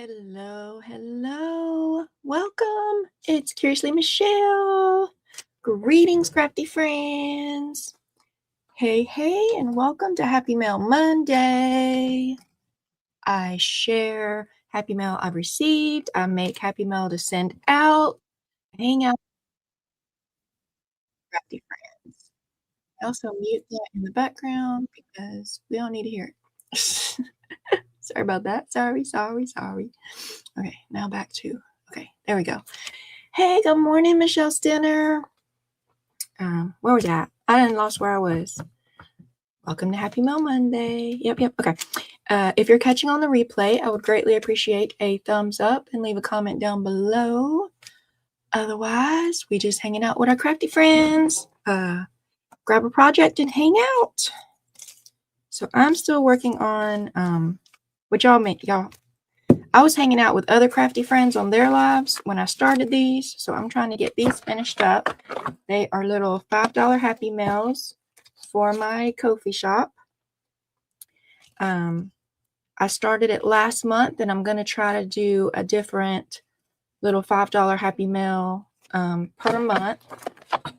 Hello, hello. Welcome. It's Curiously Michelle. Greetings, crafty friends. Hey, hey, and welcome to Happy Mail Monday. I share Happy Mail I've received. I make Happy Mail to send out, hang out with crafty friends. I also mute that in the background because we don't need to hear it. Sorry about that. Sorry. Okay, now back to, okay, there we go. Hey, good morning, Michelle Stinner. Where was I? I done lost where I was. Welcome to Happy Mail Monday. Yep, okay. If you're catching on the replay, I would greatly appreciate a thumbs up and leave a comment down below. Otherwise, we just hanging out with our crafty friends. Grab a project and hang out. So I'm still working on what y'all make, y'all. I was hanging out with other crafty friends on their lives when I started these, so I'm trying to get these finished up. They are little $5 Happy Meals for my Ko-fi shop. I started it last month, and I'm going to try to do a different little $5 Happy Meal per month.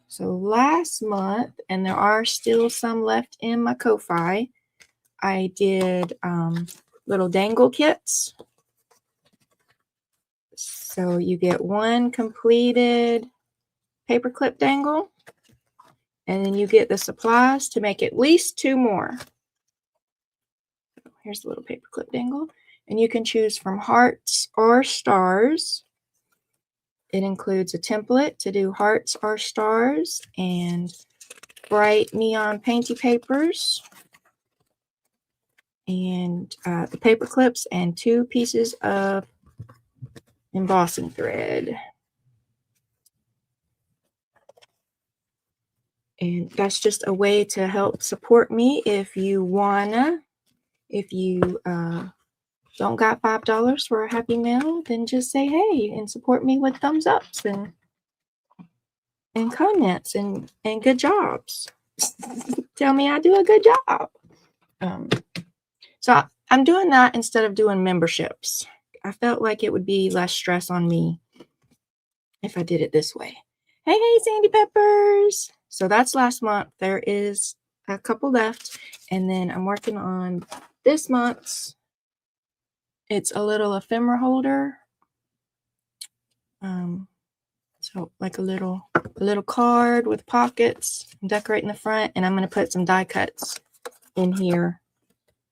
So last month, and there are still some left in my Ko-fi, I did little dangle kits. So you get one completed paperclip dangle, and then you get the supplies to make at least two more. Here's the little paperclip dangle, and you can choose from hearts or stars. It includes a template to do hearts or stars and bright neon painty papers and the paper clips and 2 pieces of embossing thread. And that's just a way to help support me if you wanna. If you don't got $5 for a Happy Meal, then just say hey and support me with thumbs ups and comments and good jobs. Tell me I do a good job. So I'm doing that instead of doing memberships. I felt like it would be less stress on me if I did it this way. Hey, Sandy Peppers. So that's last month. There is a couple left. And then I'm working on this month's. It's a little ephemera holder. So like a little card with pockets. I'm decorating the front, and I'm going to put some die cuts in here.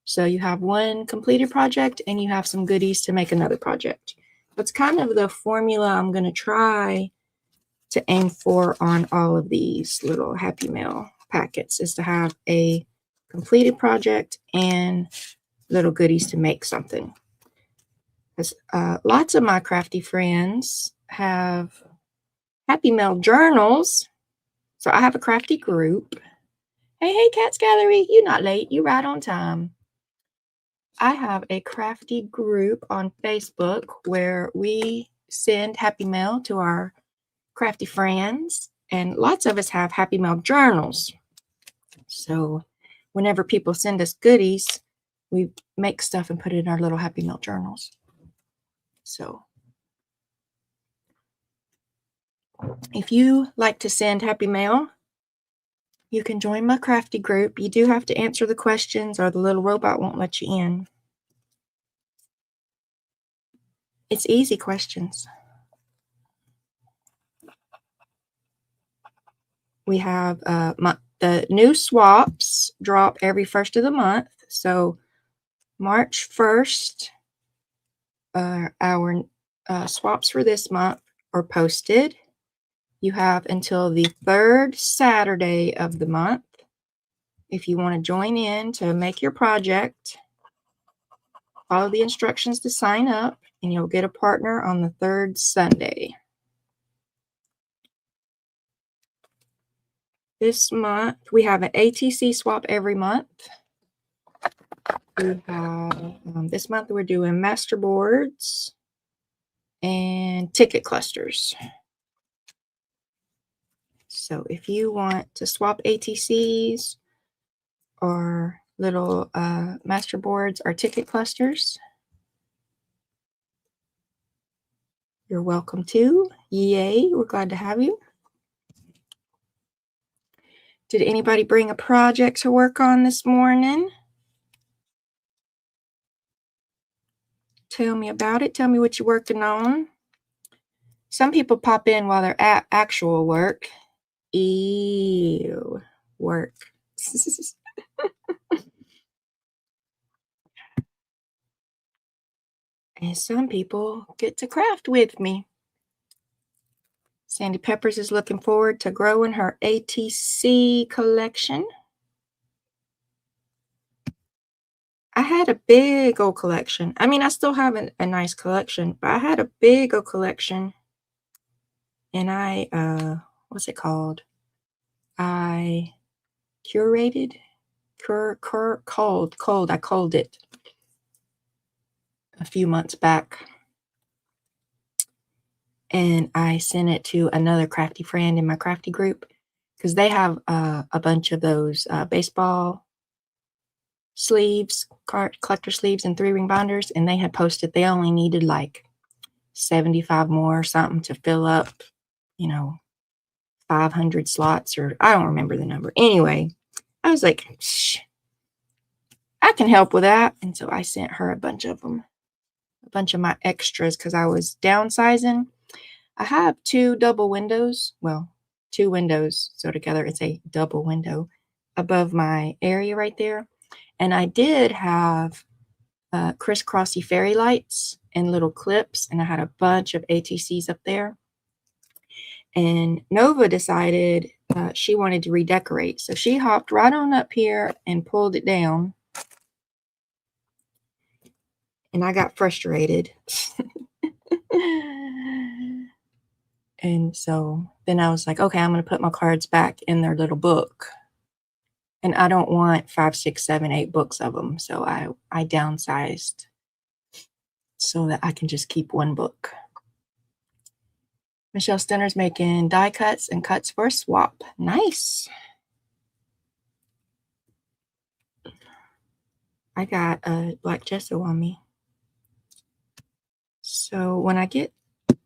So you have one completed project and you have some goodies to make another project. That's kind of the formula I'm going to try to aim for on all of these little Happy Mail packets, is to have a completed project and little goodies to make something. Because lots of my crafty friends have Happy Mail journals. So I have a crafty group. Hey, Cats Gallery, you're not late. You're right on time. I have a crafty group on Facebook where we send Happy Mail to our crafty friends, and lots of us have Happy Mail journals. So whenever people send us goodies, we make stuff and put it in our little Happy Mail journals. So if you like to send Happy Mail, you can join my crafty group. You do have to answer the questions or the little robot won't let you in. It's easy questions. We have the new swaps drop every first of the month. So March 1st, our swaps for this month are posted. You have until the 3rd Saturday of the month if you want to join in to make your project. Follow the instructions to sign up, and you'll get a partner on the 3rd Sunday. This month, we have an ATC swap every month. We have, this month we're doing masterboards and ticket clusters. So if you want to swap ATCs or little masterboards or ticket clusters, You're welcome too. Yay, we're glad to have you. Did anybody bring a project to work on this morning? Tell me about it. Tell me what you're working on. Some people pop in while they're at actual work. Ew, work. And some people get to craft with me. Sandy Peppers is looking forward to growing her ATC collection. I had a big old collection. I mean, I still have a nice collection, but I had a big old collection. And I, what's it called? I curated, I called it a few months back. And I sent it to another crafty friend in my crafty group because they have a bunch of those baseball sleeves, collector sleeves and 3-ring binders, and they had posted they only needed like 75 more or something to fill up, 500 slots, or I don't remember the number. Anyway, I was like, shh, I can help with that. And so I sent her a bunch of them, a bunch of my extras because I was downsizing. I have 2 double windows. Well, 2 windows. So together it's a double window above my area right there. And I did have crisscrossy fairy lights and little clips. And I had a bunch of ATCs up there. And Nova decided she wanted to redecorate. So she hopped right on up here and pulled it down. And I got frustrated. And so then I was like, okay, I'm going to put my cards back in their little book. And I don't want 5, 6, 7, 8 books of them. So I downsized so that I can just keep 1 book. Michelle Stinner's making die cuts and cuts for a swap. Nice. I got a black gesso on me. So when I get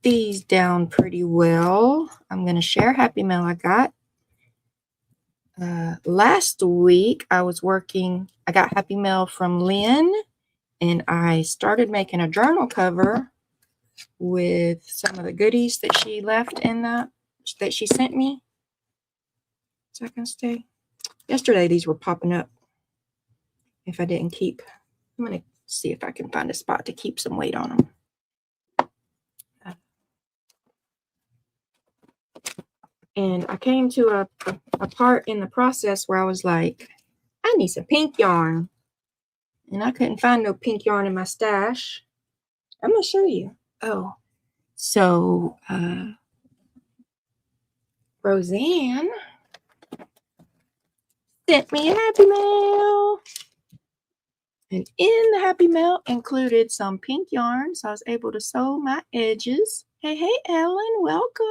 these down pretty well, I'm going to share Happy Mail I got. Last week I got Happy Mail from Lynn, and I started making a journal cover with some of the goodies that she left in that she sent me. Is that going to stay? Yesterday these were popping up if I didn't keep. I'm going to see if I can find a spot to keep some weight on them. And I came to a part in the process where I was like, I need some pink yarn. And I couldn't find no pink yarn in my stash. I'm going to show you. Oh, so Roseanne sent me a Happy Mail. And in the Happy Mail included some pink yarn. So I was able to sew my edges. Hey, Ellen, welcome.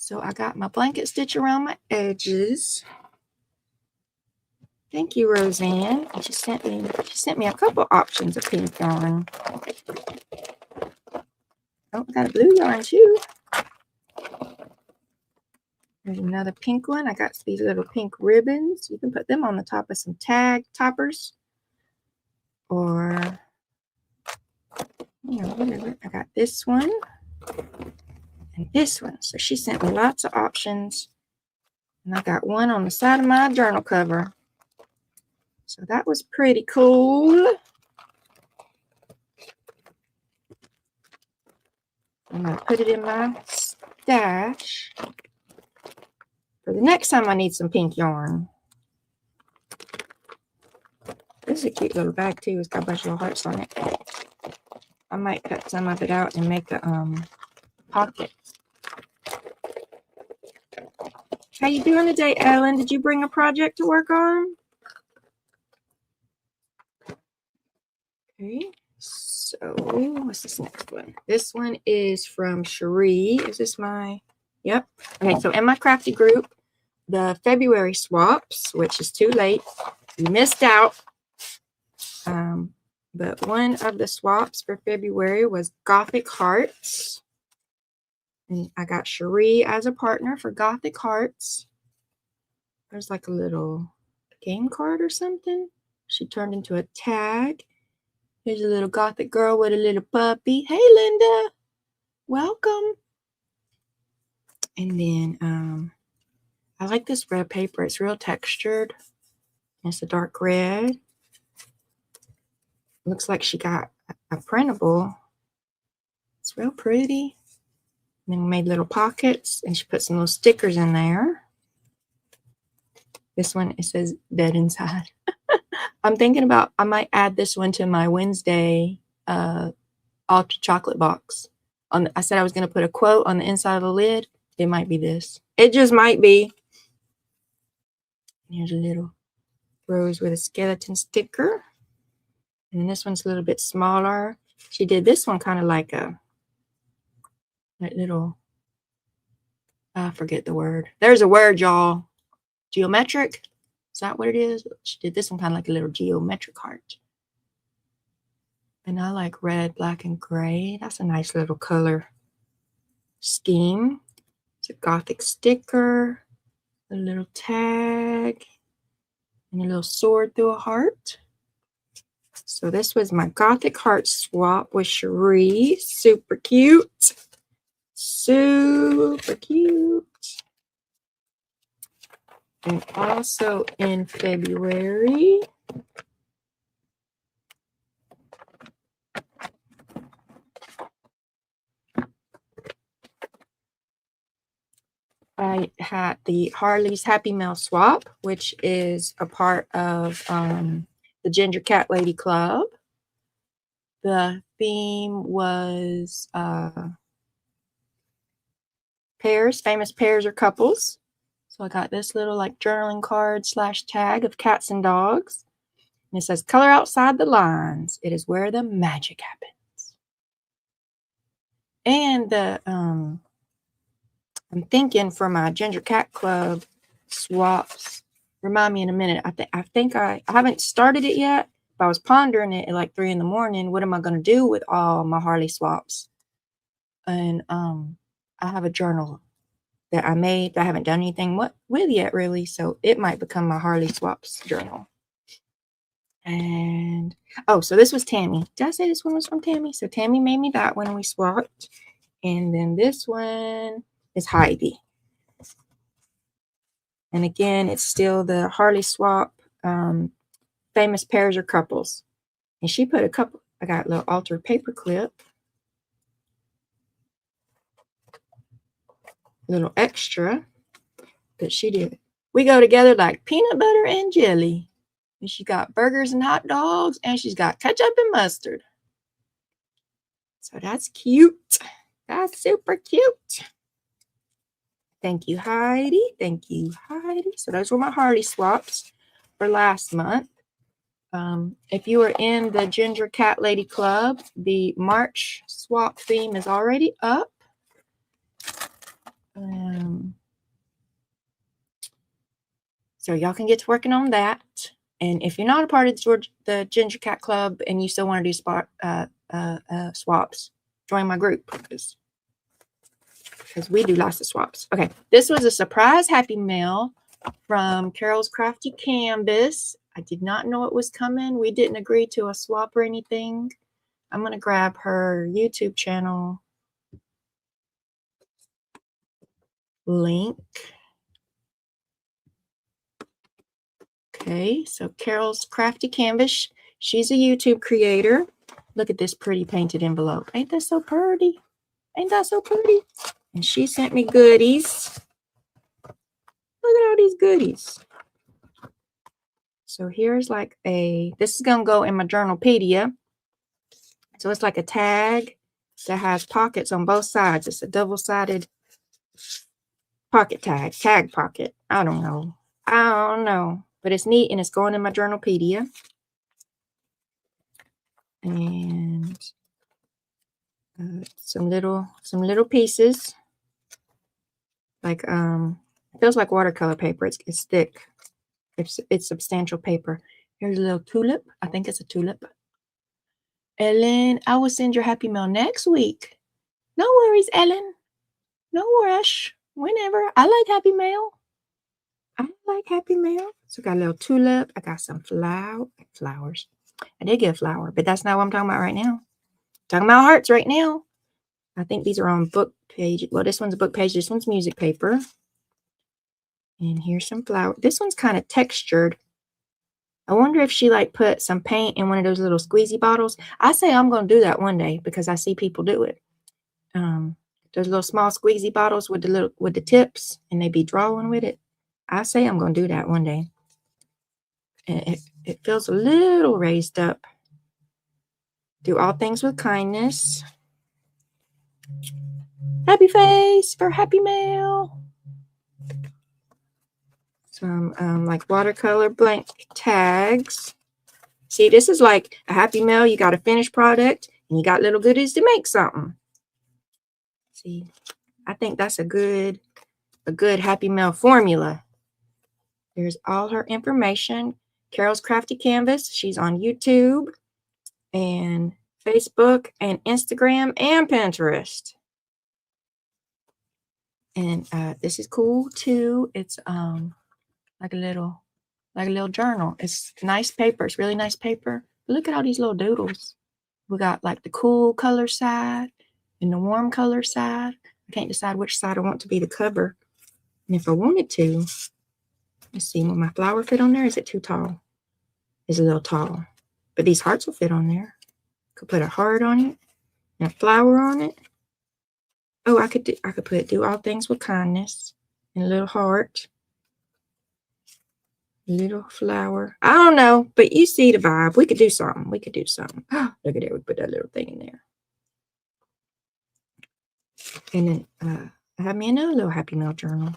So I got my blanket stitch around my edges. Thank you, Roseanne. She sent me a couple options of pink yarn. Oh, I got a blue yarn too. There's another pink one. I got these little pink ribbons. You can put them on the top of some tag toppers. Or, whatever. I got this one and this one. So she sent me lots of options. And I got one on the side of my journal cover. So that was pretty cool. I'm going to put it in my stash for the next time I need some pink yarn. This is a cute little bag too. It's got a bunch of little hearts on it. I might cut some of it out and make a pocket. How you doing today, Ellen? Did you bring a project to work on? Okay. So what's this next one? This one is from Cherie. Is this my? Yep. Okay. So in my crafty group, the February swaps, which is too late. You missed out. But one of the swaps for February was Gothic Hearts. And I got Cherie as a partner for Gothic Hearts. There's like a little game card or something. She turned into a tag. Here's a little Gothic girl with a little puppy. Hey, Linda. Welcome. And then I like this red paper. It's real textured. It's a dark red. Looks like she got a printable. It's real pretty. And then we made little pockets, and she put some little stickers in there. This one, it says dead inside. I'm thinking about, I might add this one to my Wednesday ultra chocolate box. I said I was going to put a quote on the inside of the lid. It might be this. It just might be. Here's a little rose with a skeleton sticker. And this one's a little bit smaller. She did this one kind of like a little, I forget the word. There's a word, y'all. Geometric. Is that what it is? She did this one kind of like a little geometric heart. And I like red, black, and gray. That's a nice little color scheme. It's a Gothic sticker, a little tag, and a little sword through a heart. So this was my Gothic heart swap with Cherie. Super cute. Super cute. And also in February, I had the Harley's Happy Mail swap, which is a part of the Ginger Cat Lady Club. The theme was pairs, famous pairs or couples. So I got this little like journaling card / tag of cats and dogs. And it says, color outside the lines. It is where the magic happens. And the I'm thinking for my Ginger Cat Club swaps, remind me in a minute. I think I haven't started it yet, but I was pondering it at like 3 in the morning. What am I going to do with all my Harley swaps? And I have a journal that I made that I haven't done anything with yet, really. So it might become my Harley swaps journal. And oh, so this was Tammy. Did I say this one was from Tammy? So Tammy made me that one and we swapped. And then this one is Heidi. And again, it's still the Harley swap, famous pairs or couples. And she put a couple, I got a little altered paper clip. A little extra that she did. We go together like peanut butter and jelly. And she got burgers and hot dogs, and she's got ketchup and mustard. So that's cute. That's super cute. Thank you, Heidi. Thank you, Heidi. So those were my Harley swaps for last month. If you are in the Ginger Cat Lady Club, the March swap theme is already up. So y'all can get to working on that. And if you're not a part of the Ginger Cat Club and you still want to do swaps, join my group because we do lots of swaps. Okay, this was a surprise happy mail from Carol's Crafty Canvas. I did not know it was coming. We didn't agree to a swap or anything. I'm going to grab her YouTube channel link. Okay, so Carol's Crafty Canvas. She's a YouTube creator. Look at this pretty painted envelope. Ain't that so pretty? Ain't that so pretty? And she sent me goodies. Look at all these goodies. So here's like this is going to go in my Journalpedia. So it's like a tag that has pockets on both sides. It's a double-sided pocket tag pocket. I don't know. But it's neat and it's going in my Journalpedia. And some little pieces. Like it feels like watercolor paper. It's thick. It's substantial paper. Here's a little tulip. I think it's a tulip. Ellen, I will send your happy mail next week. No worries, Ellen. No rush. Whenever. I like happy mail. I like happy mail. So I got a little tulip. I got some flowers. I did get a flower, but that's not what I'm talking about right now. I'm talking about hearts right now. I think these are on book page. Well, this one's a book page. This one's music paper. And here's some flower. This one's kind of textured. I wonder if she like put some paint in one of those little squeezy bottles. I say I'm going to do that one day because I see people do it. Those little small squeezy bottles with the tips, and they be drawing with it. I say I'm going to do that one day. And it feels a little raised up. Do all things with kindness. Happy face for happy mail. Some like watercolor blank tags. See, this is like a happy mail. You got a finished product and you got little goodies to make something. See, I think that's a good happy mail formula. There's all her information. Carol's Crafty Canvas. She's on YouTube and Facebook and Instagram and Pinterest. And this is cool too. It's like a little journal. It's nice paper. It's really nice paper. Look at all these little doodles. We got like the cool color side and the warm color side. I can't decide which side I want to be the cover. And if I wanted to, let's see, will my flower fit on there? Is it too tall? It's a little tall. But these hearts will fit on there. Could put a heart on it and a flower on it. Oh, I could put do all things with kindness and a little heart. Little flower. I don't know, but you see the vibe. We could do something. Look at it. We put that little thing in there. And then I have me another little happy mail journal.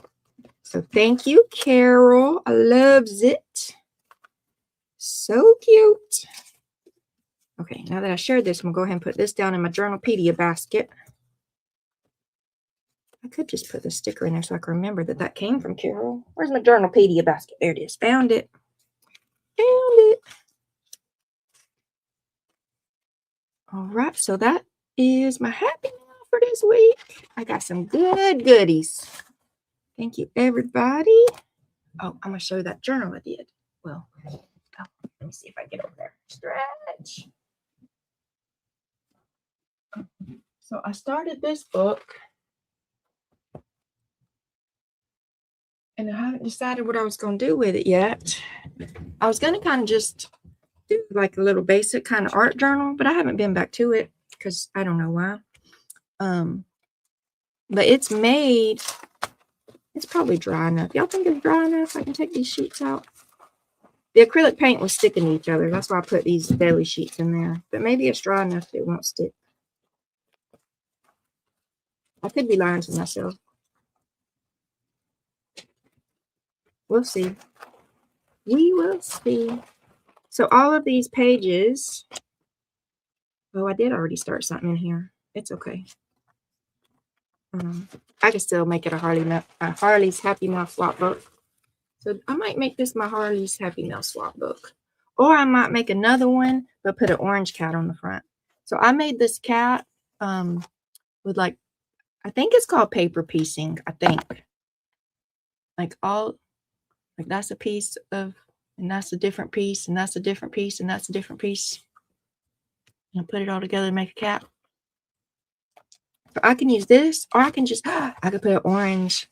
So thank you, Carol. I loves it. So cute. Okay, now that I shared this, I'm going to go ahead and put this down in my Journalpedia basket. I could just put the sticker in there so I can remember that came from Carol. Where's my Journalpedia basket? There it is. Found it. All right, so that is my happy mail for this week. I got some good goodies. Thank you, everybody. Oh, I'm going to show you that journal I did. Well, let me see if I get over there. Stretch. So I started this book. And I haven't decided what I was going to do with it yet. I was going to kind of just do like a little basic kind of art journal, but I haven't been back to it because I don't know why. But it's made. It's probably dry enough. Y'all think it's dry enough? I can take these sheets out. The acrylic paint was sticking to each other. That's why I put these daily sheets in there. But maybe it's dry enough that it won't stick. I could be lying to myself. We'll see. We will see. So all of these pages. Oh, I did already start something in here. It's okay. I can still make it a Harley's Happy Mail swap book. So I might make this my Harley's Happy Mail swap book. Or I might make another one, but put an orange cat on the front. So I made this cat with like, I think it's called paper piecing, I think. Like that's a piece of, and that's a different piece, and that's a different piece, and that's a different piece. And I put it all together and make a cat. So I can use this, or I can just, I could put an orange.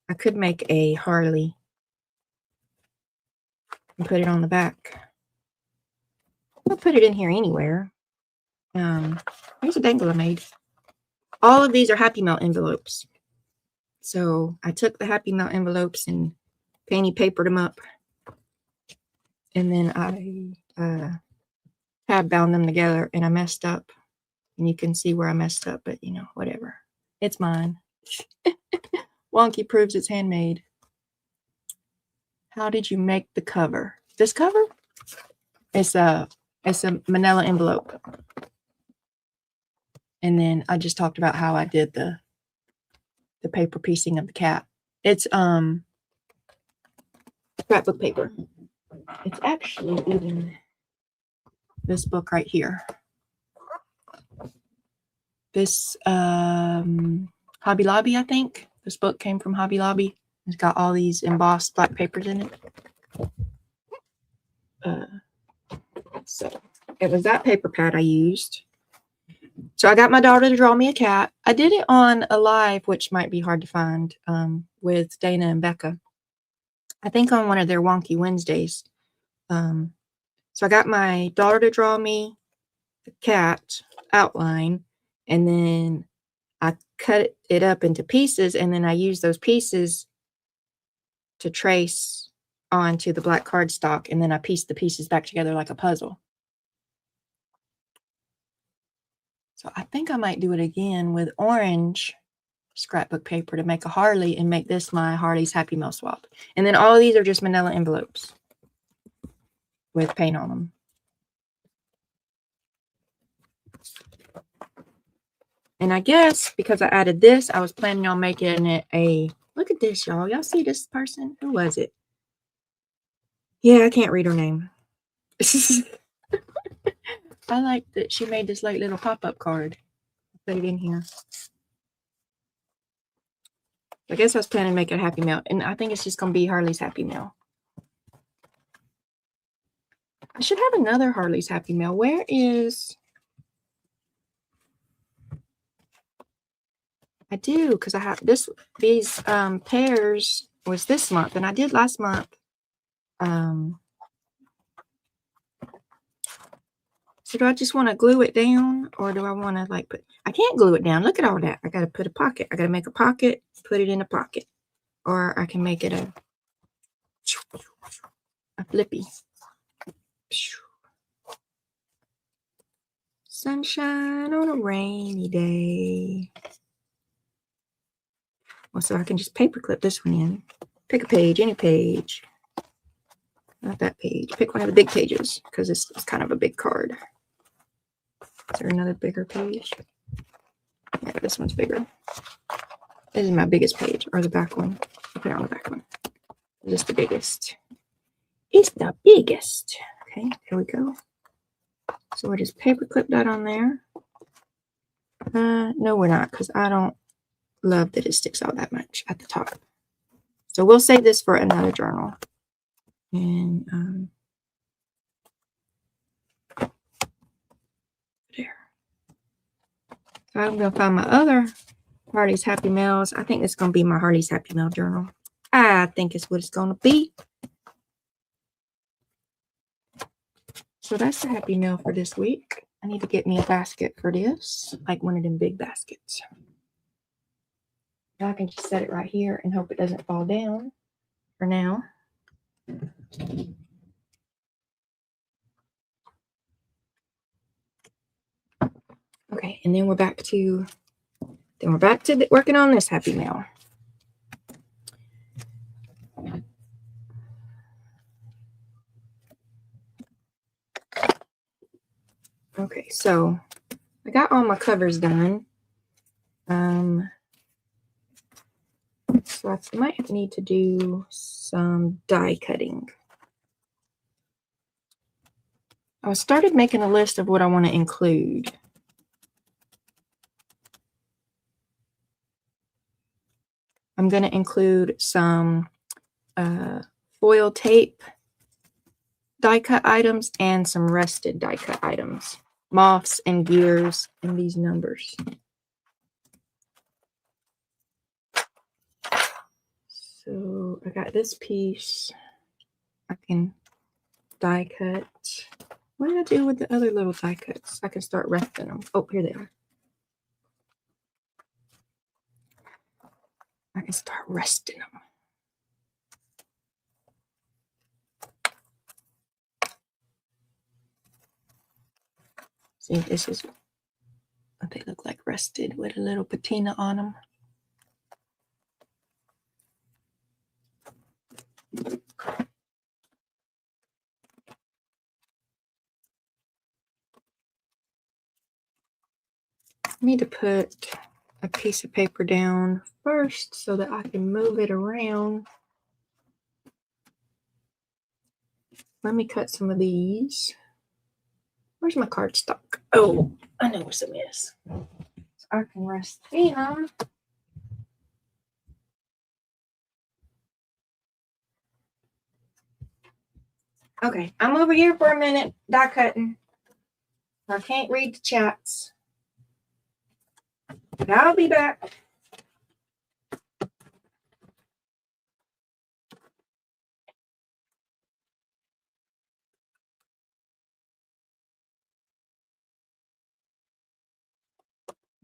I could make a Harley and put it on the back. I'll put it in here anywhere. Here's a dangle I made. All of these are Happy Mail envelopes. So I took the Happy Mail envelopes and painty papered them up. And then I tab bound them together, and I messed up. And you can see where I messed up, but you know, whatever. It's mine. Wonky proves it's handmade. How did you make the cover? This cover? It's a manila envelope. And then I just talked about how I did the paper piecing of the cat. It's scrapbook paper. It's actually in this book right here. This Hobby Lobby, I think. This book came from Hobby Lobby. It's got all these embossed black papers in it. So it was that paper pad I used. So I got my daughter to draw me a cat. I did it on a live, which might be hard to find, with Dana and Becca. I think on one of their Wonky Wednesdays. So I got my daughter to draw me the cat outline, and then I cut it up into pieces, and then I used those pieces to trace onto the black cardstock, and then I pieced the pieces back together like a puzzle. So I think I might do it again with orange scrapbook paper to make a Harley and make this my Harley's Happy Mail swap. And then all of these are just manila envelopes with paint on them. And I guess because I added this, I was planning on making it a, look at this, y'all. Y'all see this person? Who was it? Yeah, I can't read her name. I like that she made this like little pop-up card. Put it in here. I guess I was planning to make it a Happy Mail. And I think it's just going to be Harley's Happy Mail. I should have another Harley's Happy Mail. Where is... I do, because I have these pairs was this month, and I did last month. So do I just want to glue it down, or do I want to like put? I can't glue it down. Look at all that. I got to put a pocket. I got to make a pocket, put it in a pocket, or I can make it a flippy. Sunshine on a rainy day. Well, so I can just paper clip this one in. Pick a page, any page. Not that page. Pick one of the big pages because it's kind of a big card. Is there another bigger page? Yeah, this one's bigger. This is my biggest page, or the back one. I'll put it on the back one. This is the biggest. It's the biggest. Okay, here we go. So we'll just paper clip that on there. No, we're not, because I don't love that it sticks out that much at the top. So we'll save this for another journal. And there. So I'm going to find my other Harley's Happy Mails. I think it's going to be my Harley's Happy Mail journal. I think it's what it's going to be. So that's the Happy Mail for this week. I need to get me a basket for this, like one of them big baskets. Now I can just set it right here and hope it doesn't fall down for now. Okay, and then we're back to working on this Happy Mail. Okay, so I got all my covers done. So I might need to do some die cutting. I started making a list of what I want to include. I'm going to include some foil tape die cut items and some rested die cut items, moths and gears and these numbers. So I got this piece. I can die cut. What did I do with the other little die cuts? I can start resting them. Oh, here they are. I can start resting them. See, this is what they look like rested with a little patina on them. I need to put a piece of paper down first so that I can move it around. Let me cut some of these. Where's my cardstock? Oh, I know where some is. So I can rest them. Okay, I'm over here for a minute, die cutting. I can't read the chats, but I'll be back.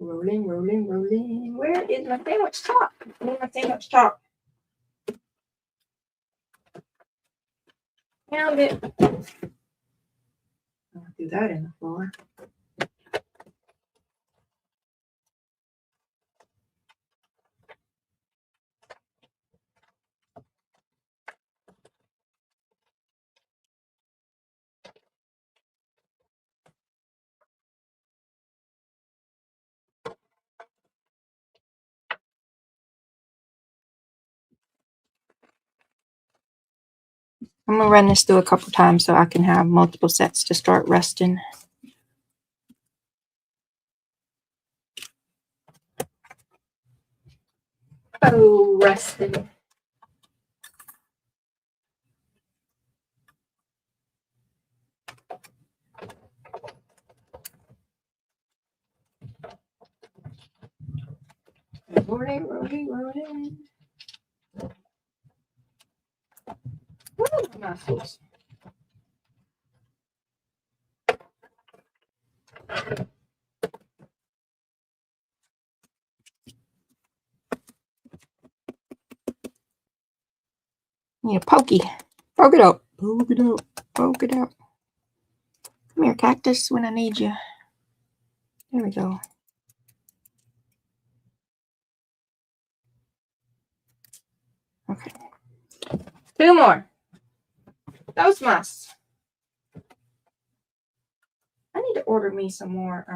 Rolling, rolling, rolling. Where is my sandwich top? I need my sandwich top. Found it. I'll do that in the floor. I'm going to run this through a couple times so I can have multiple sets to start resting. Oh, resting. Rolling, rolling, rolling. What are my muscles? Need a pokey. Poke it out. Poke it out. Poke it out. Come here, cactus, when I need you. There we go. Okay. 2 more. Those must. I need to order me some more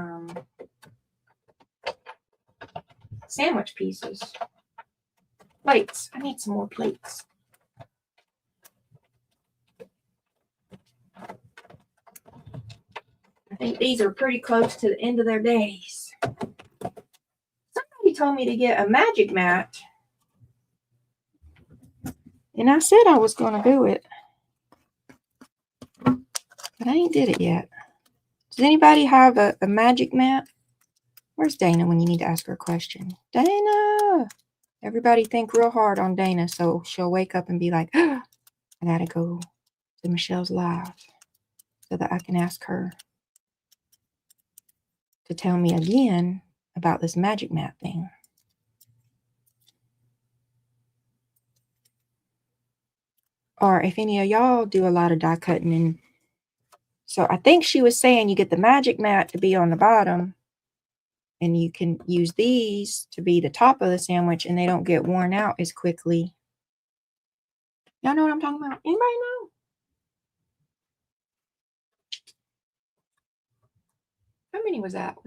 sandwich pieces. Plates. I need some more plates. I think these are pretty close to the end of their days. Somebody told me to get a magic mat. And I said I was going to do it. But I ain't did it yet. Does anybody have a magic mat? Where's Dana when you need to ask her a question? Dana! Everybody think real hard on Dana so she'll wake up and be like, I gotta go to Michelle's live so that I can ask her to tell me again about this magic mat thing. Or if any of y'all do a lot of die cutting. And so I think she was saying you get the magic mat to be on the bottom and you can use these to be the top of the sandwich and they don't get worn out as quickly. Y'all know what I'm talking about? Anybody know? How many was that?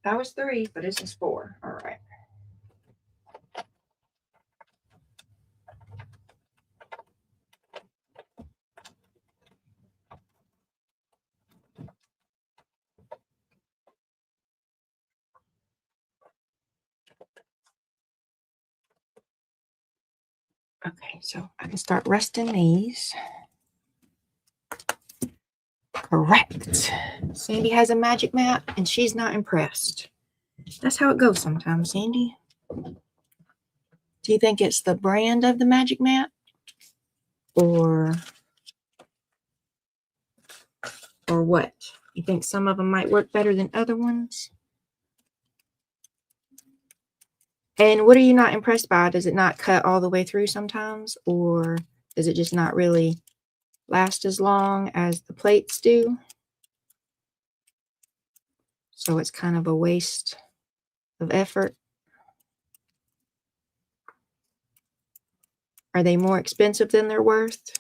That was 3, but this is 4. All right. Okay, so I can start resting these. Correct. Sandy has a magic mat and she's not impressed. That's how it goes sometimes, Sandy. Do you think it's the brand of the magic mat? Or what? You think some of them might work better than other ones? And what are you not impressed by? Does it not cut all the way through sometimes? Or does it just not really last as long as the plates do? So it's kind of a waste of effort. Are they more expensive than they're worth?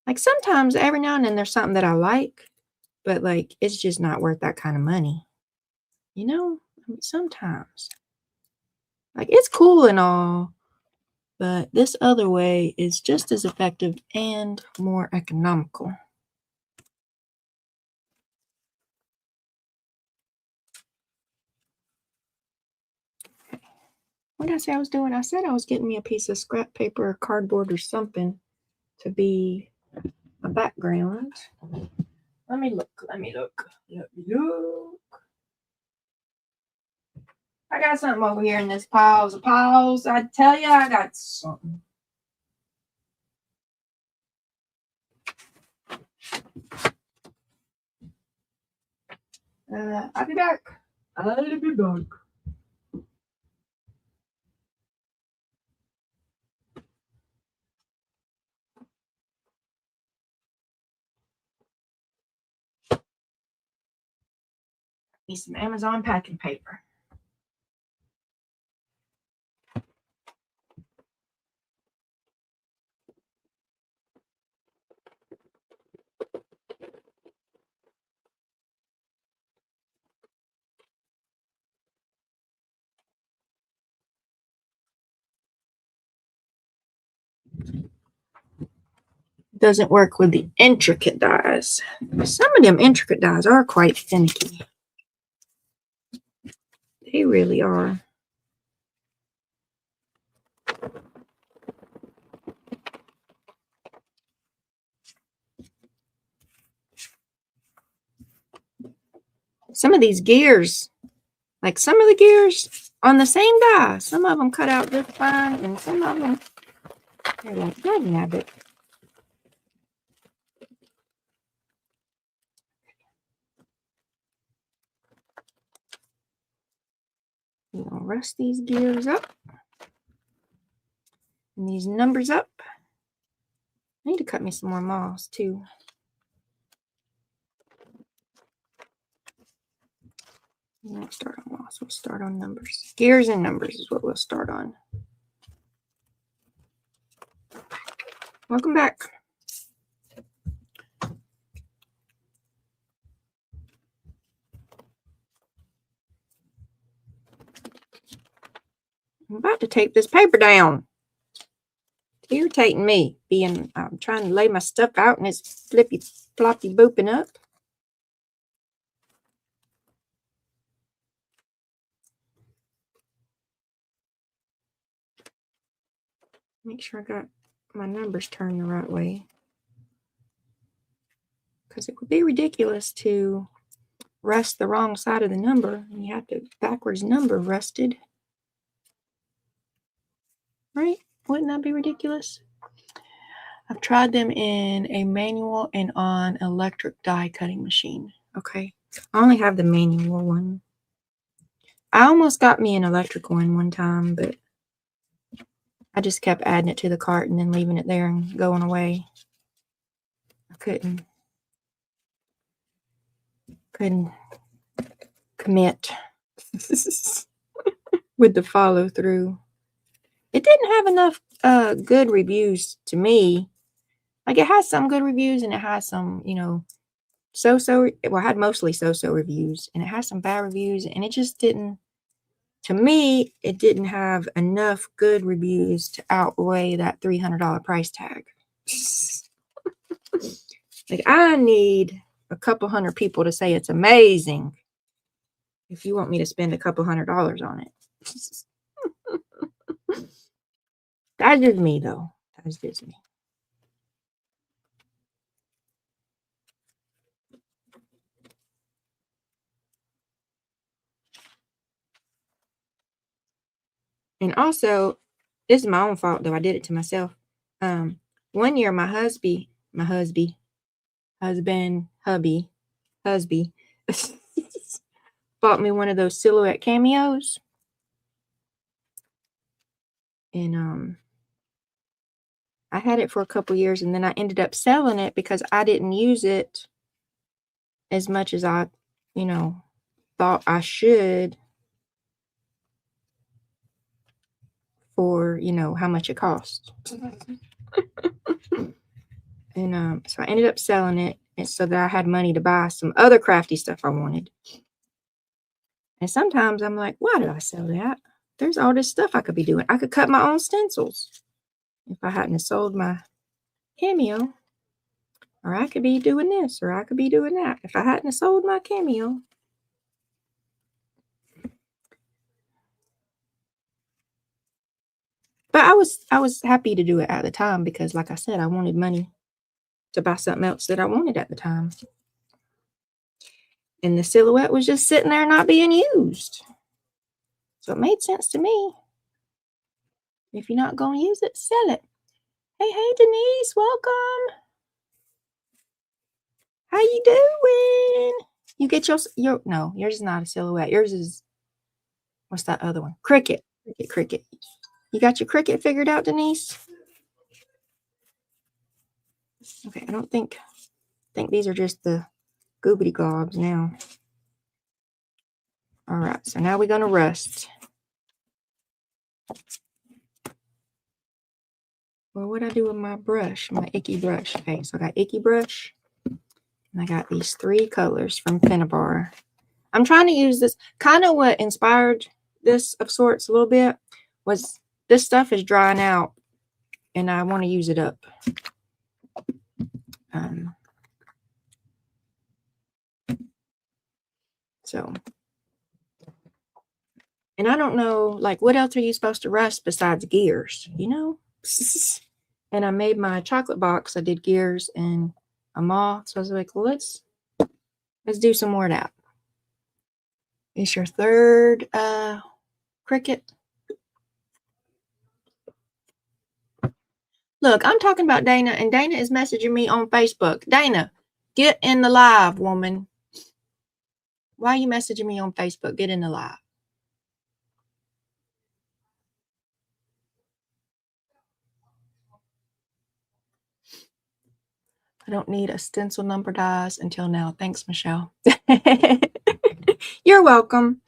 Like sometimes, every now and then, there's something that I like, but like it's just not worth that kind of money. You know, I mean, sometimes. Like it's cool and all, but this other way is just as effective and more economical. What did I say I was doing? I said I was getting me a piece of scrap paper or cardboard or something to be a background. Let me look. I got something over here in this piles of piles. I tell you, I got something. I'll be back. Need some Amazon packing paper. Doesn't work with the intricate dies. Some of them intricate dies are quite finicky. They really are. Some of these gears, like some of the gears on the same die, some of them cut out just fine, and some of them, they're like, God nabbit. You know, rest these gears up and these numbers up. I need to cut me some more moss too. We won't start on moss, we'll start on numbers. Gears and numbers is what we'll start on. Welcome back. I'm about to tape this paper down. It's irritating me being, I'm trying to lay my stuff out and it's flippy floppy booping up. Make sure I got my numbers turned the right way. Because it would be ridiculous to rest the wrong side of the number. And you have to backwards number rested. Right? Wouldn't that be ridiculous? I've tried them in a manual and on electric die cutting machine. Okay. I only have the manual one. I almost got me an electric one time, but I just kept adding it to the cart and then leaving it there and going away. I couldn't commit with the follow through. It didn't have enough good reviews to me. Like it has some good reviews and it has some, you know, well, it had mostly so-so reviews and it has some bad reviews, and it just didn't, to me, it didn't have enough good reviews to outweigh that $300 price tag. Like I need a couple hundred people to say it's amazing if you want me to spend a couple $100 on it. That's just me though. That's just me. And also, this is my own fault though. I did it to myself. One year my hubby bought me one of those silhouette cameos. And I had it for a couple years, and then I ended up selling it because I didn't use it as much as I, you know, thought I should for, you know, how much it cost. And so I ended up selling it, and so that I had money to buy some other crafty stuff I wanted. And sometimes I'm like, why did I sell that? There's all this stuff I could be doing. I could cut my own stencils if I hadn't sold my cameo. Or I could be doing this, or I could be doing that if I hadn't sold my cameo. But I was happy to do it at the time because, like I said, I wanted money to buy something else that I wanted at the time. And the silhouette was just sitting there not being used. So it made sense to me. If you're not going to use it, sell it. Hey, Denise, welcome. How you doing? You get your no, yours is not a silhouette. Yours is, what's that other one? Cricket. Cricket. You got your cricket figured out, Denise? Okay, I don't think these are just the goobity gobs now. All right, so now we're going to rust. Well, what I do with my brush, my icky brush? Okay, so I got icky brush, and I got these 3 colors from Finnabar. I'm trying to use this. Kind of what inspired this of sorts a little bit was this stuff is drying out, and I want to use it up. So, and I don't know, like, what else are you supposed to rust besides gears, you know? And I made my chocolate box. I did gears and a moth. So I was like, well, let's do some more of that. It's your 3rd cricket. Look, I'm talking about Dana, and Dana is messaging me on Facebook. Dana, get in the live, woman. Why are you messaging me on Facebook? Get in the live. I don't need a stencil number dies until now. Thanks, Michelle. You're welcome.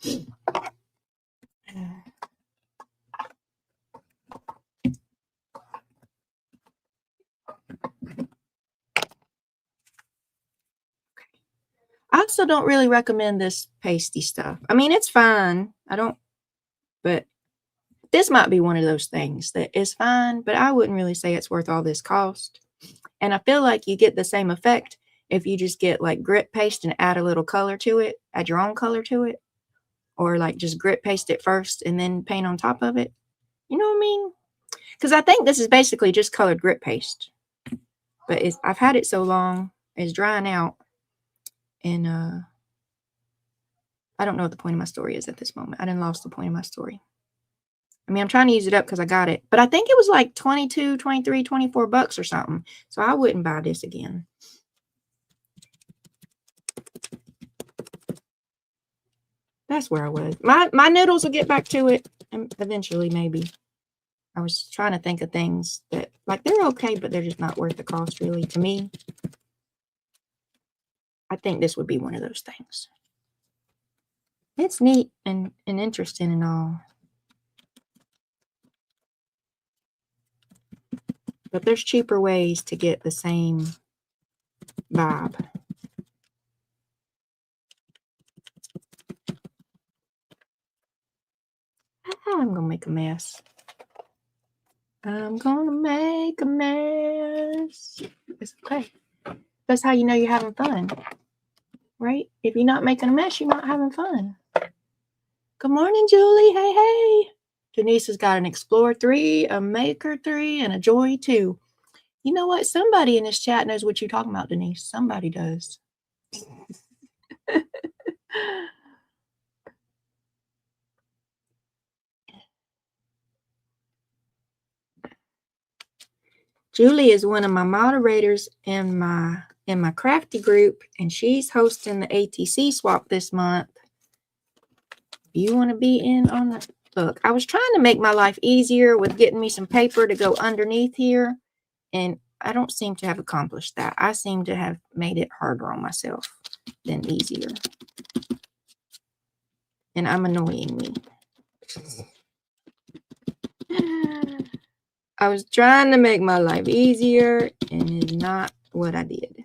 I also don't really recommend this pasty stuff. I mean, it's fine. But this might be one of those things that is fine, but I wouldn't really say it's worth all this cost. And I feel like you get the same effect if you just get like grit paste and add a little color to it, add your own color to it, or like just grit paste it first and then paint on top of it. You know what I mean? Because I think this is basically just colored grit paste. But I've had it so long, it's drying out. And I don't know what the point of my story is at this moment. I didn't lost the point of my story. I mean, I'm trying to use it up because I got it. But I think it was like 22, 23, 24 bucks or something. So I wouldn't buy this again. That's where I was. My noodles will get back to it eventually, maybe. I was trying to think of things that, like, they're okay, but they're just not worth the cost, really, to me. I think this would be one of those things. It's neat and interesting and all. But there's cheaper ways to get the same vibe. I'm going to make a mess. I'm going to make a mess. It's okay. That's how you know you're having fun, right? If you're not making a mess, you're not having fun. Good morning, Julie. Hey, hey. Denise has got an Explorer 3, a Maker 3, and a Joy 2. You know what? Somebody in this chat knows what you're talking about, Denise. Somebody does. Julie is one of my moderators in my crafty group, and she's hosting the ATC swap this month. You want to be in on the look? I was trying to make my life easier with getting me some paper to go underneath here, and I don't seem to have accomplished that. I seem to have made it harder on myself than easier, and I'm annoying me. I was trying to make my life easier, and it's not what I did.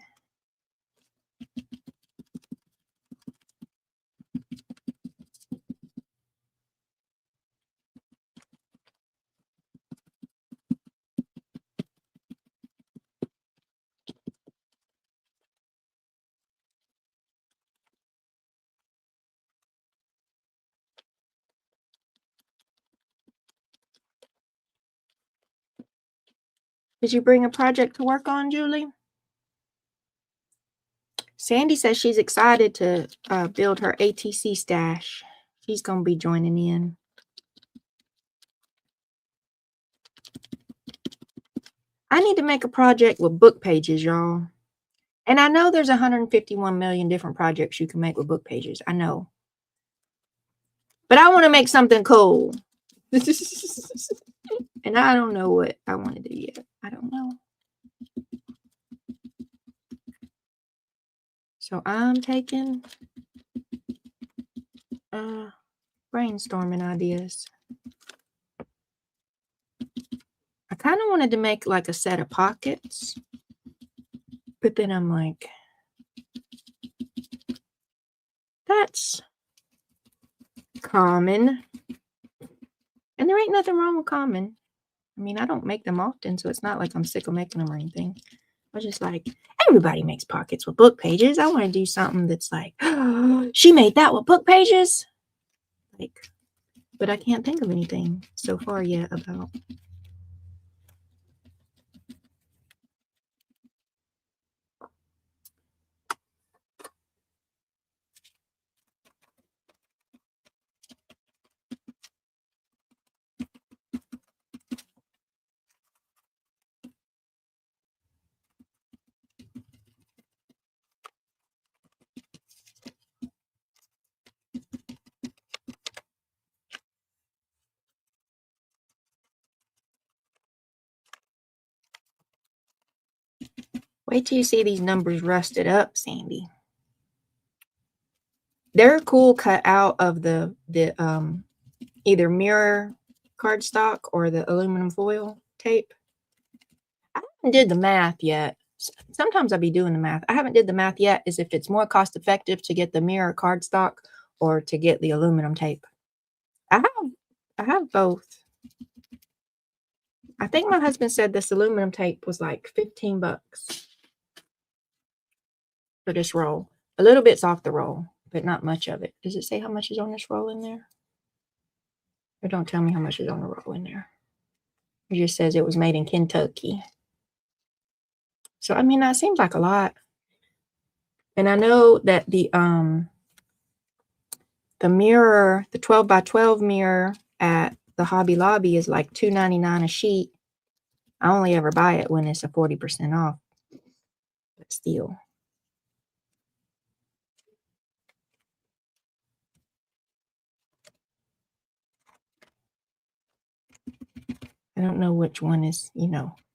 Did you bring a project to work on, Julie? Sandy says she's excited to build her ATC stash. She's going to be joining in. I need to make a project with book pages, y'all. And I know there's 151 million different projects you can make with book pages. I know. But I want to make something cool. And I don't know what I want to do yet. I don't know. So I'm taking brainstorming ideas. I kind of wanted to make like a set of pockets. But then I'm like, that's common. And there ain't nothing wrong with common. I mean, I don't make them often, so it's not like I'm sick of making them or anything. I was just like, everybody makes pockets with book pages. I want to do something that's like, oh, she made that with book pages. Like, but I can't think of anything so far yet about. Wait till you see these numbers rusted up, Sandy. They're cool cut out of the either mirror cardstock or the aluminum foil tape. I haven't did the math yet. Sometimes I'll be doing the math. I haven't did the math yet as if it's more cost effective to get the mirror cardstock or to get the aluminum tape. I have both. I think my husband said this aluminum tape was like $15 for this roll. A little bit's off the roll, but not much of it. Does it say how much is on this roll in there? Or don't tell me how much is on the roll in there. It just says it was made in Kentucky. So, I mean, that seems like a lot. And I know that the mirror, the 12 by 12 mirror at the Hobby Lobby is like $2.99 a sheet. I only ever buy it when it's a 40% off. But still. I don't know which one is,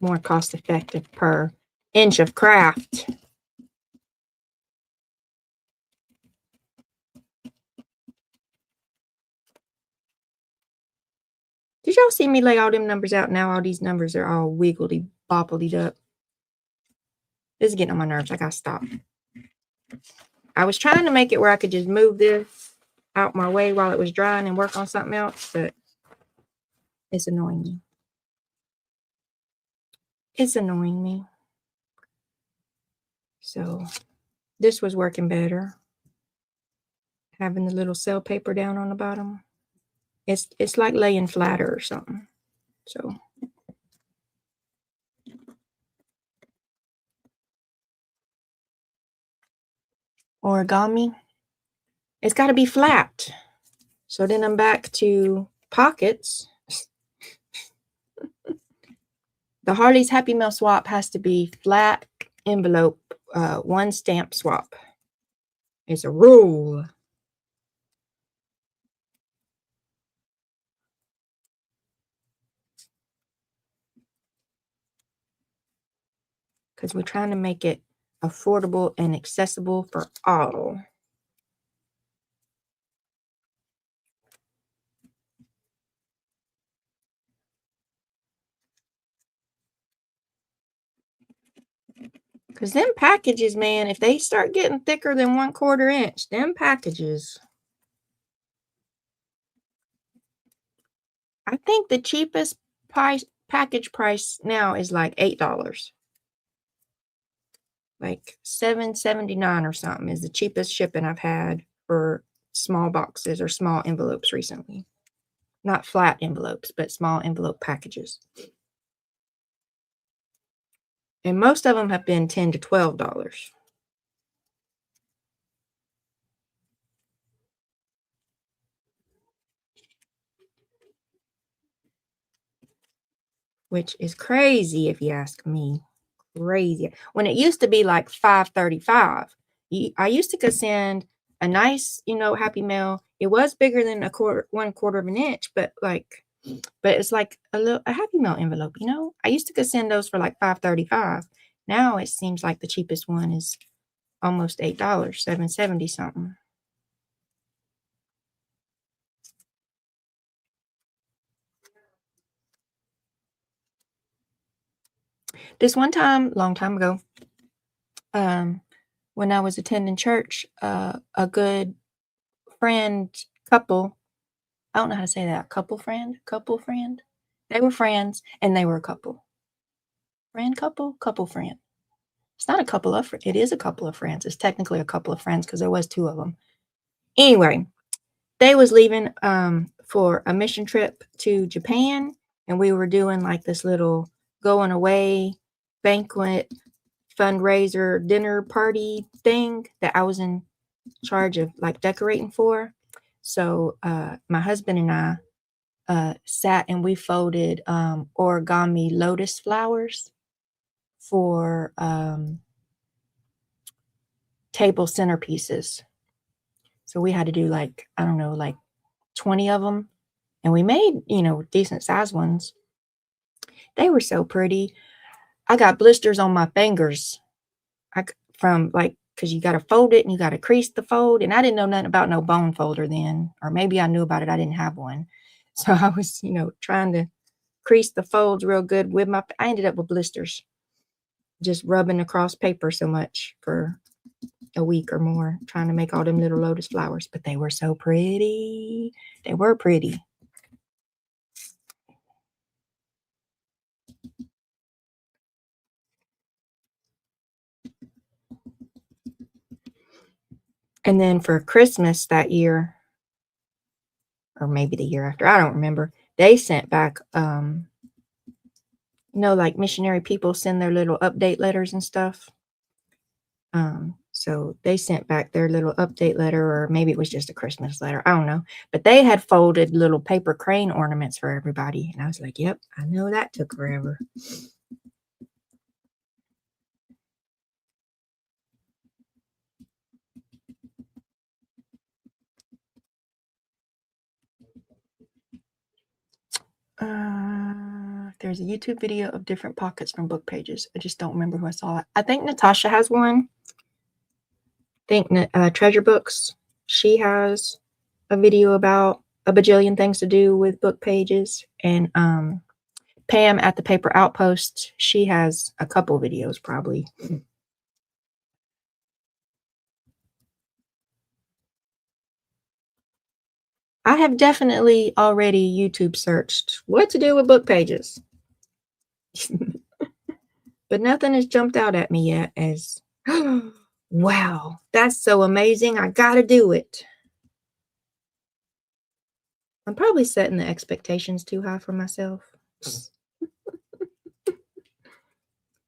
more cost effective per inch of craft. Did y'all see me lay all them numbers out? Now all these numbers are all wiggledy bobbledy up. This is getting on my nerves. I gotta stop. I was trying to make it where I could just move this out my way while it was drying and work on something else, but it's annoying me. It's annoying me. So this was working better. Having the little cell paper down on the bottom. It's like laying flatter or something. So origami, it's got to be flat. So then I'm back to pockets. The Harley's Happy Mail swap has to be flat envelope, one stamp swap. It's a rule. Because we're trying to make it affordable and accessible for all. Because them packages, man, if they start getting thicker than 1/4 inch, them packages. I think the cheapest package price now is like $8. Like $7.79 or something is the cheapest shipping I've had for small boxes or small envelopes recently. Not flat envelopes, but small envelope packages. And most of them have been $10 to $12. Which is crazy if you ask me. Crazy. When it used to be like $5.35, I used to could send a nice, Happy Mail. It was bigger than 1/4 of an inch, but it's like a Happy Mail envelope. I used to could send those for like $5.35. Now it seems like the cheapest one is almost $8, $7.70 something. This one time, long time ago, when I was attending church, a good friend couple, I don't know how to say that, couple friend. They were friends and they were a couple. Friend couple friend. It's not a couple of, it is a couple of friends. It's technically a couple of friends because there was two of them. Anyway, they was leaving for a mission trip to Japan, and we were doing like this little going away banquet fundraiser dinner party thing that I was in charge of like decorating for. So my husband and I sat and we folded origami lotus flowers for table centerpieces. So we had to do like, I don't know, like 20 of them. And we made, decent sized ones. They were so pretty. I got blisters on my fingers. From like, because you got to fold it and you got to crease the fold. And I didn't know nothing about no bone folder then. Or maybe I knew about it. I didn't have one. So I was, trying to crease the folds real good with I ended up with blisters. Just rubbing across paper so much for a week or more, trying to make all them little lotus flowers. But they were so pretty. They were pretty. And then for Christmas that year, or maybe the year after, I don't remember, they sent back, like missionary people send their little update letters and stuff. So they sent back their little update letter, or maybe it was just a Christmas letter. I don't know. But they had folded little paper crane ornaments for everybody. And I was like, yep, I know that took forever. There's a YouTube video of different pockets from book pages. I just don't remember who I saw it. I think Natasha has one. I think Treasure Books, she has a video about a bajillion things to do with book pages. And Pam at the Paper Outpost, she has a couple videos probably. I have definitely already YouTube searched what to do with book pages. But nothing has jumped out at me yet as, wow, that's so amazing. I gotta do it. I'm probably setting the expectations too high for myself.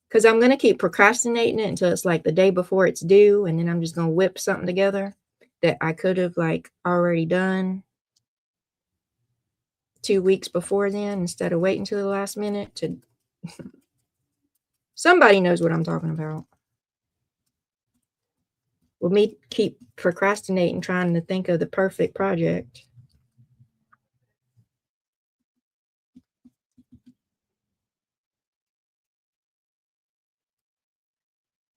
Because I'm going to keep procrastinating it until it's like the day before it's due. And then I'm just going to whip something together that I could have like already done 2 weeks before then, instead of waiting till the last minute to. Somebody knows what I'm talking about. With me keep procrastinating, trying to think of the perfect project.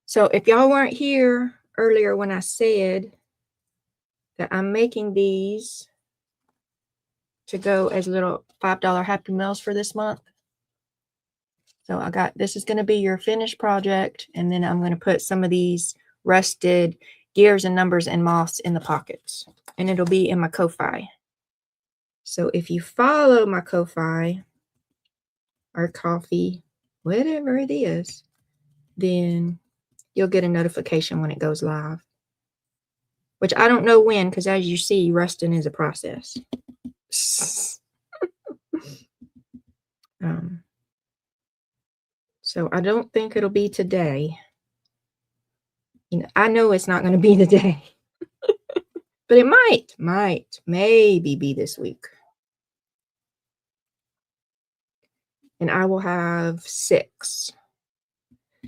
So if y'all weren't here earlier when I said that I'm making these to go as little $5 Happy Meals for this month. So this is going to be your finished project. And then I'm going to put some of these rusted gears and numbers and moths in the pockets. And it'll be in my Ko-Fi. So if you follow my Ko-Fi or coffee, whatever it is, then you'll get a notification when it goes live. Which I don't know when, because as you see, rusting is a process. So I don't think it'll be today. You know, I know it's not going to be today. But it maybe be this week. And I will have 6.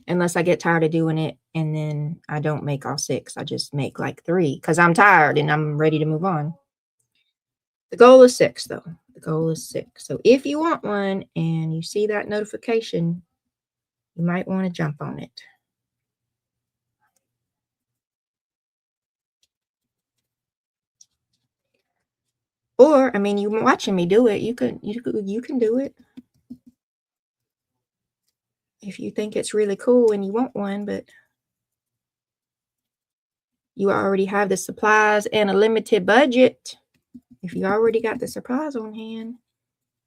Unless I get tired of doing it and then I don't make all 6. I just make like 3 because I'm tired and I'm ready to move on. The goal is 6 though. The goal is 6. So if you want one and you see that notification, you might want to jump on it. Or, I mean, you watching me do it, you can do it. If you think it's really cool and you want one, but you already have the supplies and a limited budget. If you already got the supplies on hand,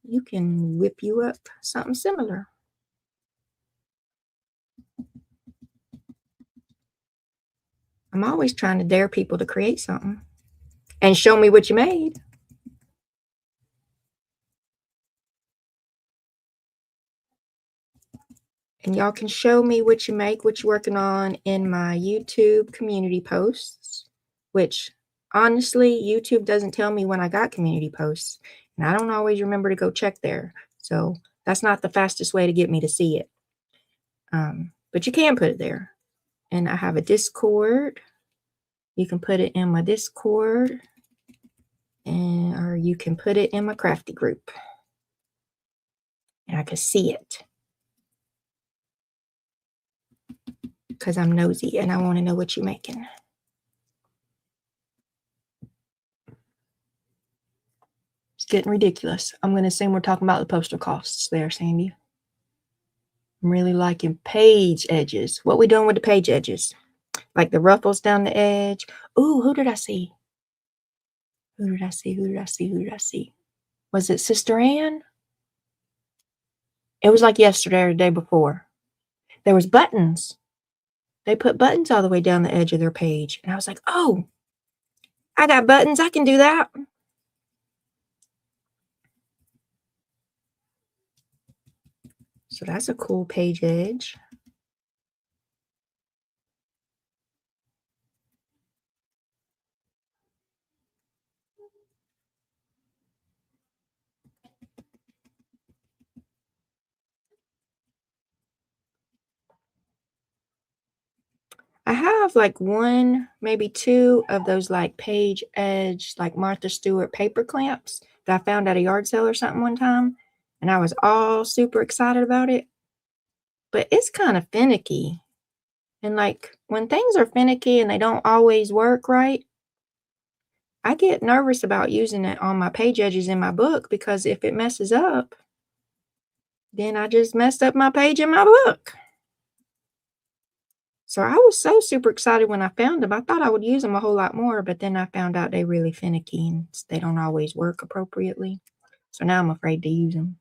you can whip you up something similar. I'm always trying to dare people to create something and show me what you made. And y'all can show me what you make, what you're working on in my YouTube community posts, which honestly, YouTube doesn't tell me when I got community posts. And I don't always remember to go check there. So that's not the fastest way to get me to see it. But you can put it there. And I have a Discord. You can put it in my Discord. Or you can put it in my crafty group. And I can see it. Because I'm nosy and I want to know what you're making. It's getting ridiculous. I'm going to assume we're talking about the postal costs there, Sandy. I'm really liking page edges. What we doing with the page edges? Like the ruffles down the edge. Ooh, who did I see? Who did I see? Was it Sister Ann? It was like yesterday or the day before. There was buttons. They put buttons all the way down the edge of their page. And I was like, oh, I got buttons. I can do that. So that's a cool page edge. I have like 1, maybe 2 of those like page edge, like Martha Stewart paper clamps that I found at a yard sale or something one time. And I was all super excited about it. But it's kind of finicky. And like when things are finicky and they don't always work right, I get nervous about using it on my page edges in my book because if it messes up, then I just messed up my page in my book. So I was so super excited when I found them. I thought I would use them a whole lot more, but then I found out they're really finicky and they don't always work appropriately. So now I'm afraid to use them.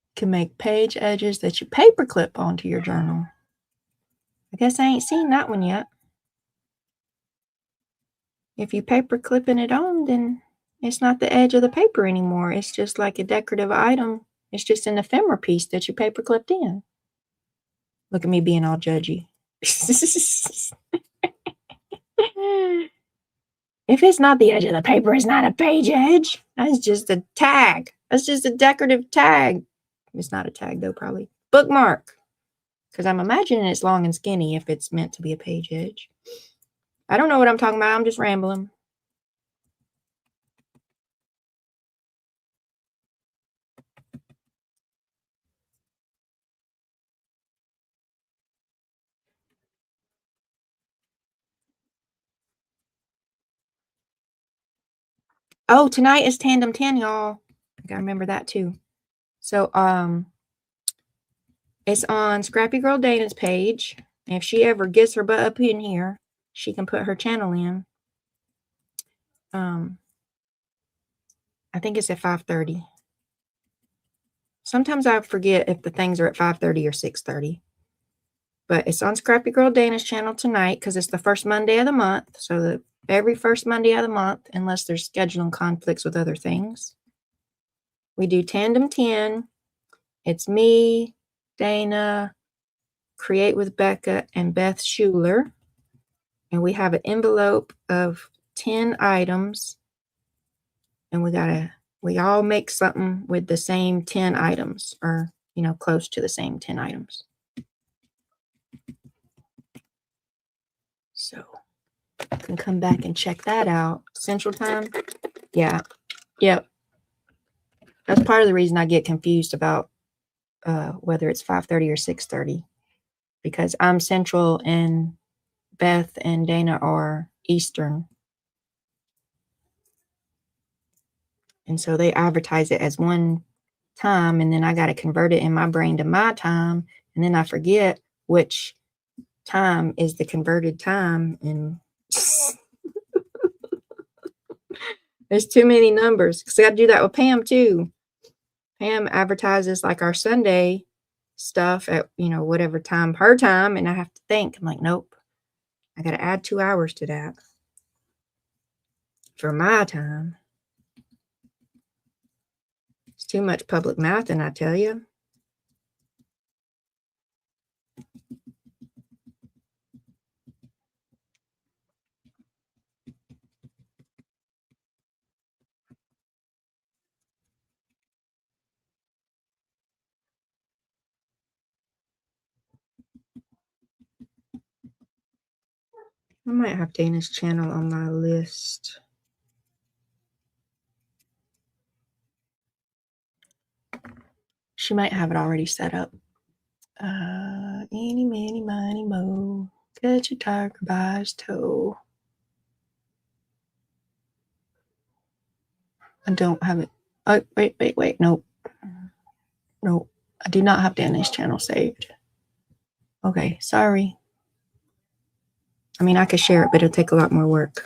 You can make page edges that you paper clip onto your journal. I guess I ain't seen that one yet. If you paper clipping it on, then it's not the edge of the paper anymore. It's just like a decorative item. It's just an ephemera piece that you paper clipped in. Look at me being all judgy. If it's not the edge of the paper, it's not a page edge. That's just a tag. That's just a decorative tag. It's not a tag though, probably. Bookmark. Because I'm imagining it's long and skinny if it's meant to be a page edge. I don't know what I'm talking about. I'm just rambling. Oh, tonight is Tandem 10, y'all. I gotta remember that too. So, it's on Scrappy Girl Dana's page. And if she ever gets her butt up in here, she can put her channel in. I think it's at 5:30. Sometimes I forget if the things are at 5:30 or 6:30. But it's on Scrappy Girl Dana's channel tonight because it's the first Monday of the month. So every first Monday of the month, unless there's scheduling conflicts with other things. We do Tandem 10. It's me, Dana, Create with Becca, and Beth Schuler. And we have an envelope of 10 items. And we all make something with the same 10 items, or, close to the same 10 items. So you can come back and check that out. Central Time. Yeah. Yep. That's part of the reason I get confused about whether it's 5:30 or 6:30, because I'm Central and Beth and Dana are Eastern. And so they advertise it as one time, and then I got to convert it in my brain to my time, and then I forget which time is the converted time, and there's too many numbers. Because I got to do that with Pam too. Pam advertises like our Sunday stuff at whatever time her time, and I have to think. I'm like, nope, I got to add 2 hours to that for my time. It's too much public math, and I tell you. I might have Dana's channel on my list. She might have it already set up. Eeny, meeny, miny, mo. Catch a tiger by his toe. I don't have it. Oh, wait. Nope. I do not have Dana's channel saved. Okay, sorry. I mean, I could share it, but it'll take a lot more work.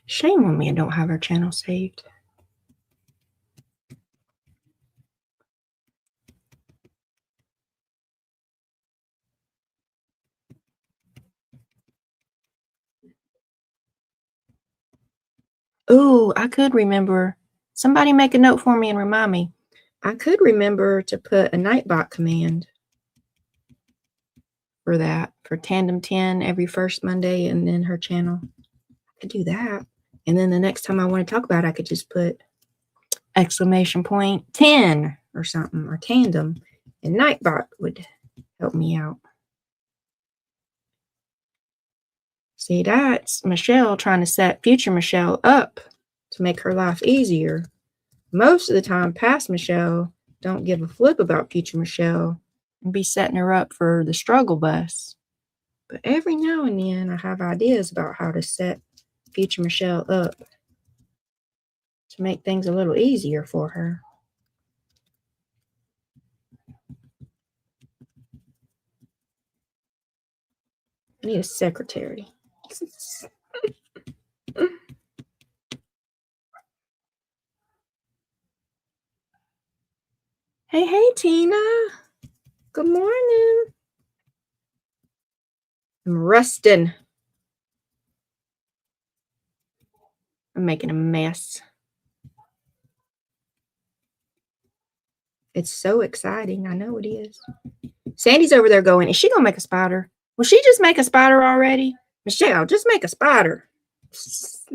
Shame on me, I don't have her channel saved. Oh, I could remember. Somebody make a note for me and remind me. I could remember to put a Nightbot command for that, for Tandem 10 every first Monday, and then her channel. I could do that. And then the next time I want to talk about it, I could just put exclamation point 10 or something, or Tandem, and Nightbot would help me out. See, that's Michelle trying to set future Michelle up to make her life easier. Most of the time, past Michelle don't give a flip about future Michelle and be setting her up for the struggle bus. But every now and then, I have ideas about how to set future Michelle up to make things a little easier for her. I need a secretary. Hey, Tina. Good morning. I'm resting. I'm making a mess. It's so exciting. I know it is. Sandy's over there going, is she going to make a spider? Will she just make a spider already? Michelle, just make a spider. She's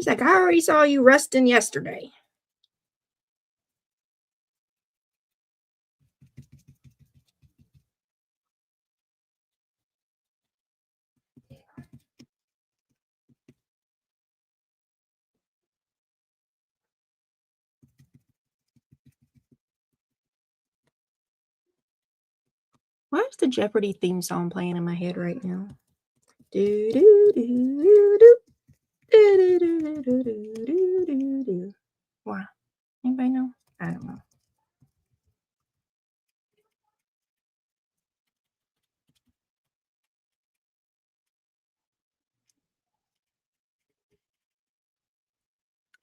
like, I already saw you resting yesterday. Why is the Jeopardy theme song playing in my head right now? Do do do do do do do do do do do. Why? Anybody know? I don't know.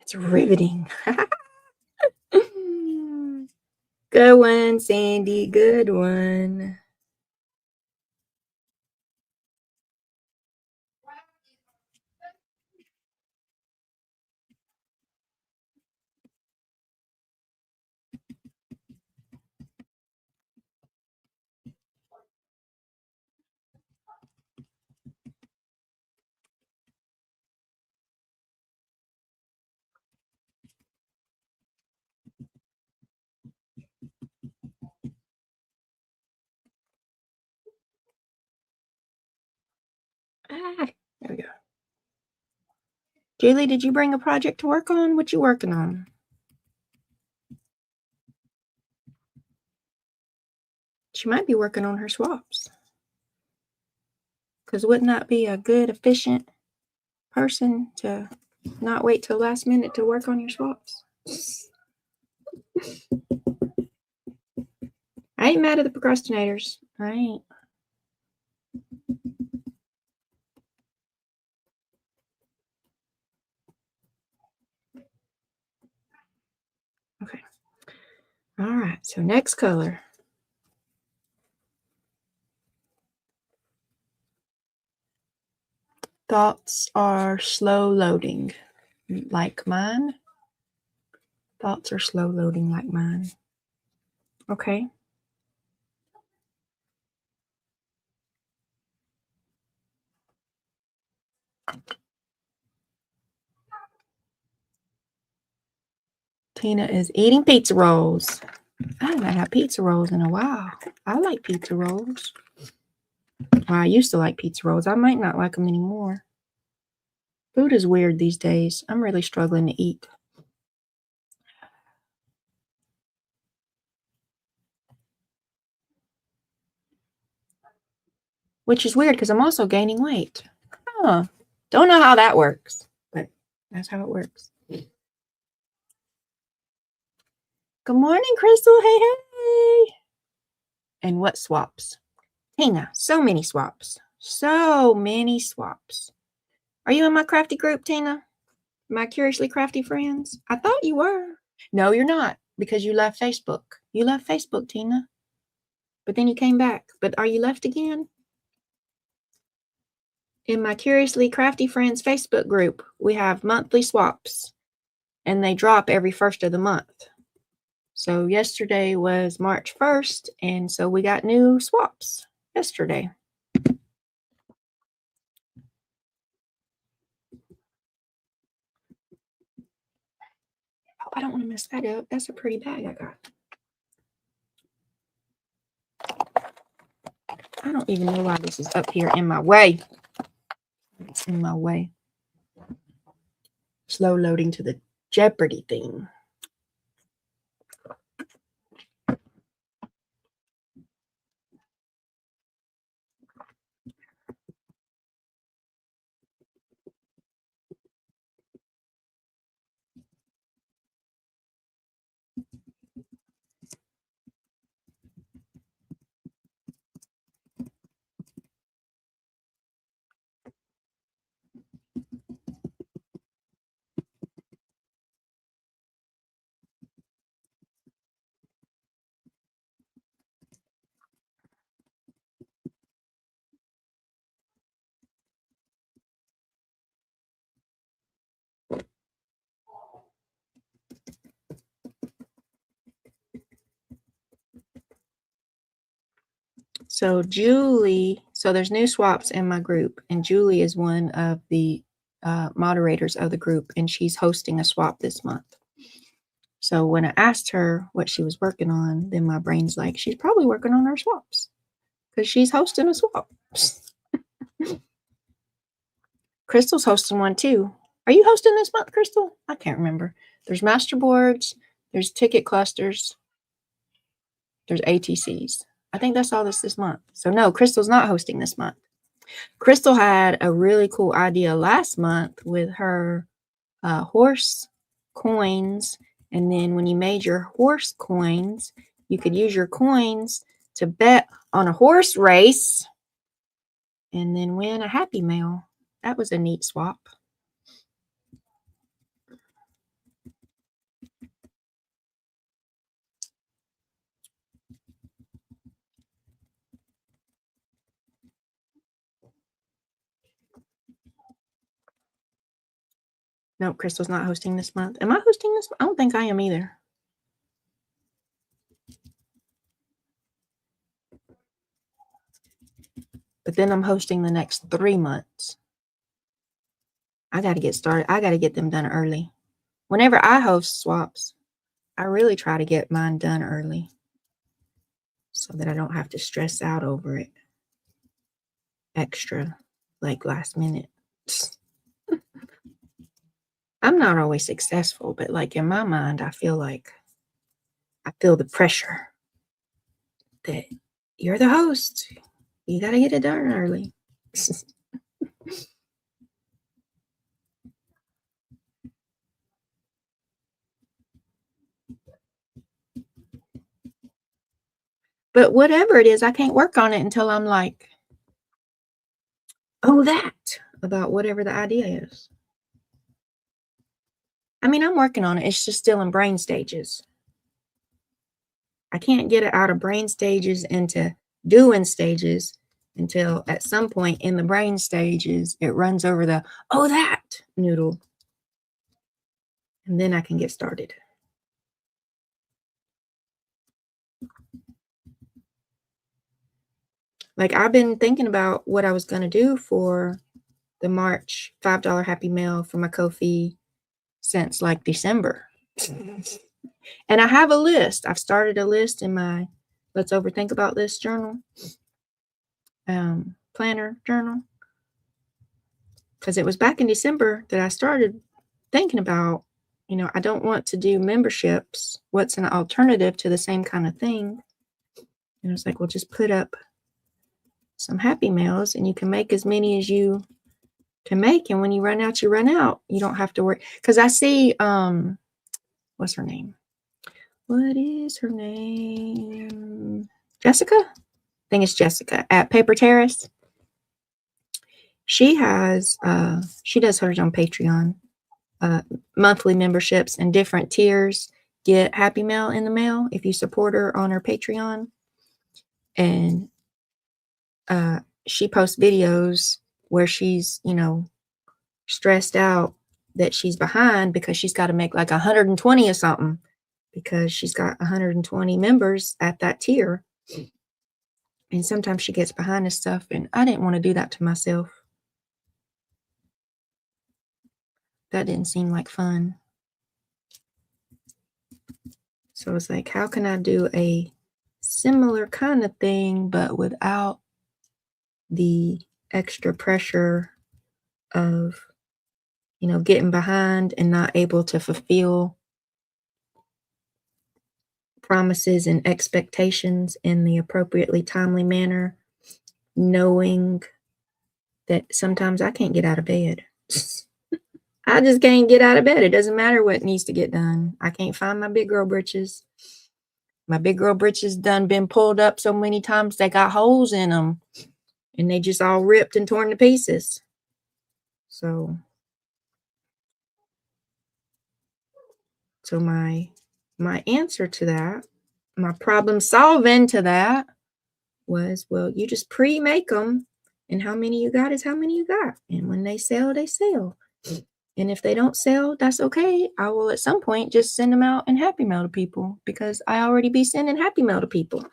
It's riveting. Good one, Sandy. Good one. There we go. Julie, did you bring a project to work on? What you working on? She might be working on her swaps. Because wouldn't that be a good, efficient person to not wait till last minute to work on your swaps? I ain't mad at the procrastinators. I ain't. Okay. All right. So next color. Thoughts are slow loading, like mine. Thoughts are slow loading like mine. Okay. Tina is eating pizza rolls. I haven't had pizza rolls in a while. I like pizza rolls. Well, I used to like pizza rolls. I might not like them anymore. Food is weird these days. I'm really struggling to eat. Which is weird because I'm also gaining weight. Huh. Don't know how that works, but that's how it works. Good morning, Crystal. Hey, hey. And what swaps? Tina, so many swaps. So many swaps. Are you in my crafty group, Tina? My curiously crafty friends? I thought you were. No, you're not, because you left Facebook. You left Facebook, Tina. But then you came back. But are you left again? In my Curiously Crafty Friends Facebook group, we have monthly swaps, and they drop every first of the month. So yesterday was March 1st, and so we got new swaps yesterday. Oh, I don't want to mess that up. That's a pretty bag I got. I don't even know why this is up here in my way. It's in my way. Slow loading to the Jeopardy thing. So Julie, so there's new swaps in my group, and Julie is one of the moderators of the group, and she's hosting a swap this month. So when I asked her what she was working on, then my brain's like, she's probably working on her swaps because she's hosting a swap. Crystal's hosting one too. Are you hosting this month, Crystal? I can't remember. There's master boards, there's ticket clusters, there's ATCs. I think that's all this month. So no, Crystal's not hosting this month. Crystal had a really cool idea last month with her horse coins. And then when you made your horse coins, you could use your coins to bet on a horse race and then win a Happy Meal. That was a neat swap. No, Crystal's not hosting this month. Am I hosting this? I don't think I am either. But then I'm hosting the next 3 months. I got to get started. I got to get them done early. Whenever I host swaps, I really try to get mine done early so that I don't have to stress out over it extra. like last minute. I'm not always successful, but like in my mind, I feel the pressure that you're the host. You got to get it done early. But whatever it is, I can't work on it until I'm like, oh, that about whatever the idea is. I mean, I'm working on it. It's just still in brain stages. I can't get it out of brain stages into doing stages until at some point in the brain stages, it runs over the, oh, that noodle. And then I can get started. Like I've been thinking about what I was going to do for the March $5 Happy Mail for my Ko-fi since like December. And I have a list. I've started a list in my Let's Overthink About This journal, planner journal. Because it was back in December that I started thinking about, I don't want to do memberships. What's an alternative to the same kind of thing? And it's like, well, just put up some Happy Mails and you can make as many as you can make. And when you run out, you run out. You don't have to worry. Because I see, what's her name? What is her name? Jessica? I think it's Jessica at Paper Terrace. She has, she does hers on Patreon. Monthly memberships and different tiers get Happy Mail in the mail if you support her on her Patreon. And she posts videos where she's, stressed out that she's behind because she's got to make like 120 or something because she's got 120 members at that tier. And sometimes she gets behind this stuff, and I didn't want to do that to myself. That didn't seem like fun. So it's like, how can I do a similar kind of thing, but without the extra pressure of, getting behind and not able to fulfill promises and expectations in the appropriately timely manner, knowing that sometimes I can't get out of bed. I just can't get out of bed. It doesn't matter what needs to get done. I can't find my big girl britches. My big girl britches done been pulled up so many times they got holes in them and they just all ripped and torn to pieces. So my answer to that, my problem solving to that was, well, you just pre-make them, and how many you got is how many you got. And when they sell, they sell. And if they don't sell, that's okay. I will at some point just send them out in Happy Mail to people because I already be sending Happy Mail to people.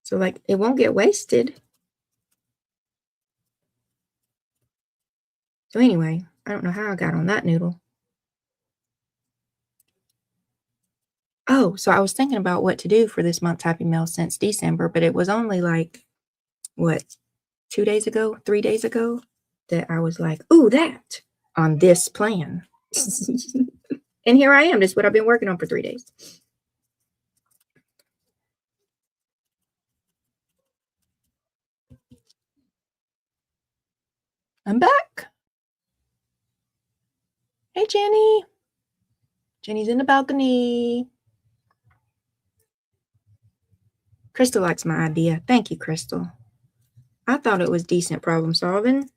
So like it won't get wasted. So anyway, I don't know how I got on that noodle. Oh, so I was thinking about what to do for this month's Happy Mail since December, but it was only like, what, 2 days ago, 3 days ago, that I was like, ooh, that on this plan. And here I am. This is what I've been working on for 3 days. I'm back. Hey, Jenny. Jenny's in the balcony. Crystal likes my idea. Thank you, Crystal. I thought it was decent problem solving.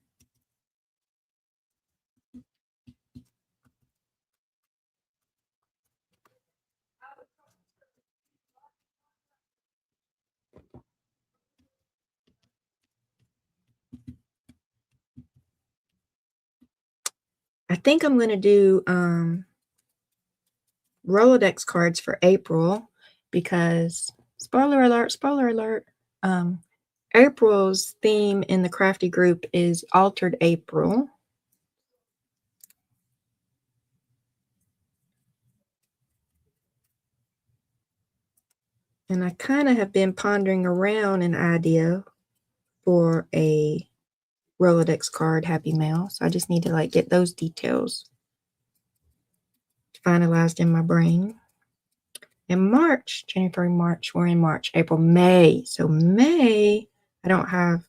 I think I'm going to do Rolodex cards for April because, spoiler alert, April's theme in the crafty group is Altered April. And I kind of have been pondering around an idea for a Rolodex card Happy Mail. So I just need to like get those details finalized in my brain. In March, January, March, we're in March, April, May. So May, I don't have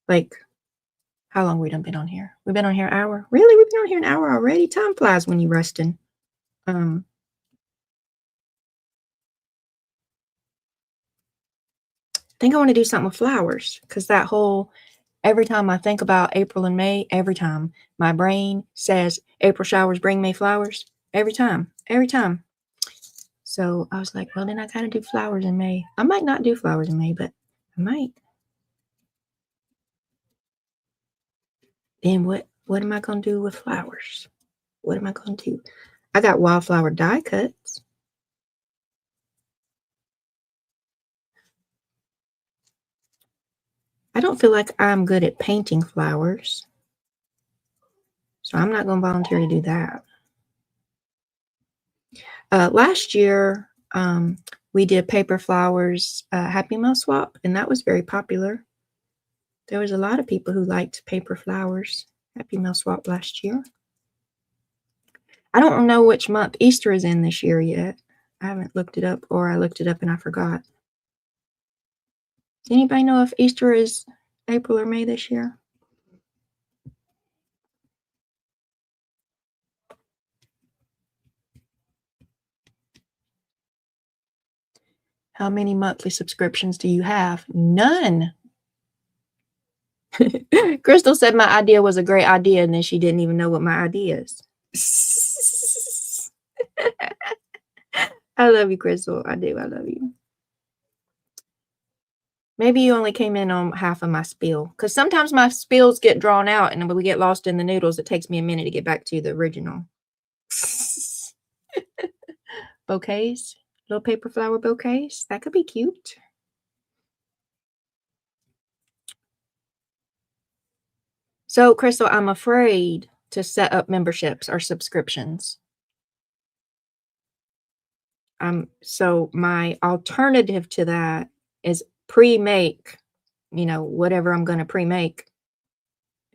like, how long we done been on here? We've been on here an hour. Really? We've been on here an hour already? Time flies when you're resting. I think I want to do something with flowers because that whole, every time I think about April and May, every time my brain says April showers bring May flowers. Every time. So I was like, well, then I gotta do flowers in May. I might not do flowers in May, but I might. Then what am I gonna do with flowers? What am I gonna do? I got wildflower die cuts. I don't feel like I'm good at painting flowers. So I'm not gonna volunteer to do that. Last year, we did paper flowers Happy Mail swap, and that was very popular. There was a lot of people who liked paper flowers Happy Mail swap last year. I don't know which month Easter is in this year yet. I haven't looked it up, or I looked it up and I forgot. Does anybody know if Easter is April or May this year? How many monthly subscriptions do you have? None. Crystal said my idea was a great idea, and then she didn't even know what my idea is. I love you, Crystal. I do. I love you. Maybe you only came in on half of my spiel, because sometimes my spiels get drawn out, and when we get lost in the noodles, it takes me a minute to get back to the original. Bouquets, little paper flower bouquets. That could be cute. So, Crystal, I'm afraid to set up memberships or subscriptions. So my alternative to that is pre-make, whatever I'm going to pre-make.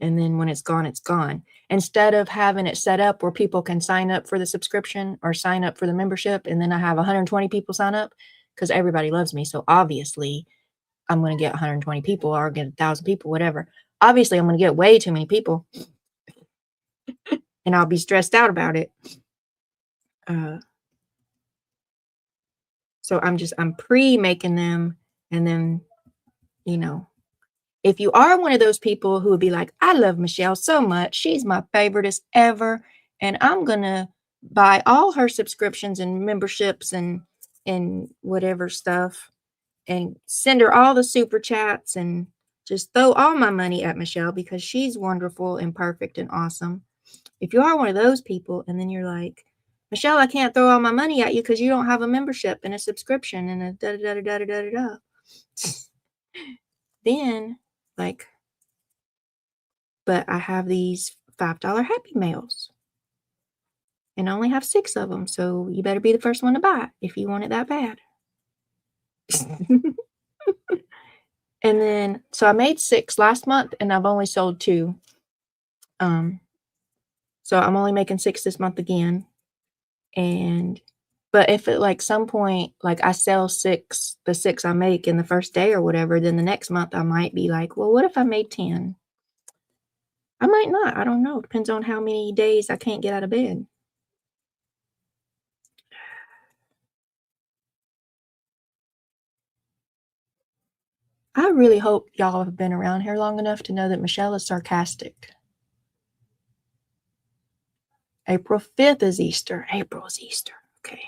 And then when it's gone, it's gone. Instead of having it set up where people can sign up for the subscription or sign up for the membership, and then I have 120 people sign up because everybody loves me. So obviously I'm going to get 120 people or get 1,000 people, whatever. Obviously I'm going to get way too many people and I'll be stressed out about it. So I'm pre-making them, and then, if you are one of those people who would be like, I love Michelle so much, she's my favoriteest ever, and I'm gonna buy all her subscriptions and memberships and whatever stuff, and send her all the super chats and just throw all my money at Michelle because she's wonderful and perfect and awesome. If you are one of those people, and then you're like, Michelle, I can't throw all my money at you because you don't have a membership and a subscription and a da da da da da da da. Then, like, but I have these $5 Happy Mails and I only have 6 of them. So you better be the first one to buy if you want it that bad. And then, so I made 6 last month and I've only sold 2. So I'm only making 6 this month again. But if at like some point, like I sell the 6 I make in the first day or whatever, then the next month I might be like, well, what if I made 10? I might not. I don't know. Depends on how many days I can't get out of bed. I really hope y'all have been around here long enough to know that Michelle is sarcastic. April 5th is Easter. April is Easter. Okay.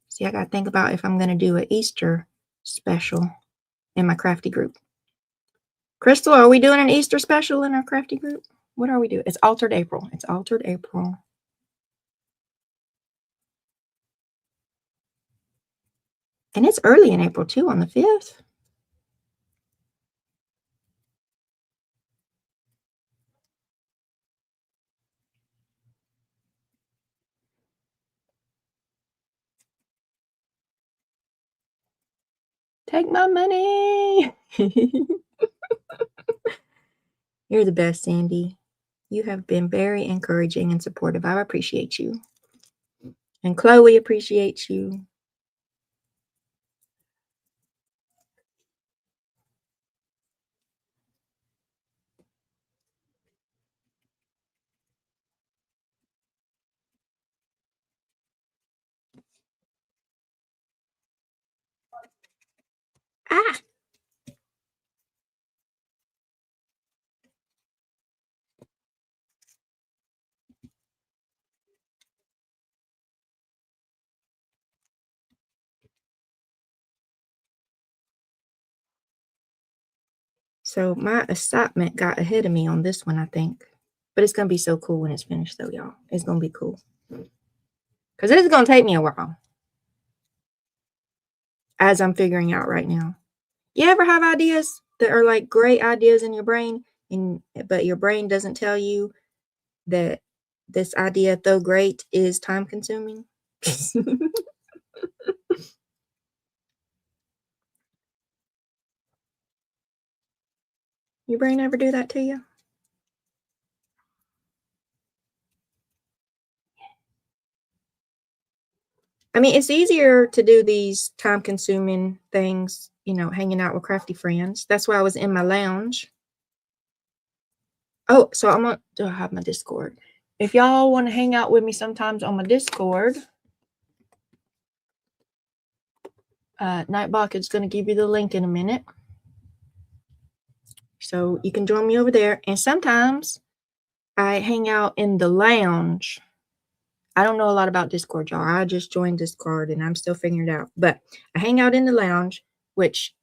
See, I got to think about if I'm going to do an Easter special in my crafty group. Crystal, are we doing an Easter special in our crafty group? What are we doing? It's Altered April. It's Altered April. And it's early in April, too, on the 5th. Take my money. You're the best, Sandy. You have been very encouraging and supportive. I appreciate you. And Chloe appreciates you. Ah! So my assignment got ahead of me on this one, I think. But it's going to be so cool when it's finished, though, y'all. It's going to be cool. Because it's going to take me a while, as I'm figuring out right now. You ever have ideas that are like great ideas in your brain, but your brain doesn't tell you that this idea, though great, is time consuming? Your brain ever do that to you? I mean, it's easier to do these time consuming things, hanging out with crafty friends. That's why I was in my lounge. Oh, so do I have my Discord? If y'all want to hang out with me sometimes on my Discord, Nightbot is going to give you the link in a minute. So you can join me over there. And sometimes I hang out in the lounge. I don't know a lot about Discord, y'all. I just joined Discord and I'm still figuring it out. But I hang out in the lounge, which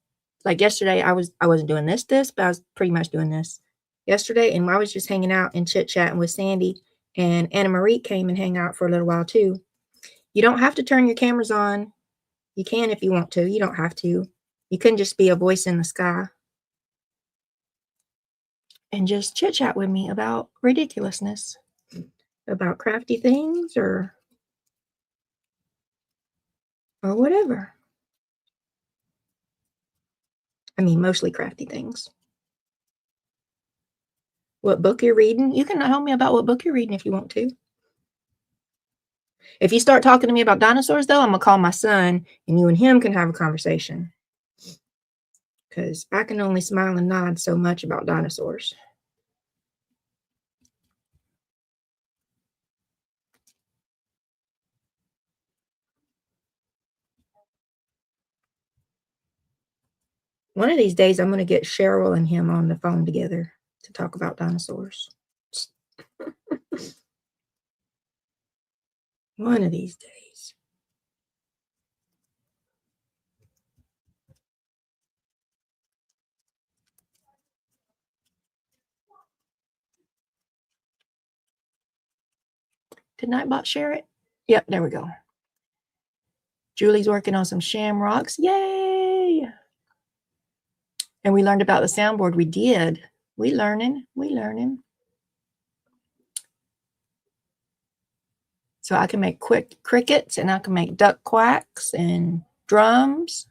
like yesterday I wasn't doing this, but I was pretty much doing this yesterday. And I was just hanging out and chit-chatting with Sandy, and Anna Marie came and hang out for a little while too. You don't have to turn your cameras on. You can if you want to. You don't have to. You can just be a voice in the sky and just chit-chat with me about ridiculousness, about crafty things or whatever. I mean, mostly crafty things. What book you're reading? You can tell me about what book you're reading if you want to. If you start talking to me about dinosaurs, though, I'm going to call my son, and you and him can have a conversation. Because I can only smile and nod so much about dinosaurs. One of these days, I'm going to get Cheryl and him on the phone together to talk about dinosaurs. One of these days. Did Nightbot share it? Yep, there we go. Julie's working on some shamrocks. Yay! And we learned about the soundboard. We did. We learning. So I can make quick crickets, and I can make duck quacks and drums.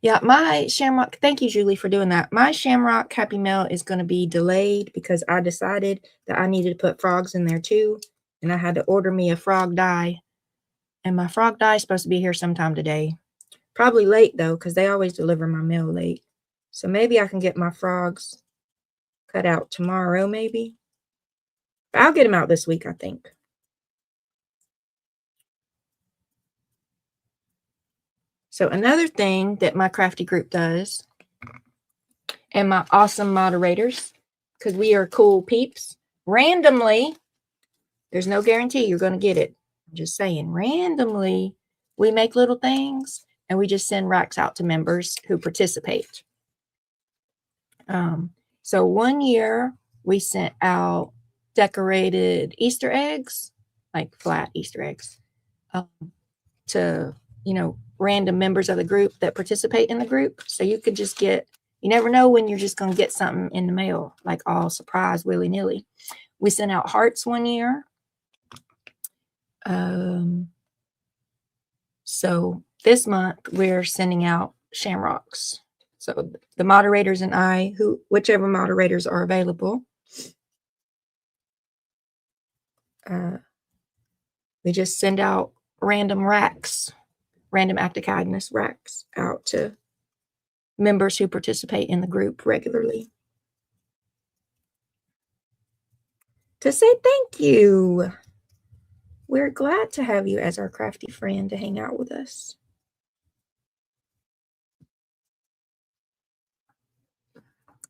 Yeah, my shamrock, thank you, Julie, for doing that. My shamrock Happy Mail is going to be delayed because I decided that I needed to put frogs in there too. And I had to order me a frog die. And my frog die is supposed to be here sometime today. Probably late, though, because they always deliver my mail late. So maybe I can get my frogs cut out tomorrow, maybe. But I'll get them out this week, I think. So another thing that my crafty group does, and my awesome moderators, because we are cool peeps, randomly, there's no guarantee you're going to get it. I'm just saying, randomly, we make little things and we just send racks out to members who participate. So one year we sent out decorated Easter eggs, like flat Easter eggs, to, random members of the group that participate in the group. So you could just you never know when you're just going to get something in the mail, like all surprise, willy-nilly. We sent out hearts one year. So this month we're sending out shamrocks. So the moderators and I, whichever moderators are available, we just send out random racks, random act of kindness racks out to members who participate in the group regularly to say thank you. We're glad to have you as our crafty friend to hang out with us.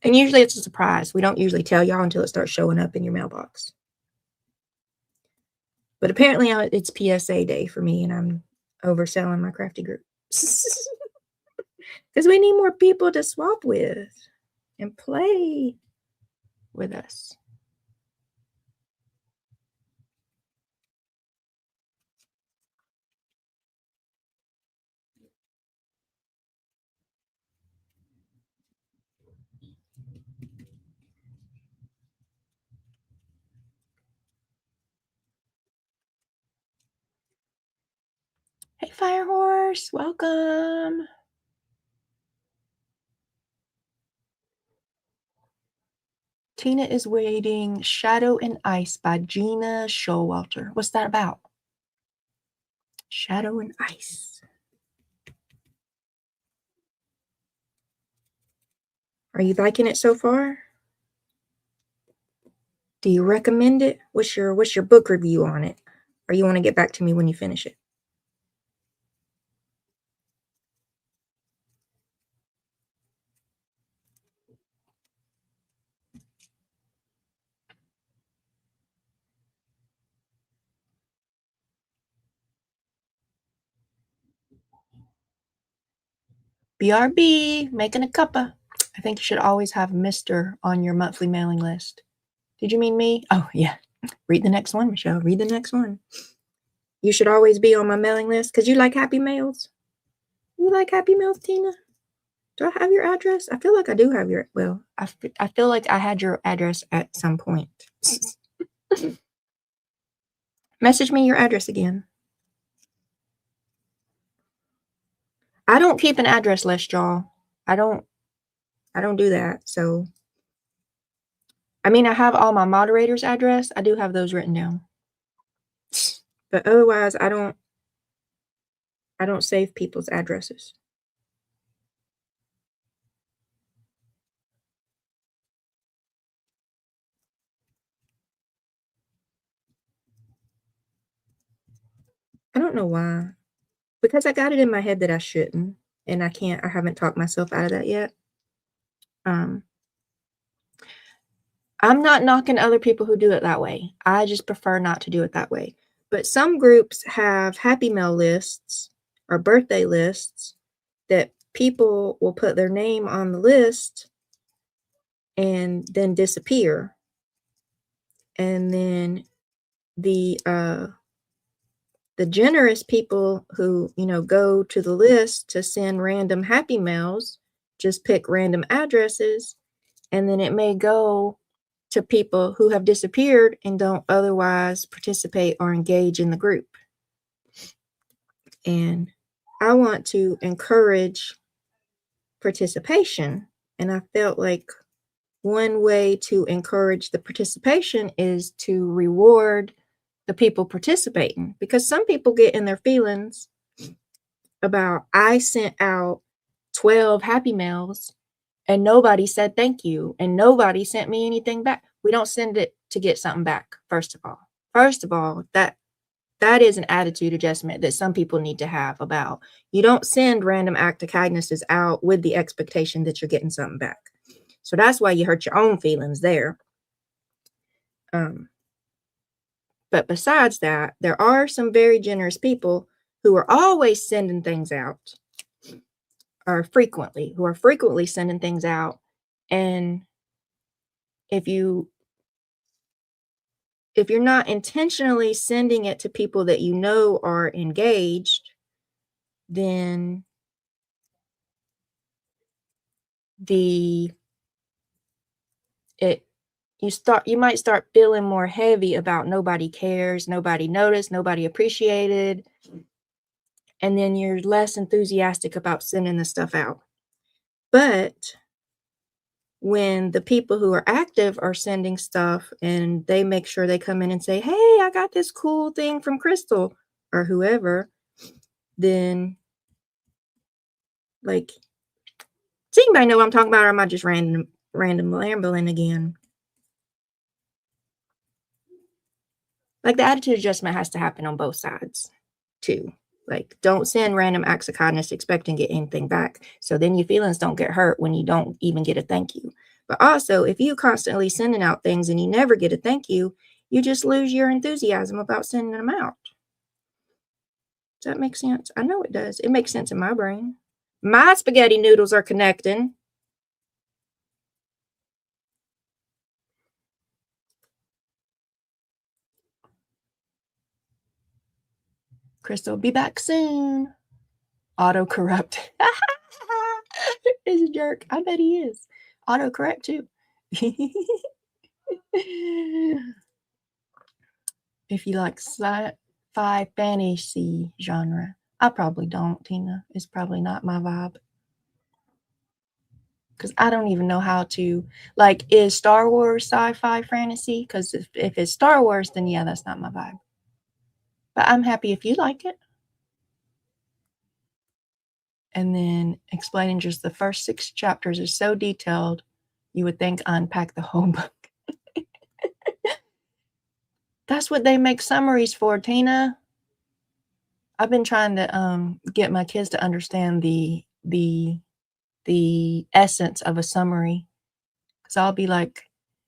And usually it's a surprise. We don't usually tell y'all until it starts showing up in your mailbox. But apparently it's PSA day for me, and I'm overselling my crafty group. Because we need more people to swap with and play with us. Hey, Firehorse, welcome. Tina is reading Shadow and Ice by Gina Showalter. What's that about? Shadow and Ice. Are you liking it so far? Do you recommend it? What's your book review on it? Or you want to get back to me when you finish it? BRB, making a cuppa. I think you should always have Mr. on your monthly mailing list. Did you mean me? Oh, yeah. Read the next one, Michelle. Read the next one. You should always be on my mailing list because you like Happy Mails. You like Happy Mails, Tina? Do I have your address? I feel like I do have your, well, I feel like I had your address at some point. Message me your address again. I don't keep an address list, y'all. I don't do that. So, I mean, I have all my moderators' address. I do have those written down. But otherwise, I don't save people's addresses. I don't know why. Because I got it in my head that I shouldn't, and I haven't talked myself out of that yet. I'm not knocking other people who do it that way. I just prefer not to do it that way. But some groups have happy mail lists or birthday lists that people will put their name on the list and then disappear. And then the generous people who, go to the list to send random happy mails just pick random addresses, and then it may go to people who have disappeared and don't otherwise participate or engage in the group. And I want to encourage participation, and I felt like one way to encourage the participation is to reward the people participating, because some people get in their feelings about, I sent out 12 happy mails and nobody said thank you and nobody sent me anything back. We don't send it to get something back. First of all, that is an attitude adjustment that some people need to have about, you don't send random act of kindnesses out with the expectation that you're getting something back. So that's why you hurt your own feelings there. But besides that, there are some very generous people who are always sending things out, who are frequently sending things out. And if you're not intentionally sending it to people that you know are engaged, then you might start feeling more heavy about nobody cares, nobody noticed, nobody appreciated. and then you're less enthusiastic about sending the stuff out. But when the people who are active are sending stuff and they make sure they come in and say, hey, I got this cool thing from Crystal or whoever, then like, does anybody know what I'm talking about, or am I just random rambling again? Like, the attitude adjustment has to happen on both sides too. Like, don't send random acts of kindness expecting to get anything back. So then your feelings don't get hurt when you don't even get a thank you. But also, if you constantly sending out things and you never get a thank you, you just lose your enthusiasm about sending them out. Does that make sense? I know it does. It makes sense in my brain. My spaghetti noodles are connecting. Crystal, be back soon. Autocorrect. He's a jerk. I bet he is. Autocorrect too. If you like sci-fi fantasy genre, I probably don't, Tina. It's probably not my vibe. Because I don't even know how to, like, is Star Wars sci-fi fantasy? Because if it's Star Wars, then yeah, that's not my vibe. But I'm happy if you like it. And then explaining just the first 6 chapters is so detailed, you would think I unpack the whole book. That's what they make summaries for, Tina. I've been trying to get my kids to understand the essence of a summary. Because I'll be like,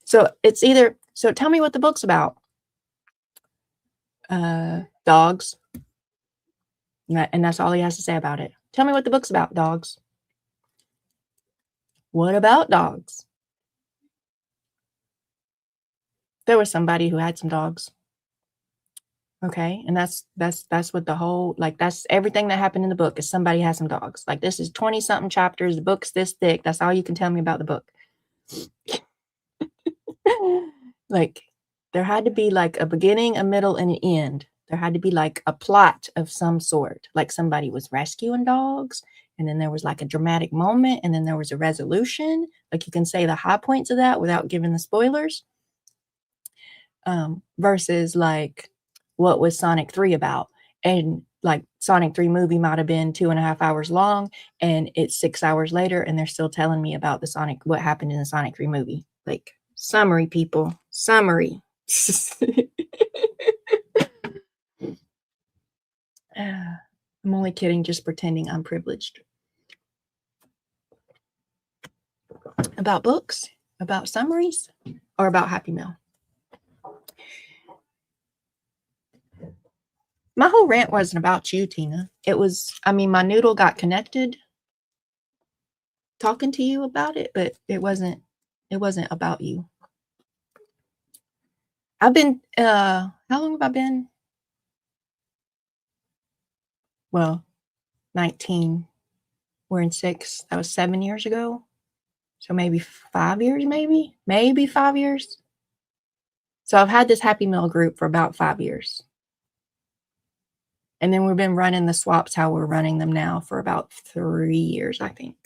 so it's either, so tell me what the book's about. Dogs. And that's all he has to say about it. Tell me what the book's about, dogs. What about dogs? There was somebody who had some dogs. Okay, and that's what the whole, like, that's everything that happened in the book is somebody has some dogs. Like, this is 20 something chapters, the book's this thick. That's all you can tell me about the book. Like, there had to be like a beginning, a middle, and an end. There had to be like a plot of some sort. Like, somebody was rescuing dogs, and then there was like a dramatic moment, and then there was a resolution. Like, you can say the high points of that without giving the spoilers. Versus like, what was Sonic 3 about? And like, Sonic 3 movie might have been 2.5 hours long, and it's 6 hours later, and they're still telling me about the Sonic, what happened in the Sonic 3 movie. Like, summary, people, summary. I'm only kidding, just pretending I'm privileged. About books, about summaries, or about Happy Meal? My whole rant wasn't about you, Tina. It was, I mean, my noodle got connected talking to you about it, but it wasn't about you. I've been, how long have I been? Well, 19. We're in 6. That was 7 years ago. So maybe 5 years, maybe 5 years. So I've had this Happy Meal group for about 5 years. And then we've been running the swaps how we're running them now for about 3 years, I think.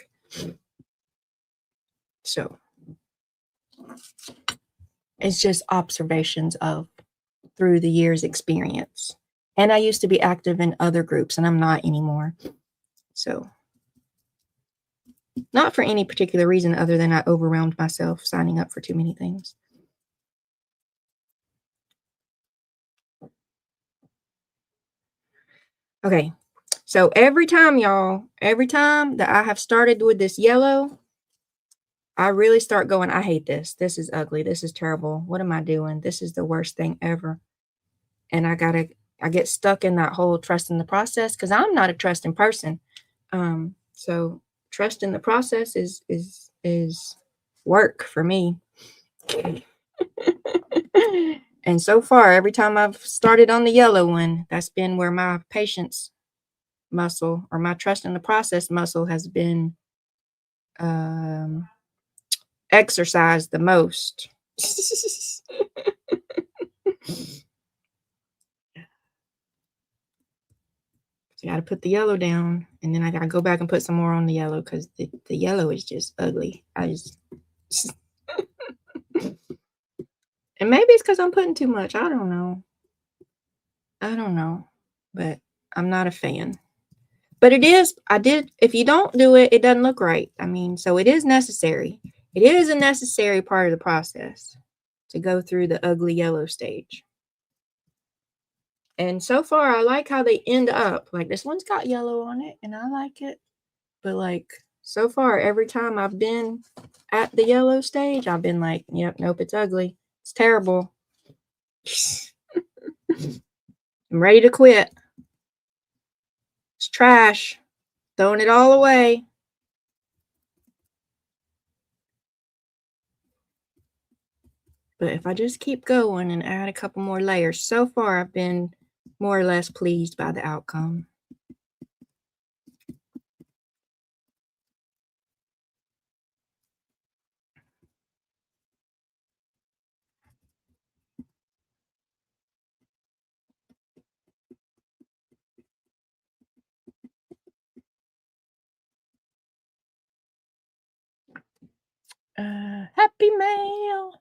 So it's just observations of through the years experience. And I used to be active in other groups, and I'm not anymore. So not for any particular reason other than I overwhelmed myself signing up for too many things. Okay, so every time that I have started with this yellow, I really start going, I hate this. This is ugly. This is terrible. What am I doing? This is the worst thing ever. And I get stuck in that whole trust in the process, because I'm not a trusting person. So trust in the process is work for me. And so far, every time I've started on the yellow one, that's been where my patience muscle or my trust in the process muscle has been exercised the most. So I got to put the yellow down, and then I got to go back and put some more on the yellow because the yellow is just ugly. And maybe it's because I'm putting too much. I don't know. But I'm not a fan. But it is, if you don't do it, it doesn't look right. I mean, so it is necessary. It is a necessary part of the process to go through the ugly yellow stage. And so far, I like how they end up. Like this one's got yellow on it, and I like it. But like so far, every time I've been at the yellow stage, I've been like, yep, nope, it's ugly. It's terrible. I'm ready to quit. It's trash. Throwing it all away. But if I just keep going and add a couple more layers, so far I've been more or less pleased by the outcome. Happy mail.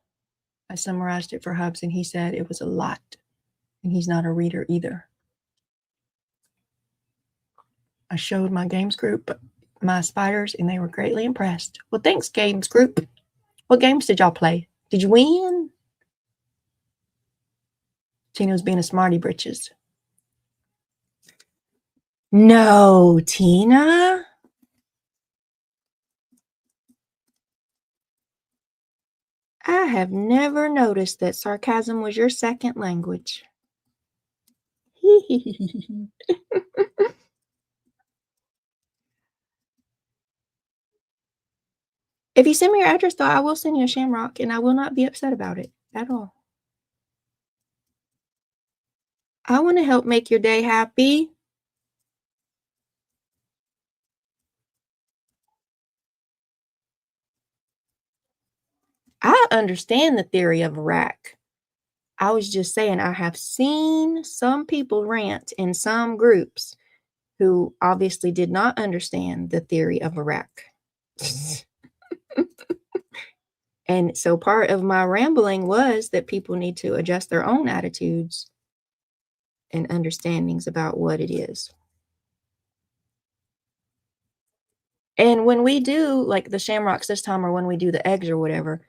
I summarized it for Hubs and he said it was a lot. And he's not a reader either. I showed my games group my spiders and they were greatly impressed. Well, thanks, games group. What games did y'all play? Did you win? Tina was being a smarty britches. No, Tina. I have never noticed that sarcasm was your second language. If you send me your address, though, I will send you a shamrock, and I will not be upset about it at all. I want to help make your day happy. I understand the theory of a rack. I was just saying I have seen some people rant in some groups who obviously did not understand the theory of a rack. And so part of my rambling was that people need to adjust their own attitudes and understandings about what it is. And when we do like the shamrocks this time, or when we do the eggs or whatever,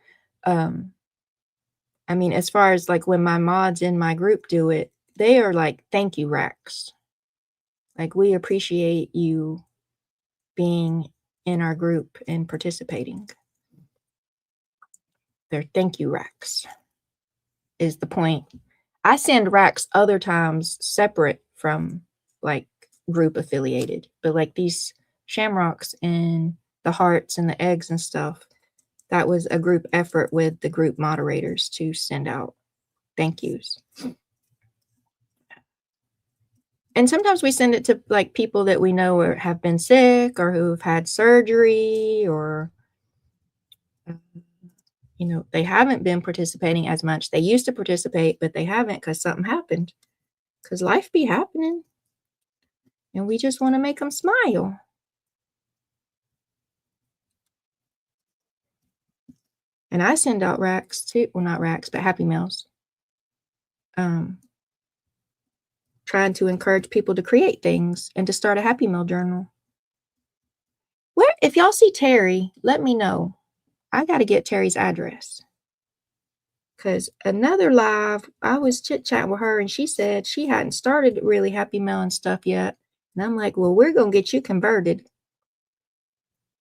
I mean, as far as like when my mods in my group do it, they are like, thank you racks. Like we appreciate you being in our group and participating. They're thank you racks is the point. I send racks other times separate from like group affiliated, but like these shamrocks and the hearts and the eggs and stuff, that was a group effort with the group moderators to send out thank yous. And sometimes we send it to like people that we know or have been sick or who've had surgery or you know, they haven't been participating as much. They used to participate, but they haven't because something happened. Because life be happening. And we just want to make them smile. And I send out racks too. Well, not racks, but Happy Meals. Trying to encourage people to create things and to start a Happy Meal journal. Where, if y'all see Terry, let me know. I got to get Terry's address. Because another live, I was chit-chatting with her and she said she hadn't started really Happy Meal and stuff yet. And I'm like, well, we're going to get you converted.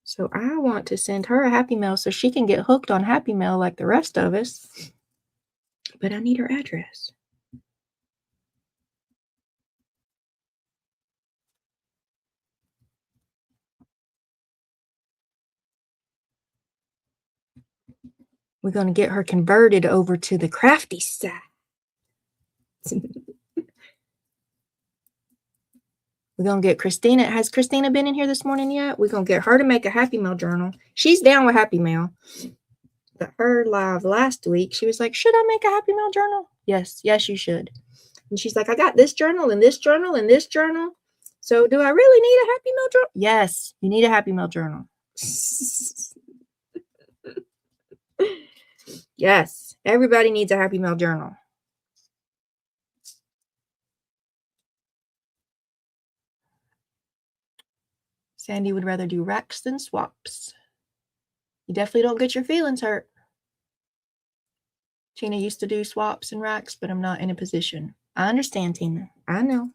So I want to send her a Happy Meal so she can get hooked on Happy Meal like the rest of us. But I need her address. We're going to get her converted over to the crafty side. We're going to get Christina. Has Christina been in here this morning yet? We're going to get her to make a Happy Meal journal. She's down with Happy Meal. But her live last week, she was like, should I make a Happy Meal journal? Yes, you should. And she's like, I got this journal and this journal and this journal. So do I really need a Happy Meal journal? Yes, you need a Happy Meal journal. Yes, everybody needs a Happy Meal journal. Sandy would rather do racks than swaps. You definitely don't get your feelings hurt. Tina used to do swaps and racks, but I'm not in a position. I understand, Tina. I know.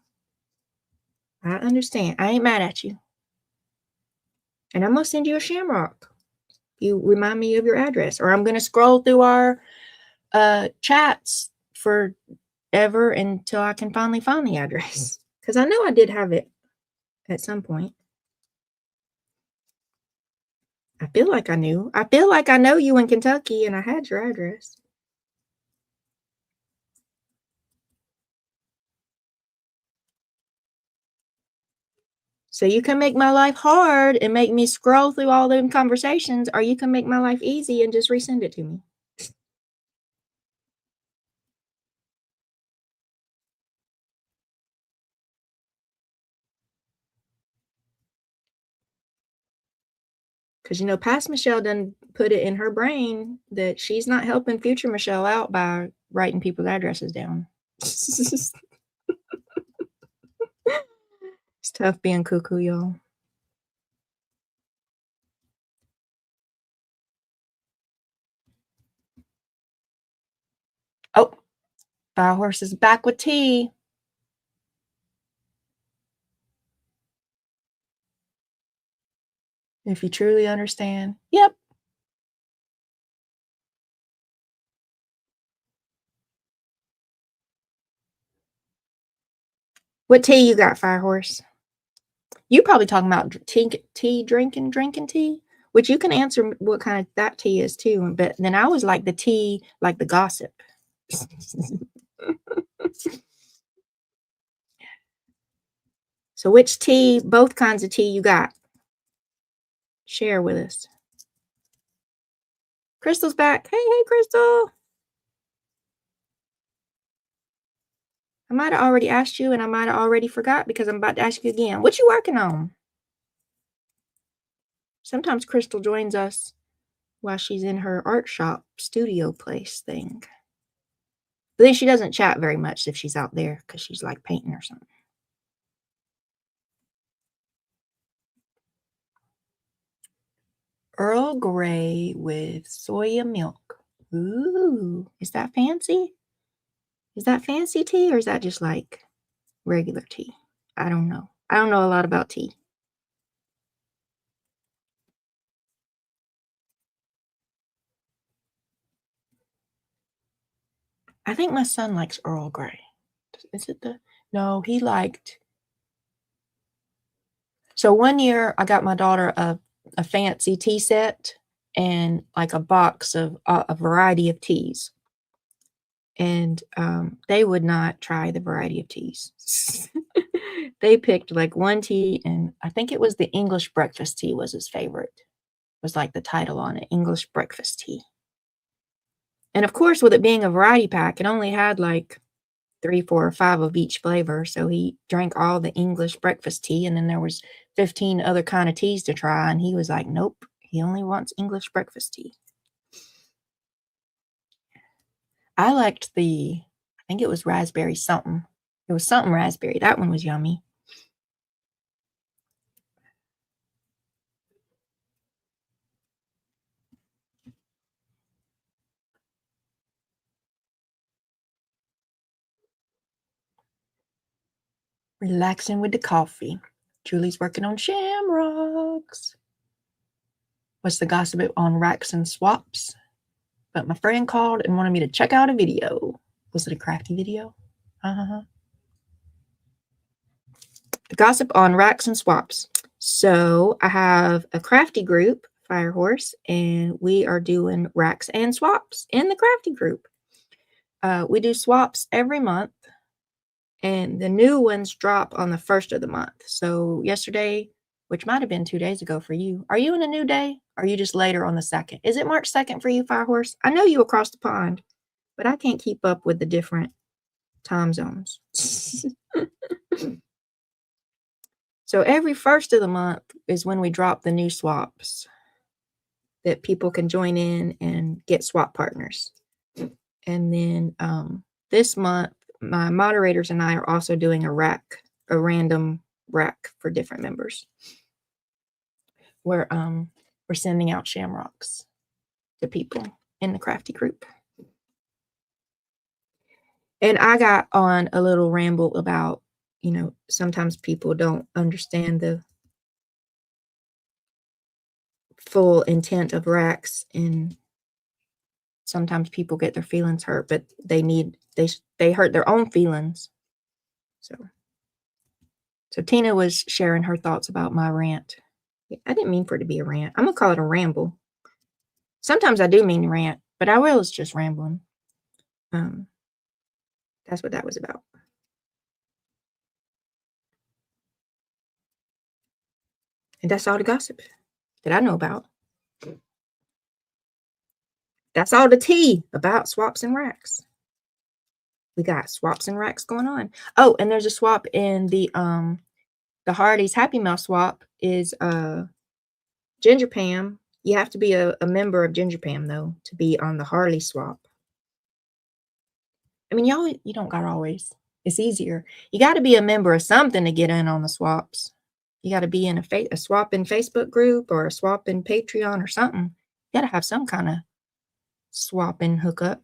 I understand. I ain't mad at you. And I'm going to send you a shamrock. You remind me of your address. Or I'm going to scroll through our chats forever until I can finally find the address. Because I know I did have it at some point. I feel like I knew. I feel like I know you in Kentucky and I had your address. So you can make my life hard and make me scroll through all them conversations, or you can make my life easy and just resend it to me. Because, you know, past Michelle done put it in her brain that she's not helping future Michelle out by writing people's addresses down. It's tough being cuckoo, y'all. Oh, Fire Horse is back with tea. If you truly understand. Yep. What tea you got, Fire Horse? You probably talking about tea, drinking tea, which you can answer what kind of that tea is too. But then I was like the tea, like the gossip. So which tea, both kinds of tea you got? Share with us. Crystal's back. Hey, Crystal. I might have already asked you and I might have already forgot because I'm about to ask you again. What you working on? Sometimes Crystal joins us while she's in her art shop studio place thing. But then she doesn't chat very much if she's out there because she's like painting or something. Earl Grey with soya milk. Ooh, is that fancy? Is that fancy tea or is that just like regular tea? I don't know. I don't know a lot about tea. I think my son likes Earl Grey. Is it the? No, he liked. So one year I got my daughter a fancy tea set and like a box of a variety of teas. And they would not try the variety of teas. They picked like one tea, and I think it was the English breakfast tea was his favorite. Was like the title on it, English breakfast tea. And of course, with it being a variety pack, it only had like 3, 4, or 5 of each flavor. So he drank all the English breakfast tea, and then there was 15 other kind of teas to try, and he was like, nope, he only wants English breakfast tea. I liked I think it was raspberry something. It was something raspberry. That one was yummy. Relaxing with the coffee. Julie's working on shamrocks. What's the gossip on racks and swaps? But my friend called and wanted me to check out a video. Was it a crafty video? The gossip on racks and swaps. So I have a crafty group, Firehorse, and we are doing racks and swaps in the crafty group. We do swaps every month, and the new ones drop on the first of the month. So yesterday, which might have been 2 days ago for you, are you in a new day? Or are you just later on the 2nd? Is it March 2nd for you, Firehorse? I know you across the pond, but I can't keep up with the different time zones. So every first of the month is when we drop the new swaps that people can join in and get swap partners. And then this month, my moderators and I are also doing a random rack for different members. We're sending out shamrocks to people in the crafty group. And I got on a little ramble about, sometimes people don't understand the full intent of racks, and sometimes people get their feelings hurt, but they hurt their own feelings. So Tina was sharing her thoughts about my rant. I didn't mean for it to be a rant. I'm gonna call it a ramble. Sometimes I do mean to rant, but I was just rambling. That's what that was about. And that's all the gossip that I know about. That's all the tea about swaps and racks. We got swaps and racks going on. Oh, and there's a swap in the Hardee's Happy Meal swap is Ginger Pam. You have to be a member of Ginger Pam though to be on the Harley swap. I mean, you don't gotta always. It's easier. You got to be a member of something to get in on the swaps. You got to be in a swap in Facebook group or a swap in Patreon or something. You got to have some kind of swapping hookup.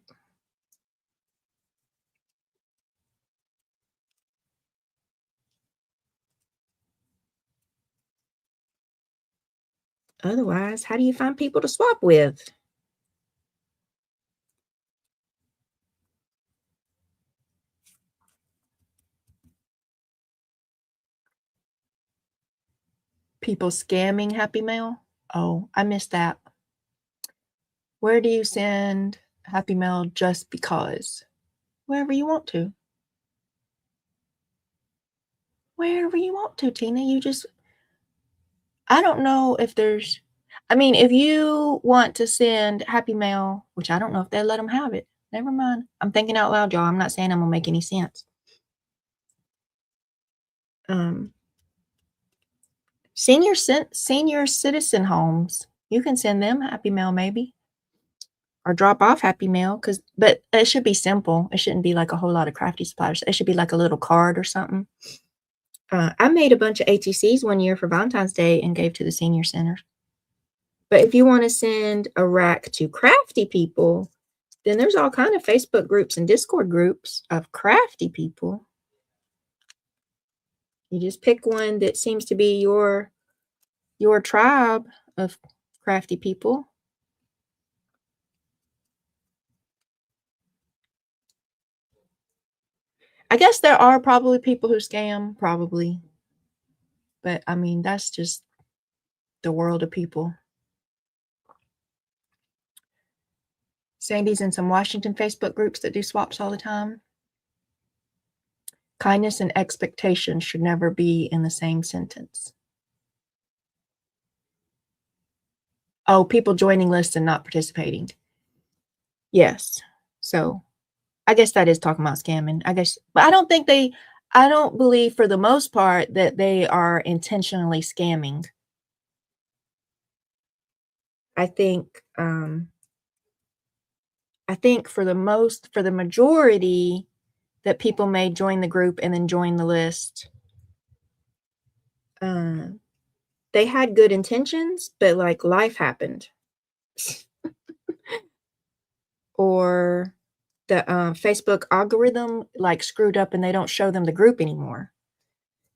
Otherwise, how do you find people to swap with? People scamming Happy Mail? Oh, I missed that. Where do you send Happy Mail just because? Wherever you want to. Wherever you want to, Tina. I don't know if there's, if you want to send Happy Mail, which I don't know if they let them have it. Never mind. I'm thinking out loud, y'all. I'm not saying I'm going to make any sense. Senior citizen homes, you can send them Happy Mail maybe. Or drop off Happy Mail, but it should be simple. It shouldn't be like a whole lot of crafty supplies. It should be like a little card or something. I made a bunch of ATCs one year for Valentine's Day and gave to the senior centers. But if you want to send a rack to crafty people, then there's all kind of Facebook groups and Discord groups of crafty people. You just pick one that seems to be your tribe of crafty people. I guess there are probably people who scam, probably. But that's just the world of people. Sandy's in some Washington Facebook groups that do swaps all the time. Kindness and expectation should never be in the same sentence. Oh, people joining lists and not participating. Yes. So I guess that is talking about scamming. I guess, but I don't believe for the most part that they are intentionally scamming. I think for the majority that people may join the group and then join the list, they had good intentions, but like life happened. Or the Facebook algorithm like screwed up and they don't show them the group anymore.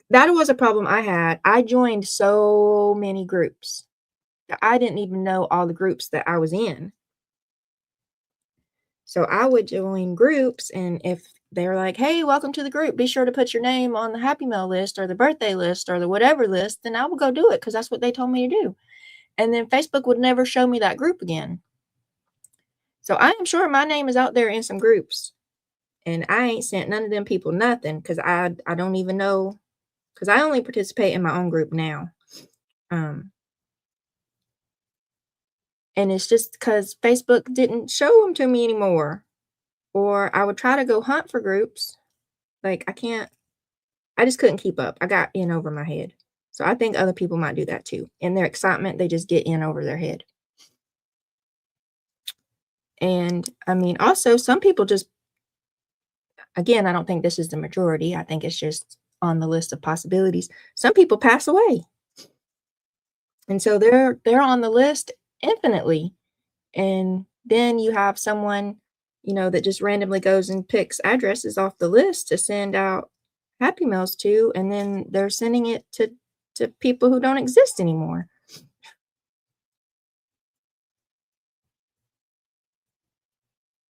That was a problem I had. I joined so many groups. I didn't even know all the groups that I was in. So I would join groups, and if they were like, hey, welcome to the group, be sure to put your name on the Happy Mail list or the birthday list or the whatever list, then I would go do it because that's what they told me to do. And then Facebook would never show me that group again. So I am sure my name is out there in some groups, and I ain't sent none of them people nothing because I don't even know, because I only participate in my own group now. And it's just because Facebook didn't show them to me anymore. Or I would try to go hunt for groups. Like I just couldn't keep up. I got in over my head. So I think other people might do that too. In their excitement, they just get in over their head. And I mean, also, some people just, again, I don't think this is the majority. I think it's just on the list of possibilities. Some people pass away. And so they're on the list infinitely. And then you have someone, that just randomly goes and picks addresses off the list to send out Happy Meals to, and then they're sending it to people who don't exist anymore.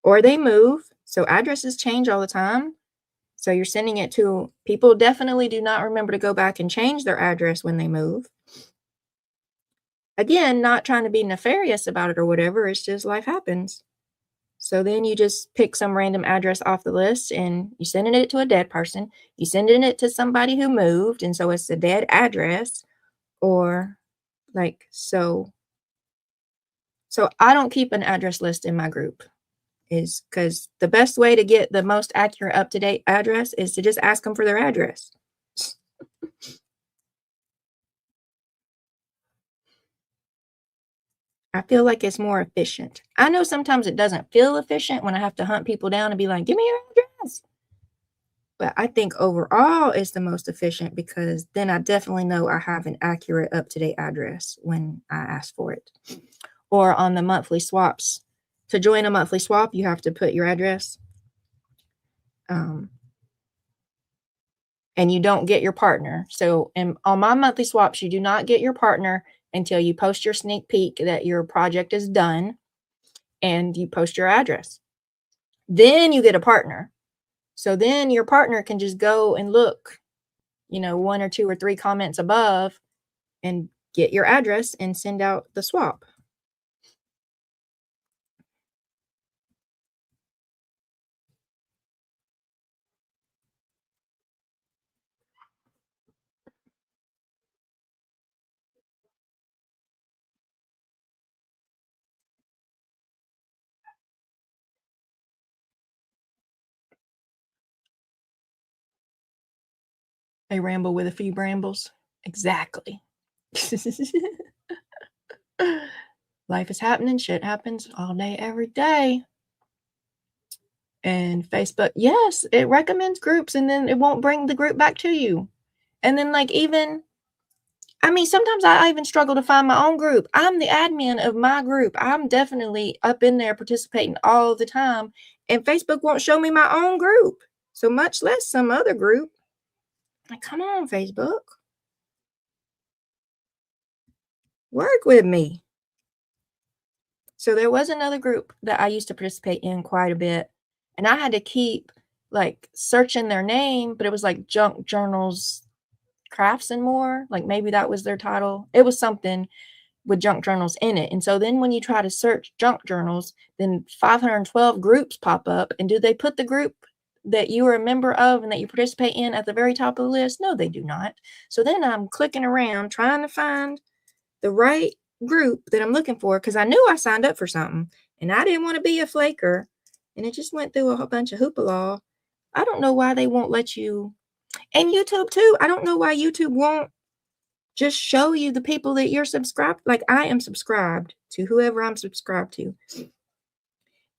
Or they move. So addresses change all the time. So you're sending it to people definitely do not remember to go back and change their address when they move. Again, not trying to be nefarious about it or whatever. It's just life happens. So then you just pick some random address off the list and you sending it to a dead person. You sending it to somebody who moved, and so it's a dead address. Or like so I don't keep an address list in my group, is because the best way to get the most accurate up-to-date address is to just ask them for their address. I feel like it's more efficient. I know sometimes it doesn't feel efficient when I have to hunt people down and be like, give me your address. But I think overall it's the most efficient because then I definitely know I have an accurate, up-to-date address when I ask for it. Or on the monthly swaps. To join a monthly swap, you have to put your address. And you don't get your partner. So on my monthly swaps, you do not get your partner until you post your sneak peek that your project is done and you post your address. Then you get a partner. So then your partner can just go and look, 1 or 2 or 3 comments above and get your address and send out the swap. A ramble with a few brambles. Exactly. Life is happening. Shit happens all day, every day. And Facebook, yes, it recommends groups and then it won't bring the group back to you. And then, sometimes I even struggle to find my own group. I'm the admin of my group. I'm definitely up in there participating all the time. And Facebook won't show me my own group. So much less some other group. Like, come on, Facebook. Work with me. So there was another group that I used to participate in quite a bit. And I had to keep searching their name, but it was like Junk Journals Crafts and More. Like maybe that was their title. It was something with junk journals in it. And so then when you try to search junk journals, then 512 groups pop up. And do they put the group that you are a member of and that you participate in at the very top of the list? No, they do not. So then I'm clicking around trying to find the right group that I'm looking for because I knew I signed up for something and I didn't want to be a flaker. And it just went through a whole bunch of hoopla. I don't know why they won't let you. And YouTube too. I don't know why YouTube won't just show you the people that you're subscribed. Like I am subscribed to whoever I'm subscribed to.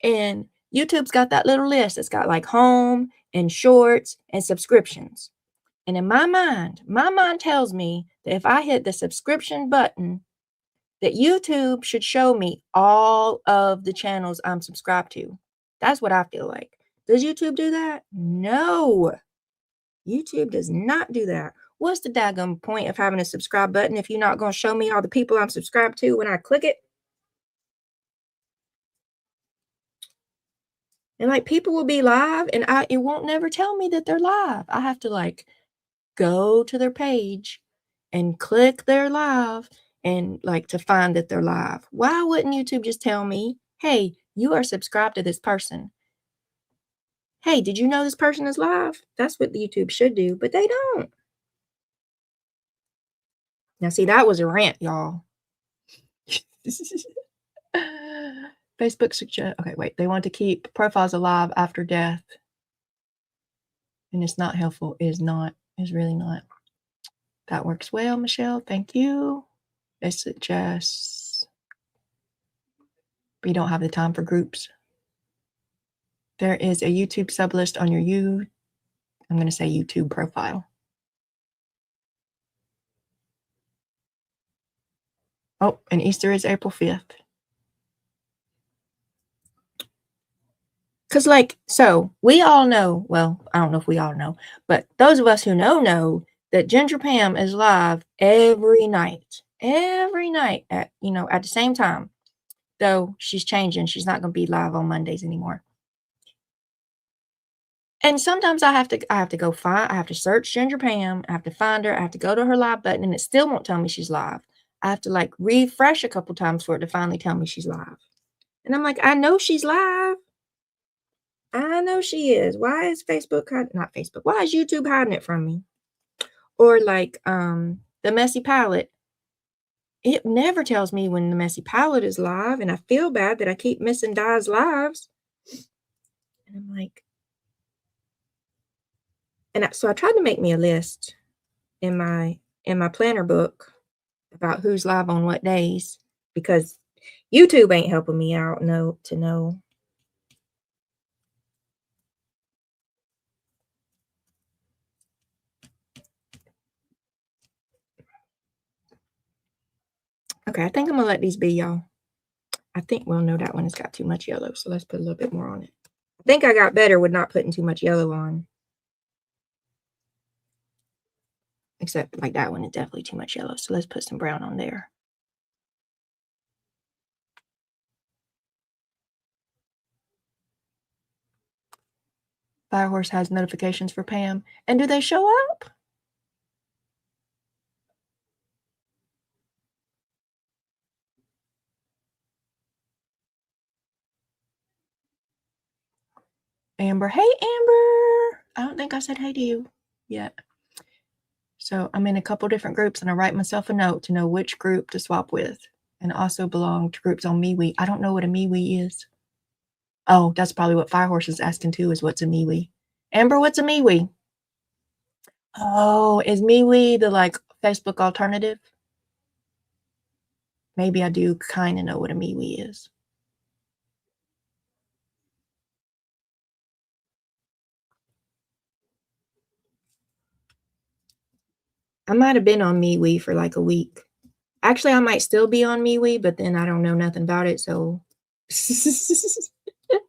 And YouTube's got that little list. It's got like home and shorts and subscriptions. And in my mind tells me that if I hit the subscription button, that YouTube should show me all of the channels I'm subscribed to. That's what I feel like. Does YouTube do that? No. YouTube does not do that. What's the daggum point of having a subscribe button if you're not going to show me all the people I'm subscribed to when I click it? And people will be live and it won't never tell me that they're live. I have to go to their page and click their live and to find that they're live. Why wouldn't YouTube just tell me, hey, you are subscribed to this person? Hey, did you know this person is live? That's what YouTube should do, but they don't. Now, see, that was a rant, y'all. Facebook suggest. Okay, wait. They want to keep profiles alive after death, and it's not helpful. It's not. It's really not. That works well, Michelle. Thank you. It suggests we don't have the time for groups. There is a YouTube sublist on your I'm going to say YouTube profile. Oh, and Easter is April 5th. Because, like, so we all know, well, I don't know if we all know, but those of us who know that Ginger Pam is live every night at, at the same time. Though she's changing. She's not going to be live on Mondays anymore. And sometimes I have to search Ginger Pam. I have to find her. I have to go to her live button and it still won't tell me she's live. I have to like refresh a couple times for it to finally tell me she's live. And I'm like, I know she's live. I know she is. Why is not Facebook? Why is YouTube hiding it from me? Or like the Messy Palette. It never tells me when the Messy Palette is live, and I feel bad that I keep missing Di's lives. And I'm like, so I tried to make me a list in my planner book about who's live on what days, because YouTube ain't helping me out to know. Okay, I think I'm gonna let these be, y'all. I think, well, no, that one has got too much yellow, so let's put a little bit more on it. I think I got better with not putting too much yellow on. Except like that one is definitely too much yellow, so let's put some brown on there. Firehorse has notifications for Pam. And do they show up? Amber. Hey, Amber. I don't think I said hey to you yet. So I'm in a couple different groups and I write myself a note to know which group to swap with, and also belong to groups on MeWe. I don't know what a MeWe is. Oh, that's probably what Firehorse is asking too, is what's a MeWe. Amber, what's a MeWe? Oh, is MeWe the like Facebook alternative? Maybe I do kind of know what a MeWe is. I might have been on MeWe for like a week. Actually, I might still be on MeWe, but then I don't know nothing about it, so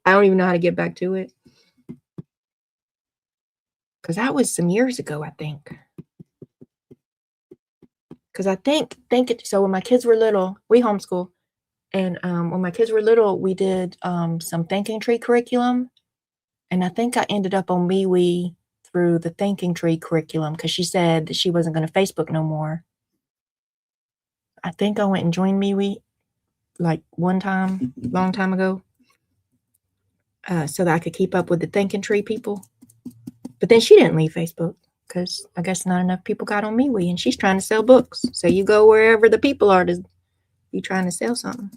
I don't even know how to get back to it. Because that was some years ago, I think. Because I think it. So when my kids were little, we homeschool, and when my kids were little, we did some thinking tree curriculum, and I think I ended up on MeWe through the thinking tree curriculum because she said that she wasn't going to Facebook no more. I think I went and joined MeWe like one time, long time ago, so that I could keep up with the thinking tree people. But then she didn't leave Facebook because I guess not enough people got on MeWe, and she's trying to sell books. So you go wherever the people are to be trying to sell something.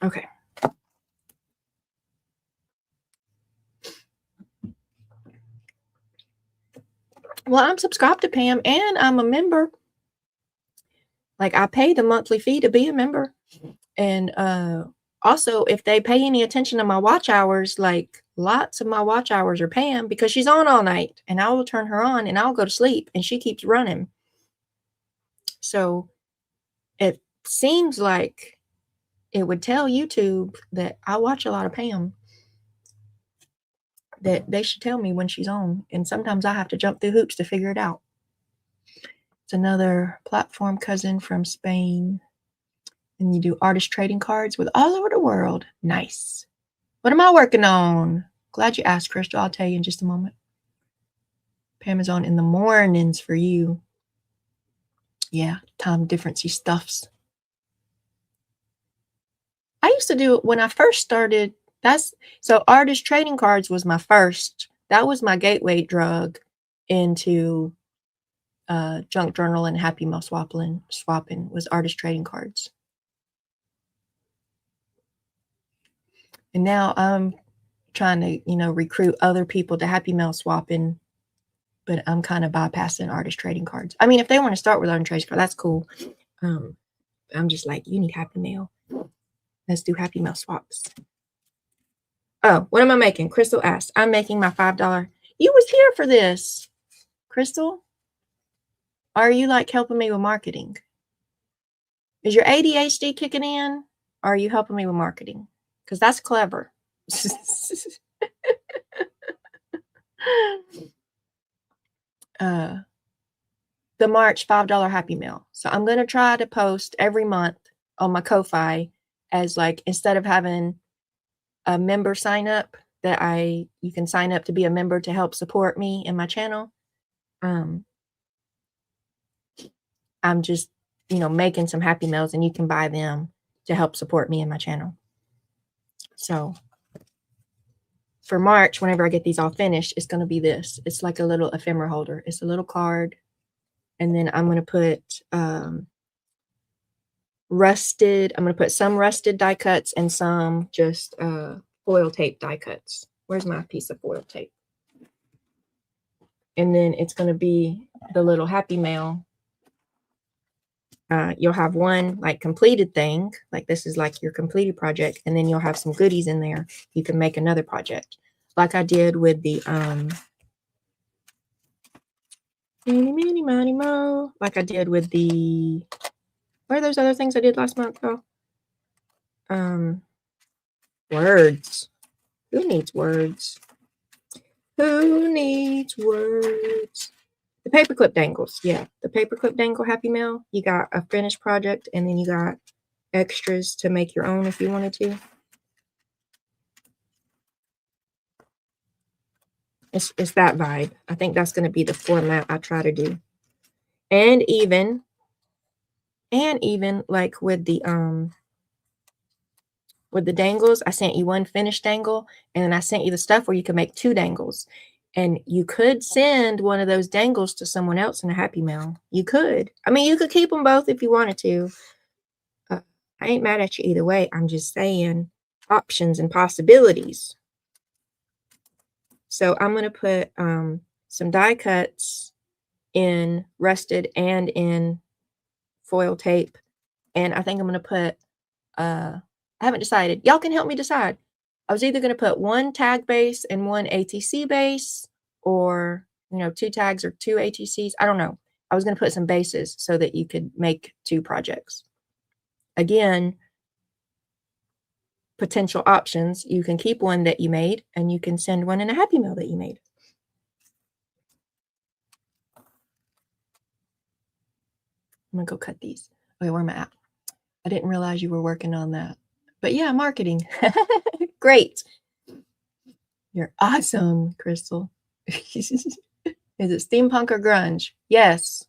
Okay. Well, I'm subscribed to Pam and I'm a member. Like I pay the monthly fee to be a member. And also if they pay any attention to my watch hours, like lots of my watch hours are Pam because she's on all night, and I will turn her on and I'll go to sleep and she keeps running. So it seems like it would tell YouTube that I watch a lot of Pam, that they should tell me when she's on. And sometimes I have to jump through hoops to figure it out. It's another platform cousin from Spain. And you do artist trading cards with all over the world. Nice. What am I working on? Glad you asked, Crystal. I'll tell you in just a moment. Pam is on in the mornings for you. Yeah, time difference stuffs. I used to do it when I first started. So artist trading cards was my first. That was my gateway drug into junk journal and happy mail swapping was artist trading cards. And now I'm trying to, recruit other people to happy mail swapping but I'm kind of bypassing artist trading cards. I mean, if they want to start with artist trading cards, that's cool. I'm just like, you need Happy Mail. Let's do Happy Mail swaps. Oh, what am I making? Crystal asked. I'm making my $5. You was here for this, Crystal. Are you like helping me with marketing? Is your ADHD kicking in? Or are you helping me with marketing? Because that's clever. The March $5 Happy Meal. So I'm going to try to post every month on my Ko-Fi as like, instead of having a member sign up that you can sign up to be a member to help support me in my channel. I'm just, making some Happy Meals and you can buy them to help support me in my channel. So for March, whenever I get these all finished, it's going to be this. It's like a little ephemera holder. It's a little card. And then I'm going to put I'm going to put some rusted die cuts and some just foil tape die cuts. Where's my piece of foil tape? And then it's going to be the little Happy Mail. You'll have one like completed thing, like this is like your completed project, and then you'll have some goodies in there. You can make another project, like I did with the like I did with the, what are those other things I did last month though? Words. Who needs words? Who needs words? The paperclip dangles. Yeah, the paperclip dangle Happy Mail. You got a finished project, and then you got extras to make your own if you wanted to. It's that vibe. I think that's going to be the format I try to do. And even like with the dangles, I sent you one finished dangle, and then I sent you the stuff where you can make 2 dangles. And you could send one of those dangles to someone else in a Happy Mail. You could. I mean, you could keep them both if you wanted to. I ain't mad at you either way. I'm just saying options and possibilities. So I'm going to put some die cuts in rusted and in foil tape. And I think I'm going to put, I haven't decided. Y'all can help me decide. I was either going to put 1 tag base and 1 ATC base, or, 2 tags or 2 ATCs. I don't know. I was going to put some bases so that you could make 2 projects. Again, potential options. You can keep one that you made, and you can send one in a Happy Mail that you made. I'm going to go cut these. Okay, where am I at? I didn't realize you were working on that. But yeah, marketing. Great. You're awesome, Crystal. Is it steampunk or grunge? Yes.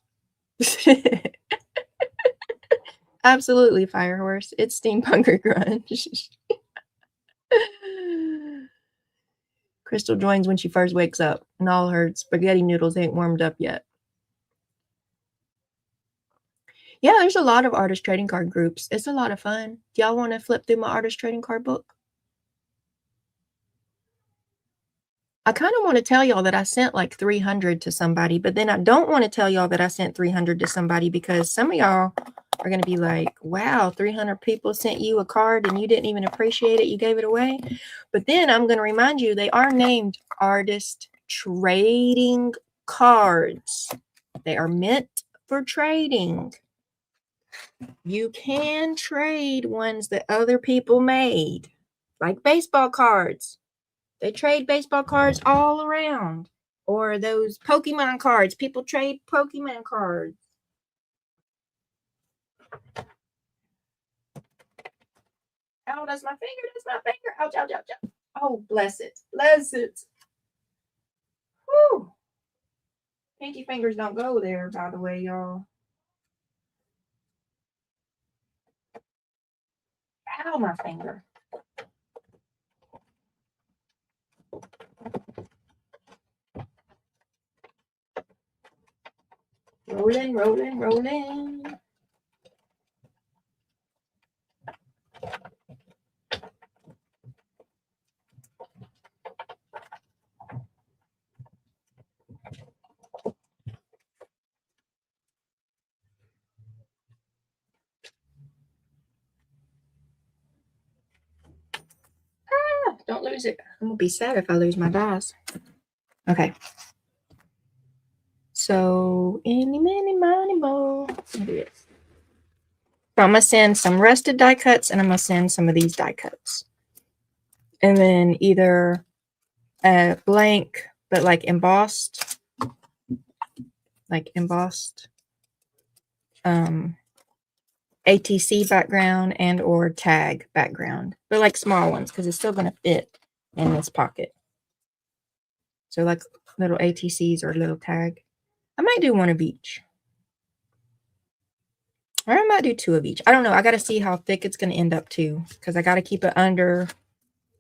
Absolutely, Firehorse. It's steampunk or grunge. Crystal joins when she first wakes up, and all her spaghetti noodles ain't warmed up yet. Yeah, there's a lot of artist trading card groups. It's a lot of fun. Do y'all want to flip through my artist trading card book? I kind of want to tell y'all that I sent like 300 to somebody, but then I don't want to tell y'all that I sent 300 to somebody, because some of y'all are going to be like, wow, 300 people sent you a card and you didn't even appreciate it. You gave it away. But then I'm going to remind you, they are named artist trading cards. They are meant for trading. You can trade ones that other people made, like baseball cards. They trade baseball cards all around. Or those Pokemon cards. People trade Pokemon cards. Ow, that's my finger. That's my finger. Ouch, ouch, ouch, ouch. Oh, bless it. Bless it. Whew. Pinky fingers don't go there, by the way, y'all. Ow, my finger. Rolling, rolling, rolling. Don't lose it. I'm going to be sad if I lose my dies. Okay. So, any, many, money, mo. So I'm going to send some rusted die cuts, and I'm going to send some of these die cuts. And then either a blank, but like embossed ATC background and or tag background, but like small ones because it's still going to fit in this pocket. So like little ATCs or little tag. I might do one of each. Or I might do two of each. I don't know. I got to see how thick it's going to end up too, because I got to keep it under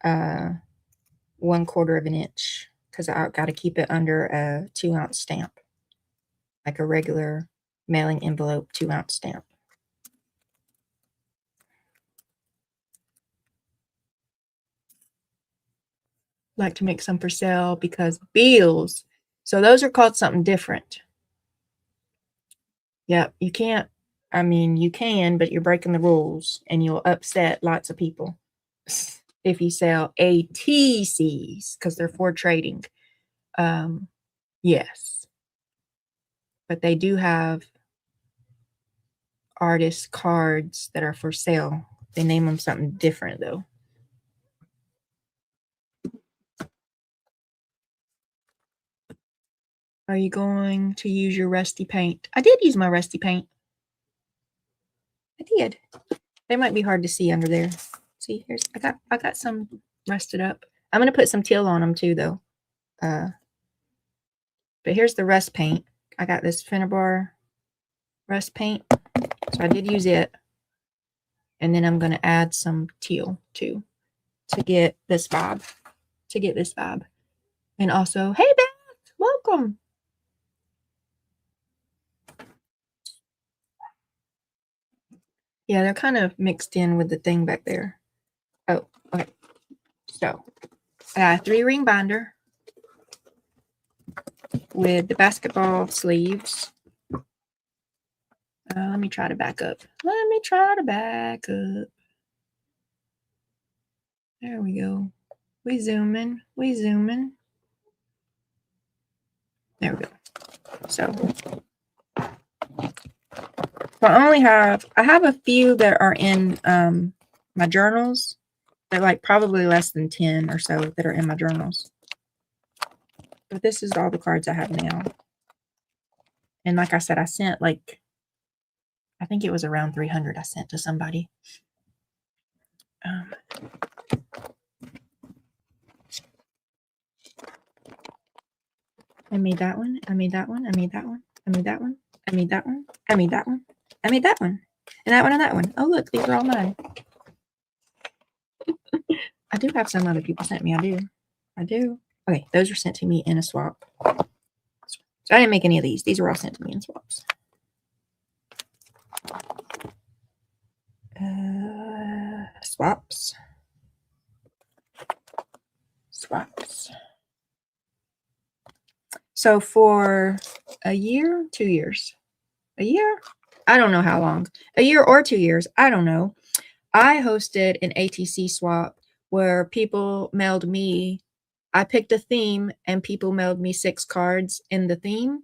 1/4 of an inch, because I got to keep it under a 2-ounce stamp, like a regular mailing envelope 2-ounce stamp. Like to make some for sale because bills. So those are called something different. Yep, you can't. I mean, you can, but you're breaking the rules and you'll upset lots of people if you sell ATCs because they're for trading. Yes, but they do have artist cards that are for sale. They name them something different though. Are you going to use your rusty paint? I did use my rusty paint. I did. They might be hard to see under there. See, here's I got some rusted up. I'm gonna put some teal on them too, though. But here's the rust paint. I got this Finnabar rust paint, so I did use it. And then I'm gonna add some teal too to get this vibe. And also, hey Beth, welcome. Yeah, they're kind of mixed in with the thing back there. Oh, okay. So I got a 3-ring binder with the basketball sleeves. Let me try to back up. There we go. We zoom in. There we go. So I have a few that are in my journals. They're like probably less than 10 or so that are in my journals. But this is all the cards I have now. And like I said, I sent I think it was around 300 I sent to somebody. I made that one. I made that one. I made that one. I made that one. I made that one. I made that one. I made that one. And that one and that one. Oh, look, these are all mine. I do have some other people sent me. I do. Okay, those were sent to me in a swap. So I didn't make any of these. These were all sent to me in swaps. Swaps. So for a year, 2 years, a year, I don't know how long, a year or 2 years, I don't know. I hosted an ATC swap where people mailed me. I picked a theme and people mailed me 6 cards in the theme.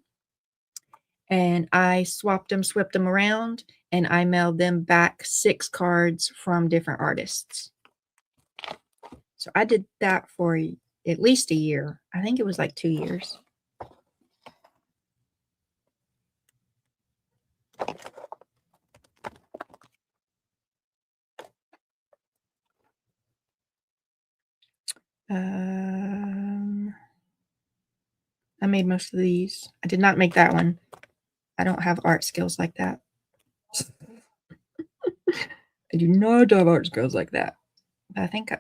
And I swapped them around, and I mailed them back 6 cards from different artists. So I did that for at least a year. I think it was like 2 years. I made most of these. I did not make that one. I don't have art skills like that. I do not have art skills like that. But I think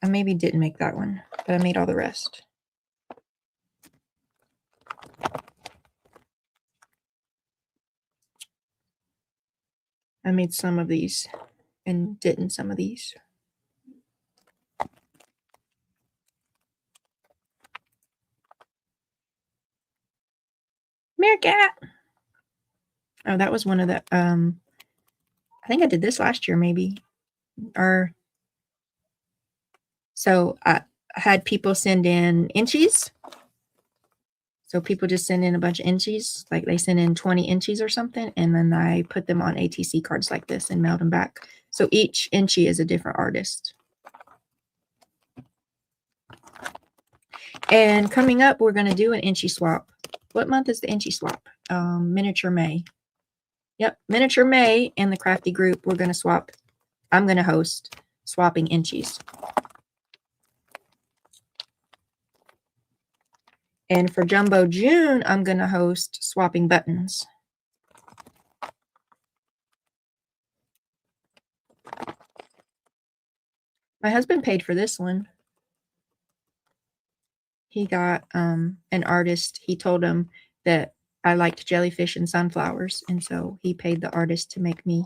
I maybe didn't make that one, but I made all the rest. I made some of these and didn't some of these. Meerkat. Oh, that was one of the I think I did this last year maybe. Or So I had people send in inchies. So people just send in a bunch of inchies, like they send in 20 inchies or something, and then I put them on ATC cards like this and mail them back. So each inchie is a different artist. And coming up, we're going to do an inchie swap. What month is the inchie swap? Miniature May. Yep, Miniature May and the Crafty group, we're going to swap. I'm going to host swapping inchies. And for Jumbo June, I'm going to host swapping buttons. My husband paid for this one. He got an artist. He told him that I liked jellyfish and sunflowers. And so he paid the artist to make me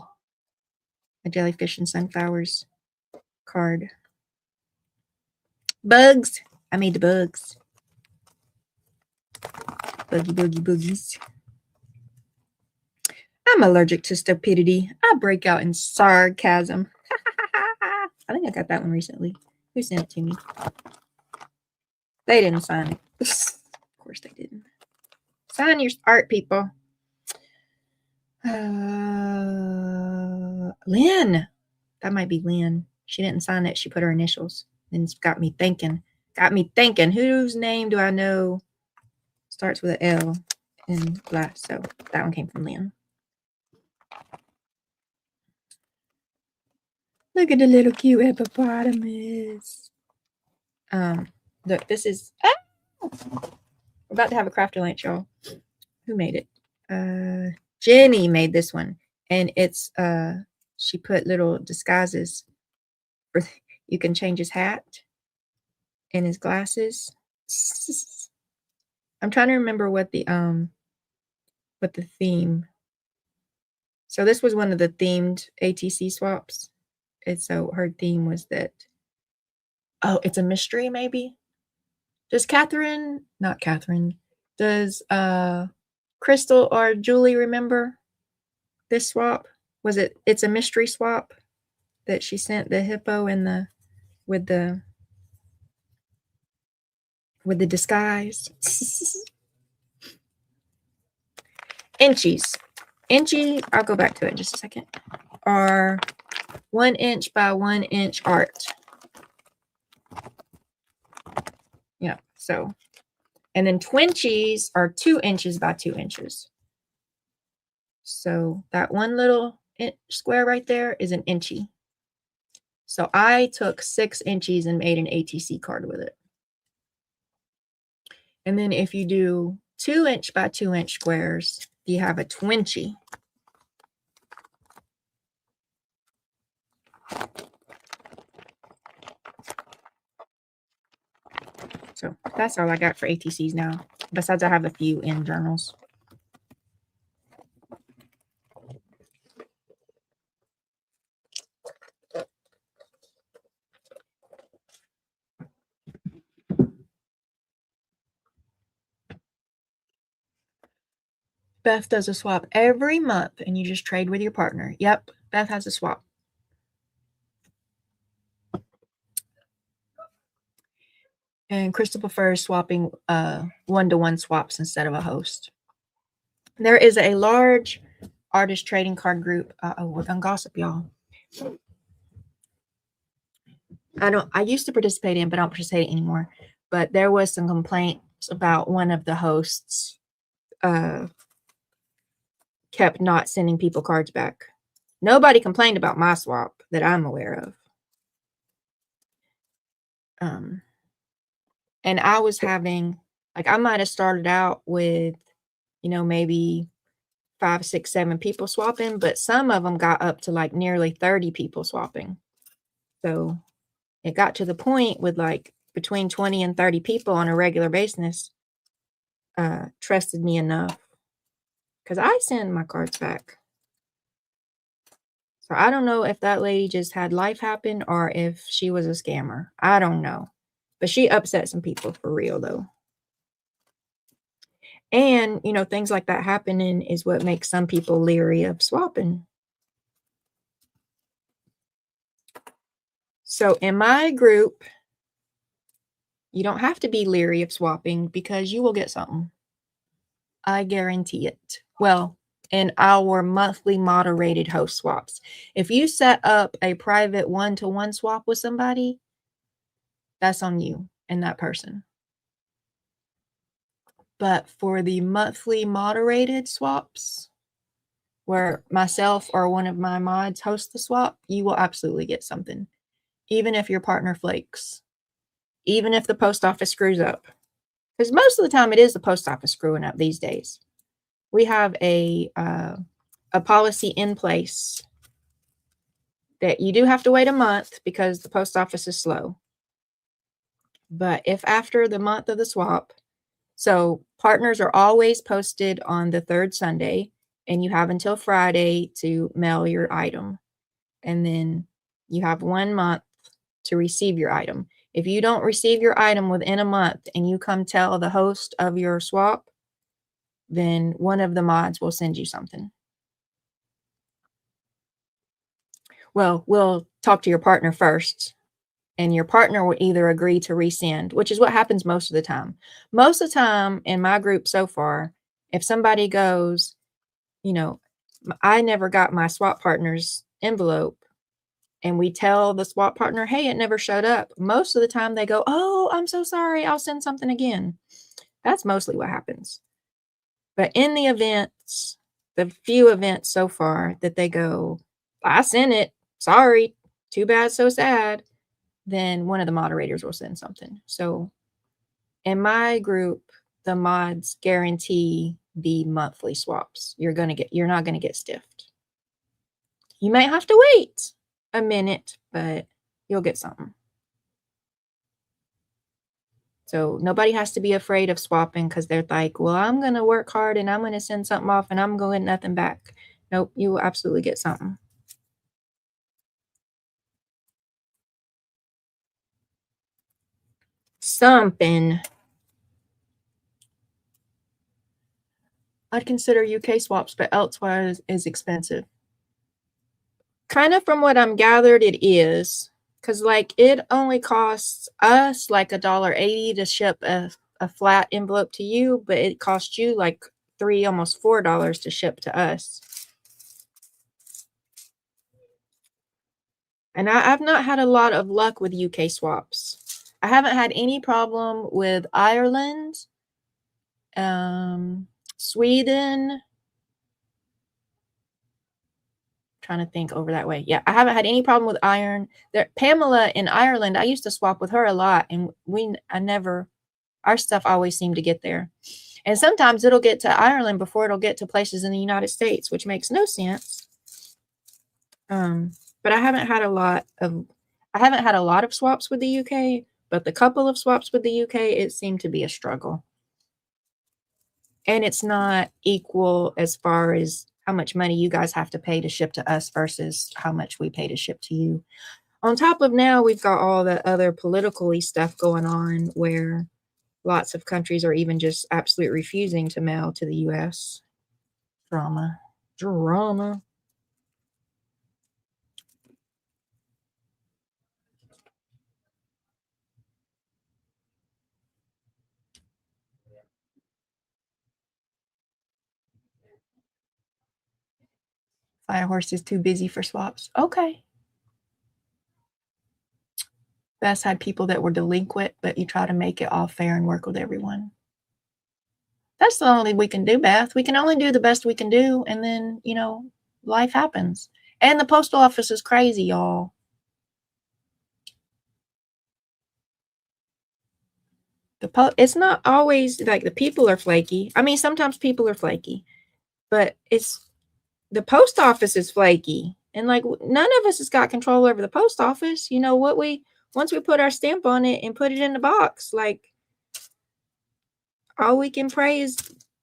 a jellyfish and sunflowers card. Bugs. I made the bugs. Boogie, boogie, boogies. I'm allergic to stupidity. I break out in sarcasm. I think I got that one recently. Who sent it to me? They didn't sign it. Of course they didn't. Sign your art, people. Lynn. That might be Lynn. She didn't sign it. She put her initials. And it's got me thinking. Whose name do I know starts with an L in glass? So that one came from Lynn. Look at the little cute hippopotamus. Look, this is... we're about to have a crafter lunch, y'all. Who made it? Jenny made this one. And it's... she put little disguises. You can change his hat and his glasses. I'm trying to remember what the theme. So this was one of the themed ATC swaps. And so her theme was that, oh, it's a mystery maybe. Does Crystal or Julie remember this swap? Was it's a mystery swap that she sent the hippo and with the disguise. Inchies. Inchy, I'll go back to it in just a second, are 1 inch by 1 inch art. Yeah, so, and then twinchies are 2 inches by 2 inches. So that one little square right there is an inchie. So I took 6 inchies and made an ATC card with it. And then if you do 2 inch by 2 inch squares, you have a twinchie. So that's all I got for ATCs now. Besides, I have a few in journals. Beth does a swap every month, and you just trade with your partner. Yep, Beth has a swap. And Crystal prefers swapping one-to-one swaps instead of a host. There is a large artist trading card group. We're gonna gossip, y'all. I used to participate in, but I don't participate anymore. But there was some complaints about one of the hosts kept not sending people cards back. Nobody complained about my swap that I'm aware of. And I was having, like, I might have started out with, maybe 5, 6, 7 people swapping, but some of them got up to like nearly 30 people swapping. So it got to the point with like between 20 and 30 people on a regular basis trusted me enough, because I send my cards back. So I don't know if that lady just had life happen or if she was a scammer. I don't know. But she upset some people for real, though. And, things like that happening is what makes some people leery of swapping. So in my group, You don't have to be leery of swapping because you will get something. I guarantee it. Well, in our monthly moderated host swaps, if you set up a private one-to-one swap with somebody, that's on you and that person. But for the monthly moderated swaps, where myself or one of my mods host the swap, you will absolutely get something. Even if your partner flakes. Even if the post office screws up. Because most of the time it is the post office screwing up these days. We have a policy in place that you do have to wait a month because the post office is slow. But if after the month of the swap, so partners are always posted on the third Sunday, and you have until Friday to mail your item. And then you have 1 month to receive your item. If you don't receive your item within a month and you come tell the host of your swap, then one of the mods will send you something. Well, we'll talk to your partner first, and your partner will either agree to resend, which is what happens most of the time. Most of the time in my group so far, if somebody goes, you know, I never got my swap partner's envelope, and we tell the swap partner, hey, it never showed up. Most of the time they go, oh, I'm so sorry, I'll send something again. That's mostly what happens. But in the events, the few events so far that they go, I sent it, sorry, too bad, so sad, then one of the moderators will send something. So in my group, the mods guarantee the monthly swaps. You're not gonna get stiffed. You might have to wait a minute, but you'll get something. So nobody has to be afraid of swapping because they're like, well, I'm going to work hard and I'm going to send something off and I'm going to get nothing back. Nope, you will absolutely get something. Something. I'd consider UK swaps, but elsewhere is expensive. Kind of from what I'm gathered, it is. Because like it only costs us like $1.80 to ship a flat envelope to you, but it costs you like $3, almost $4 to ship to us. And I've not had a lot of luck with UK swaps. I haven't had any problem with Ireland, Sweden. Trying to think over that way. Yeah, I haven't had any problem with iron. Pamela in Ireland, I used to swap with her a lot, and our stuff always seemed to get there. And sometimes it'll get to Ireland before it'll get to places in the United States, which makes no sense. But I haven't had a lot of swaps with the UK, but the couple of swaps with the UK, it seemed to be a struggle. And it's not equal as far as how much money you guys have to pay to ship to us versus how much we pay to ship to you. On top of now, we've got all the other politically stuff going on where lots of countries are even just absolutely refusing to mail to the US. Drama. Firehorse is too busy for swaps. Okay. Best had people that were delinquent, but you try to make it all fair and work with everyone. That's the only we can do, Beth. We can only do the best we can do, and then, life happens. And the postal office is crazy, y'all. It's not always like the people are flaky. I mean, sometimes people are flaky, but it's the post office is flaky. And like none of us has got control over the post office. Once we put our stamp on it and put it in the box, like all we can pray is,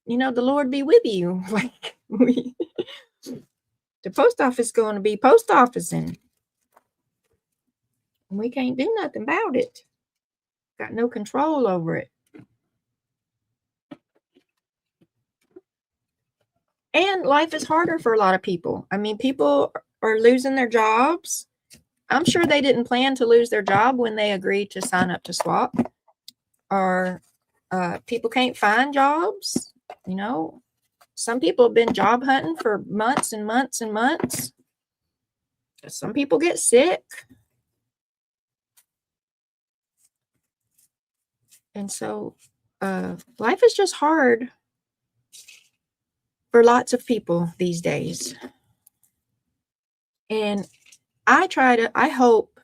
the Lord be with you. Like the post office is going to be post officing. We can't do nothing about it. Got no control over it. And life is harder for a lot of people. I mean, people are losing their jobs. I'm sure they didn't plan to lose their job when they agreed to sign up to swap. are people can't find jobs. You know, some people have been job hunting for months and months and months. Some people get sick. And so life is just hard for lots of people these days. And I hope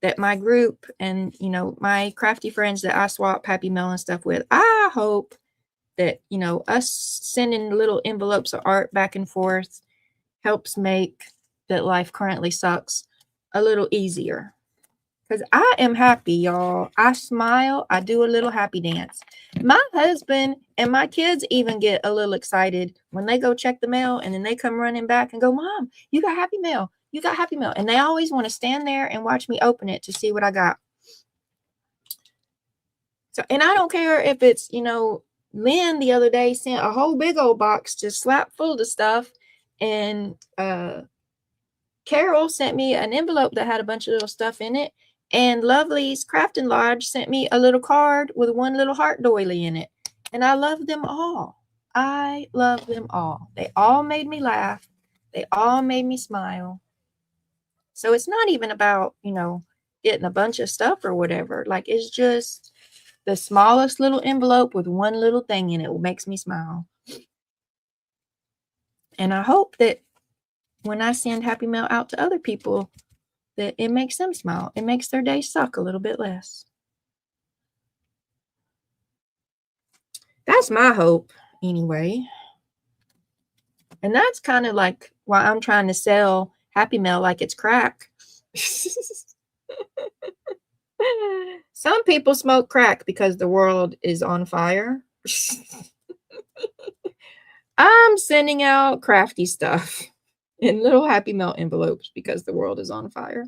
that my group and, you know, my crafty friends that I swap Happy Mail and stuff with, I hope that, you know, us sending little envelopes of art back and forth helps make that life currently sucks a little easier. Because I am happy, y'all. I smile. I do a little happy dance. My husband and my kids even get a little excited when they go check the mail and then they come running back and go, Mom, you got Happy Mail. You got Happy Mail. And they always want to stand there and watch me open it to see what I got. So, and I don't care if it's, you know, Lynn the other day sent a whole big old box just slap full of stuff. And Carol sent me an envelope that had a bunch of little stuff in it. And Lovely's Crafting Lodge sent me a little card with one little heart doily in it. And I love them all. I love them all. They all made me laugh. They all made me smile. So it's not even about, you know, getting a bunch of stuff or whatever. Like, it's just the smallest little envelope with one little thing in it makes me smile. And I hope that when I send Happy Mail out to other people, that it makes them smile. It makes their day suck a little bit less. That's my hope, anyway. And that's kind of like why I'm trying to sell Happy Mail like it's crack. Some people smoke crack because the world is on fire. I'm sending out crafty stuff in little Happy Mail envelopes because the world is on fire.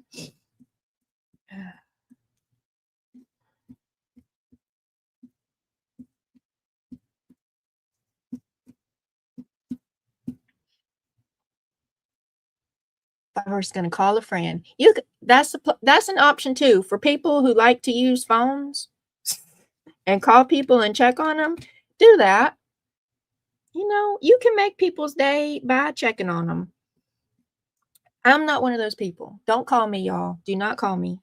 I was going to call a friend. That's an option too for people who like to use phones and call people and check on them. Do that. You know, you can make people's day by checking on them. I'm not one of those people. Don't call me, y'all. Do not call me.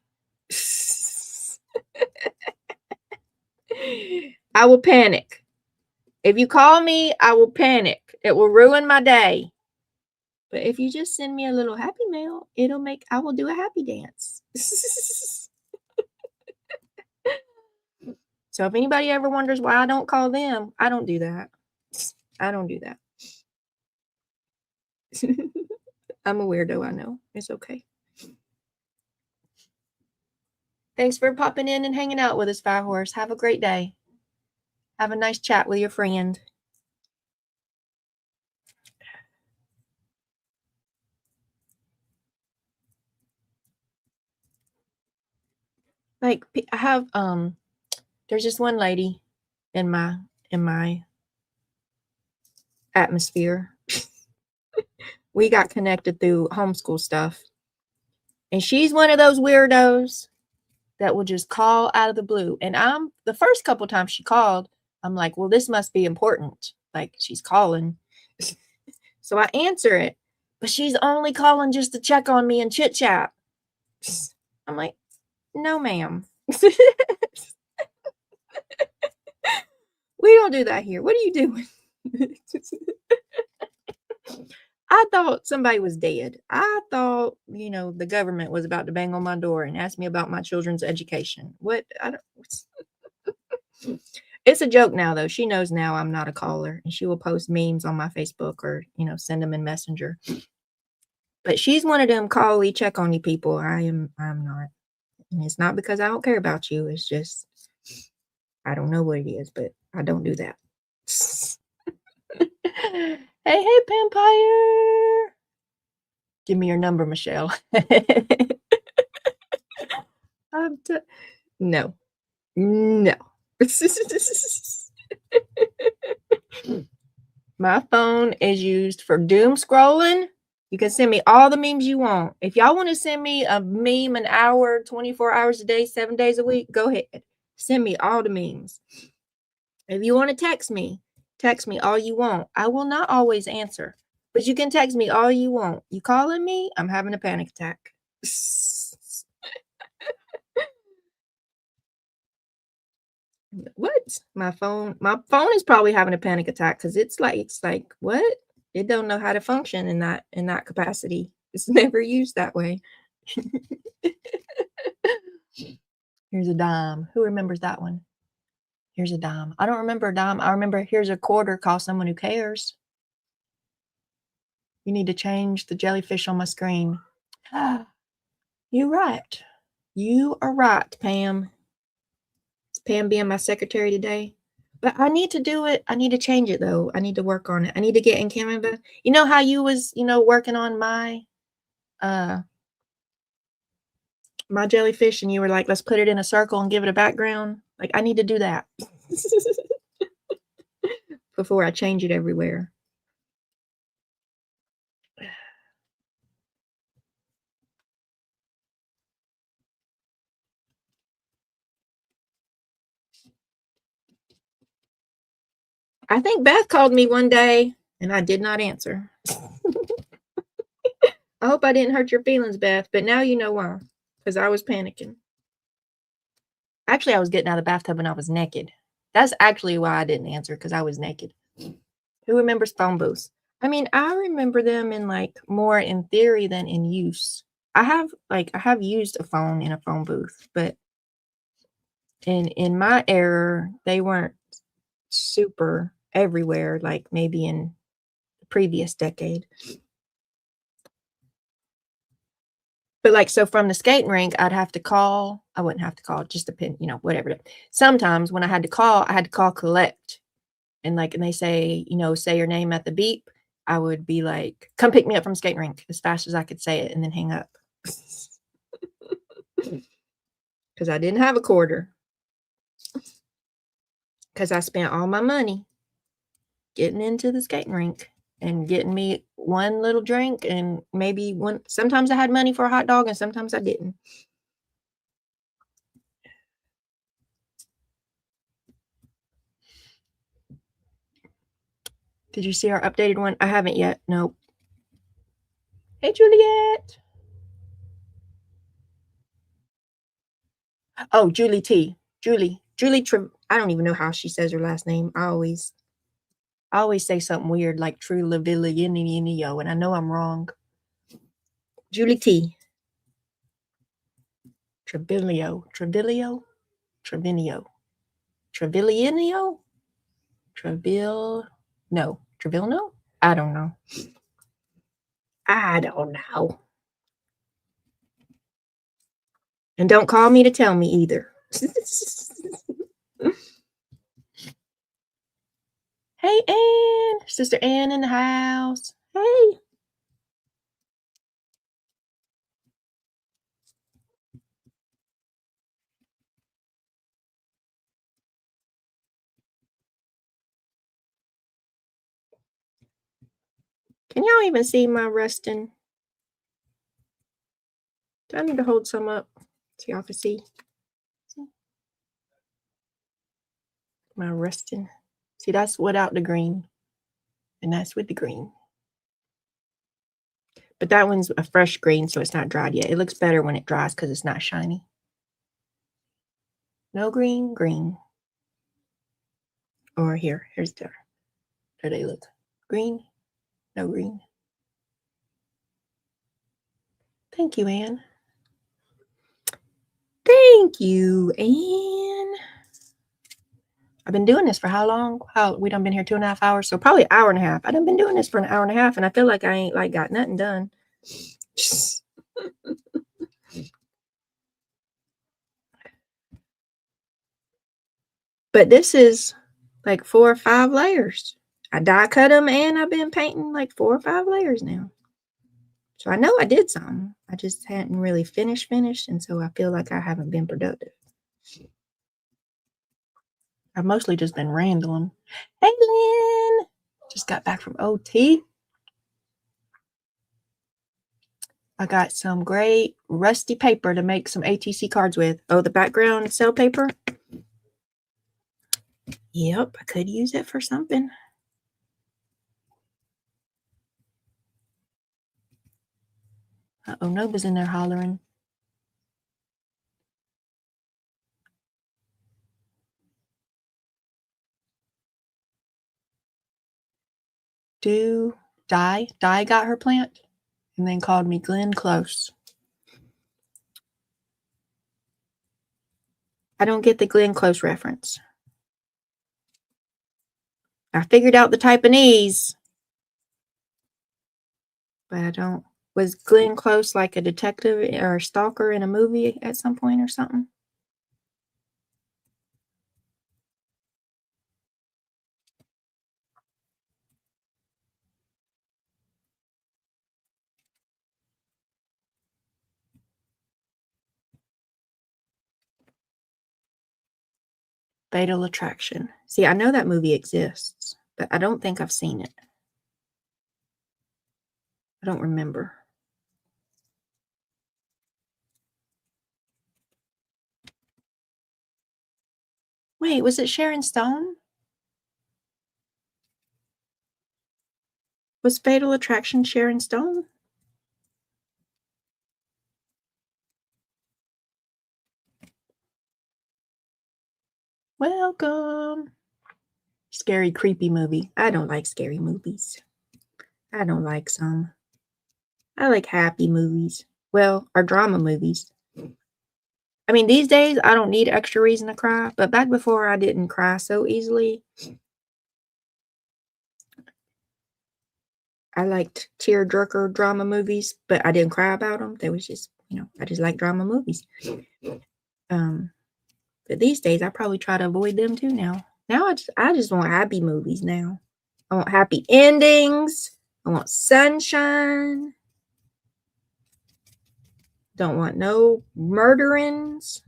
I will panic. If you call me, I will panic. It will ruin my day. But if you just send me a little Happy Mail, I will do a happy dance. So if anybody ever wonders why I don't call them, I don't do that. I don't do that. I'm a weirdo, I know. It's okay. Thanks for popping in and hanging out with us, Fire Horse. Have a great day. Have a nice chat with your friend. Like, I have there's just one lady in my atmosphere. We got connected through homeschool stuff. And she's one of those weirdos that will just call out of the blue. And the first couple times she called, I'm like, well, this must be important. Like, she's calling. So I answer it, but she's only calling just to check on me and chit chat. I'm like, no, ma'am. We don't do that here. What are you doing? I thought somebody was dead. I thought, you know, the government was about to bang on my door and ask me about my children's education. What? It's a joke now, though. She knows now I'm not a caller, and she will post memes on my Facebook or, you know, send them in Messenger. But she's one of them call-y, check-on-you people. I'm not. And it's not because I don't care about you. It's just, I don't know what it is, but I don't do that. Hey, Vampire. Give me your number, Michelle. No. My phone is used for doom scrolling. You can send me all the memes you want. If y'all want to send me a meme an hour, 24 hours a day, 7 days a week, go ahead. Send me all the memes. If you want to text me all you want. I will not always answer, but you can text me all you want. You calling me, I'm having a panic attack. What? My phone is probably having a panic attack because it's like what? It don't know how to function in that capacity. It's never used that way. Here's a dime. Who remembers that one? Here's a dime. I don't remember a dime. I remember here's a quarter, call someone who cares. You need to change the jellyfish on my screen. You're right. You are right, Pam. It's Pam being my secretary today. But I need to do it. I need to change it though. I need to work on it. I need to get in Canva. You know how you was, working on my jellyfish and you were like, let's put it in a circle and give it a background. Like I need to do that before I change it everywhere. I think Beth called me one day and I did not answer. I hope I didn't hurt your feelings, Beth, but now you know why. Because I was panicking. Actually, I was getting out of the bathtub and I was naked. That's actually why I didn't answer, because I was naked. Who remembers phone booths? I mean, I remember them in more in theory than in use. I have used a phone in a phone booth, but in my era, they weren't super everywhere like maybe in the previous decade. But so from the skating rink, I'd have to call. I wouldn't have to call, just depend, whatever. Sometimes when I had to call collect. And they say, say your name at the beep. I would be like, come pick me up from skating rink as fast as I could say it and then hang up. Because I didn't have a quarter. Because I spent all my money getting into the skating rink and getting me one little drink and maybe one. Sometimes I had money for a hot dog and sometimes I didn't. Did you see our updated one? I haven't yet. Nope. Hey, Juliet. Oh, Julie T. Julie. I don't even know how she says her last name. I always say something weird like True Lavillinio, and I know I'm wrong. Julie T. Trevillinio. Treville? No. I don't know. And don't call me to tell me either. Hey, Ann. Sister Ann in the house. Hey. Can y'all even see my resting? Do I need to hold some up so y'all can see? My resting. See, that's without the green. And that's with the green. But that one's a fresh green, so it's not dried yet. It looks better when it dries because it's not shiny. No green, green. Or here's there they look. Green, no green. Thank you, Anne. Thank you, Anne. I've been doing this for how long? We done been here 2.5 hours, so probably an hour and a half. I done been doing this for an hour and a half, and I feel like I ain't got nothing done. But this is 4 or 5 layers. I die cut them, and I've been painting 4 or 5 layers now. So I know I did something. I just hadn't really finished, and so I feel like I haven't been productive. I've mostly just been rambling. Hey, Lynn! Just got back from OT. I got some great rusty paper to make some ATC cards with. Oh, the background cell paper? Yep, I could use it for something. Uh-oh, Nova's in there hollering. Di got her plant and then called me Glenn Close. I don't get the Glenn Close reference. I figured out the Taiwanese, but I don't. Was Glenn Close like a detective or a stalker in a movie at some point or something? Fatal Attraction. See, I know that movie exists, but I don't think I've seen it. I don't remember. Wait, was it Sharon Stone? Was Fatal Attraction Sharon Stone? Welcome. Scary, creepy movie. I don't like scary movies. I don't like some. I like happy movies. Well, or drama movies. I mean, these days, I don't need extra reason to cry, but back before I didn't cry so easily. I liked tearjerker drama movies, but I didn't cry about them. They was just, I just like drama movies. But these days, I probably try to avoid them too now. Now I just want happy movies now. I want happy endings. I want sunshine. Don't want no murderings.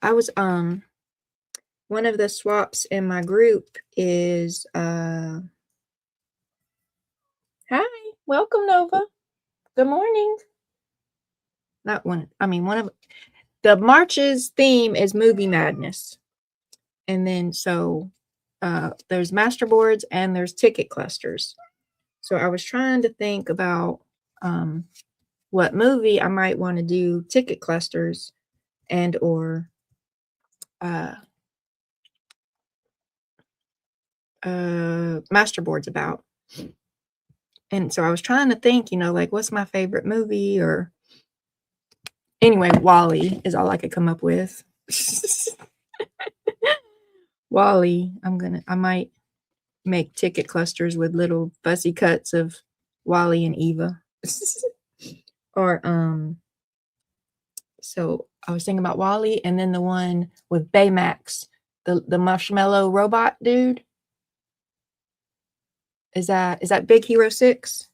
I was one of the swaps in my group is hi, welcome Nova. Good morning. Not one. I mean, one of the march's theme is movie madness. And then so there's master boards and there's ticket clusters. So I was trying to think about what movie I might want to do ticket clusters and or master boards about. And so I was trying to think, like what's my favorite movie or anyway, Wally is all I could come up with. Wally, I might make ticket clusters with little fussy cuts of Wally and Eva. Or so I was thinking about Wally and then the one with Baymax, the marshmallow robot dude. Is that Big Hero 6?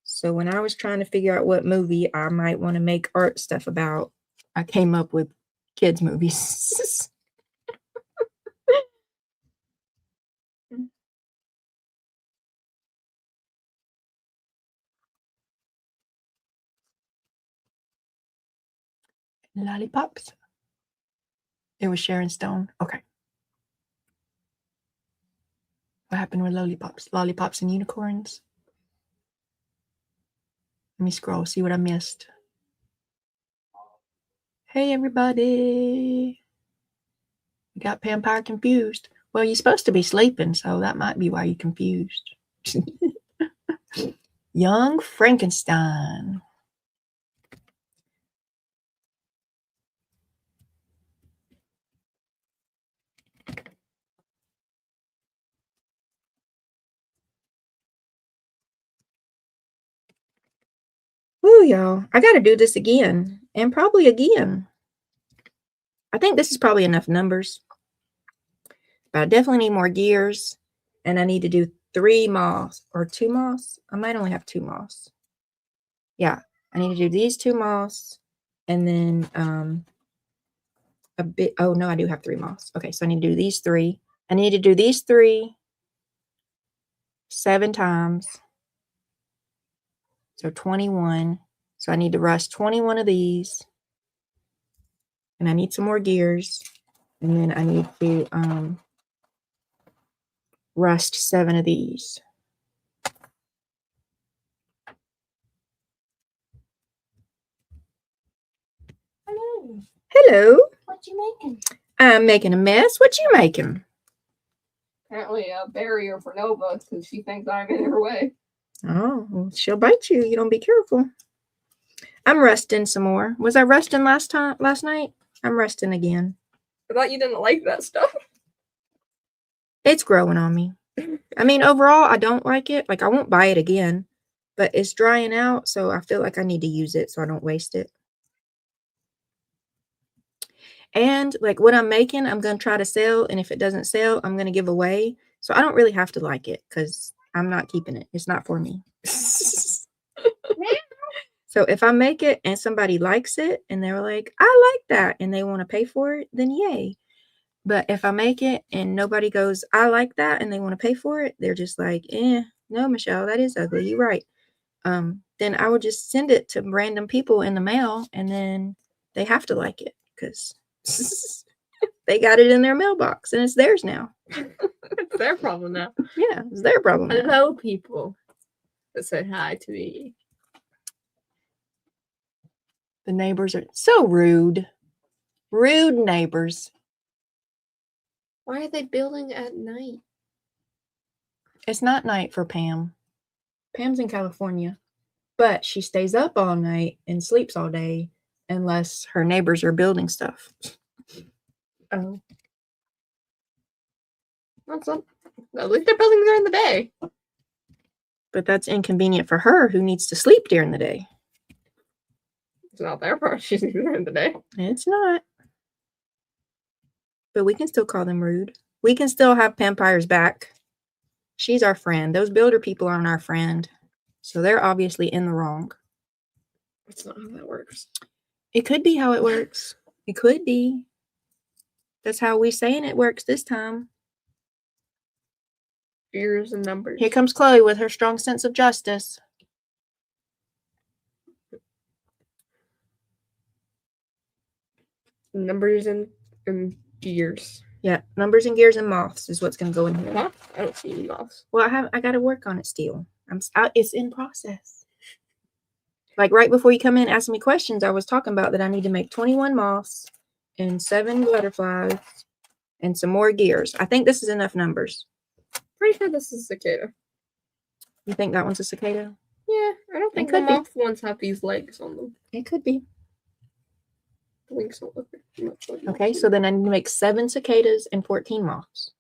So when I was trying to figure out what movie I might want to make art stuff about, I came up with kids movies. Lollipops. It was Sharon Stone. Okay. What happened with lollipops? Lollipops and unicorns? Let me scroll, see what I missed. Hey, everybody. We got Vampire confused. Well, you're supposed to be sleeping, so that might be why you're confused. Young Frankenstein. Woo, y'all. I got to do this again and probably again. I think this is probably enough numbers. But I definitely need more gears. And I need to do 3 moths or 2 moths. I might only have 2 moths. Yeah, I need to do these 2 moths. And then a bit. Oh, no, I do have 3 moths. Okay, so I need to do these 3. I need to do these 3 7 times. So 21. So I need to rust 21 of these. And I need some more gears. And then I need to rust 7 of these. Hello. Hello. What you making? I'm making a mess. What you making? Apparently a barrier for Nova because she thinks I'm in her way. Oh, well, she'll bite you. You don't be careful. I'm rusting some more. Was I rusting last night? I'm rusting again. I thought you didn't like that stuff. It's growing on me. I mean, overall, I don't like it. Like, I won't buy it again, but it's drying out, so I feel like I need to use it so I don't waste it. And, like, what I'm making, I'm going to try to sell, and if it doesn't sell, I'm going to give away. So I don't really have to like it because I'm not keeping it. It's not for me. So if I make it and somebody likes it and they're like, I like that, and they want to pay for it, then yay. But if I make it and nobody goes, I like that, and they want to pay for it, they're just like, no, Michelle, that is ugly. You're right. Then I would just send it to random people in the mail, and then they have to like it because they got it in their mailbox and it's theirs now. It's their problem now. Yeah, it's their problem now. Hello, people that said hi to me. The neighbors are so rude. Rude neighbors. Why are they building at night? It's not night for Pam. Pam's in California, but she stays up all night and sleeps all day unless her neighbors are building stuff. Oh. At least they're building during the day. But that's inconvenient for her who needs to sleep during the day. It's not their part. She's during the day. It's not. But we can still call them rude. We can still have Pampire's back. She's our friend. Those builder people aren't our friend. So they're obviously in the wrong. That's not how that works. It could be how it works. It could be. That's how we saying it works this time. Figures and numbers. Here comes Chloe with her strong sense of justice. Numbers and gears. Yeah, numbers and gears and moths is what's going to go in here. Moths? I don't see any moths. Well, I got to work on it still. It's in process. Like right before you come in asking me questions, I was talking about that I need to make 21 moths and 7 butterflies and some more gears. I think this is enough numbers. Pretty sure this is a cicada. You think that one's a cicada? Yeah, I don't think the moth ones have these legs on them. It could be. The wings don't look much like Okay, so then I need to make 7 cicadas and 14 moths.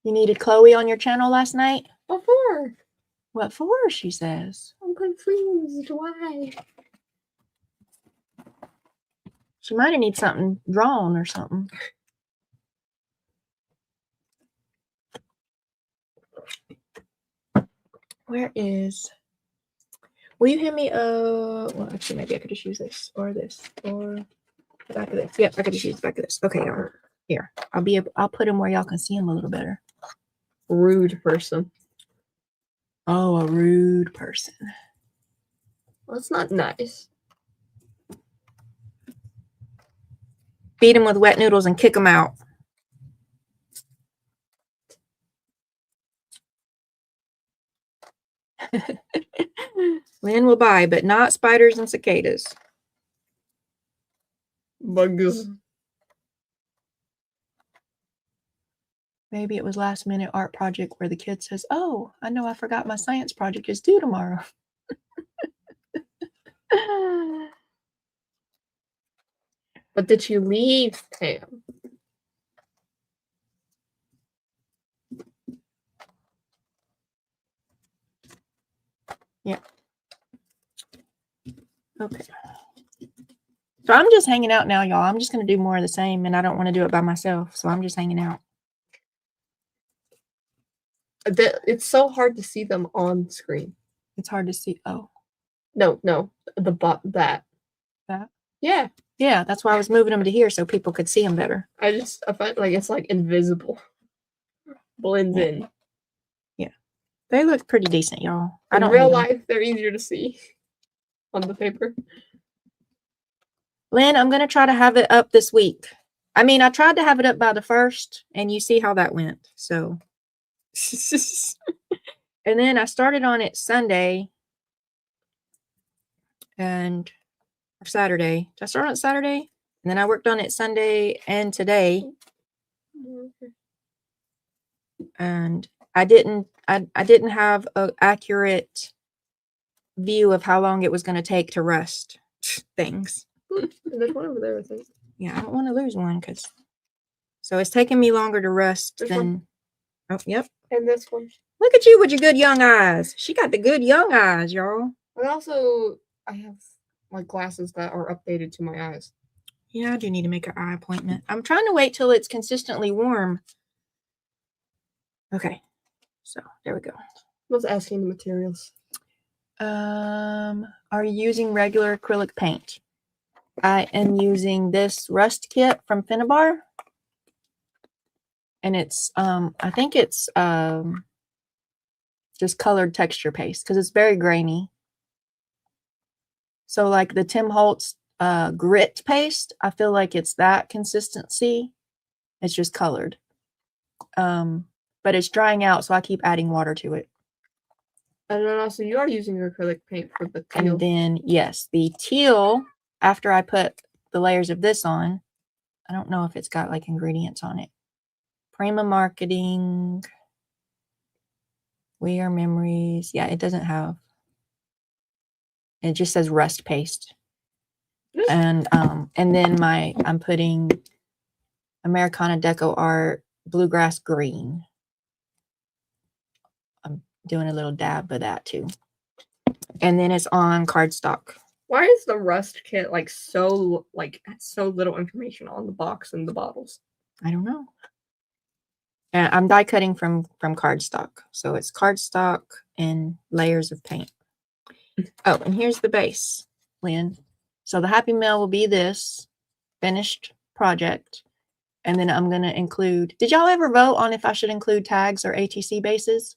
You needed Chloe on your channel last night? What for? What for, she says. I'm confused. Why? She might have need something drawn or something. Where is... Will you hand me well, actually, maybe I could just use this or this or the back of this. Yep, I could just use the back of this. Okay, here. I'll put them where y'all can see them a little better. Rude person. Oh, a rude person. Well, that's not nice. Beat them with wet noodles and kick them out. Lynn will buy, but not spiders and cicadas. Bugs. Maybe it was last minute art project where the kid says, oh, I know I forgot my science project is due tomorrow. But did you leave, Pam? Yeah. Okay. So I'm just hanging out now, y'all. I'm just going to do more of the same, and I don't want to do it by myself, so I'm just hanging out. It's so hard to see them on screen. It's hard to see. Oh. No. That. That? Yeah. Yeah, that's why I was moving them to here so people could see them better. I find like it's like invisible. Blends Yeah. in. They look pretty decent, y'all. I In don't real hate 'em. life, they're easier to see on the paper. Lynn, I'm going to try to have it up this week. I mean, I tried to have it up by the 1st, and you see how that went. So, and then I started on it Sunday and or Saturday. Did I start on it Saturday? And then I worked on it Sunday and today. And I didn't have an accurate view of how long it was going to take to rust things. There's one over there, I think. Yeah, I don't want to lose one because. So it's taking me longer to rust There's than. one. Oh, yep. And this one. Look at you with your good young eyes. She got the good young eyes, y'all. But also, I have like glasses that are updated to my eyes. Yeah, I do need to make an eye appointment. I'm trying to wait till it's consistently warm. Okay, so there we go. I was asking the materials. Are you using regular acrylic paint? I am using this rust kit from Finnabar. And it's I think it's just colored texture paste because it's very grainy. So like the Tim Holtz grit paste, I feel like it's that consistency. It's just colored. But it's drying out, so I keep adding water to it. And then also you are using acrylic paint for the teal. And then yes, the teal, after I put the layers of this on, I don't know if it's got like ingredients on it. Prima Marketing. We Are Memories. Yeah, it doesn't have. It just says rust paste. And then I'm putting Americana Deco Art Bluegrass Green. I'm doing a little dab of that too. And then it's on cardstock. Why is the rust kit like so little information on the box and the bottles? I don't know. And I'm die cutting from cardstock. So it's cardstock and layers of paint. Oh, and here's the base, Lynn. So the Happy Mail will be this finished project. And then I'm going to include, did y'all ever vote on if I should include tags or ATC bases?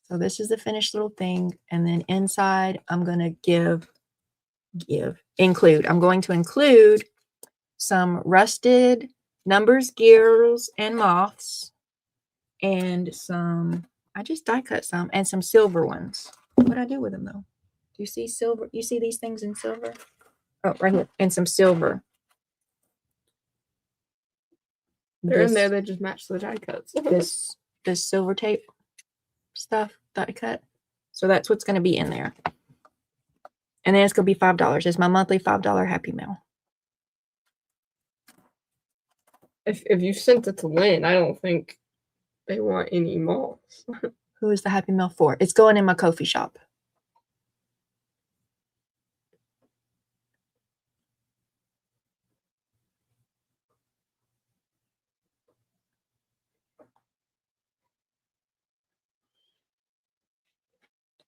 So this is the finished little thing. And then inside, I'm going to I'm going to include some rusted numbers, gears, and moths. And some, I just die cut some, and some silver ones. What did I do with them though? Do you see silver? You see these things in silver? Oh, right here. And some silver. They're in there, they just match the die cuts. this silver tape stuff that I cut. So that's what's going to be in there. And then it's going to be $5. It's my monthly $5 Happy Mail. If you sent it to Lynn, I don't think they want any moths. Who is the Happy Mail for? It's going in my coffee shop.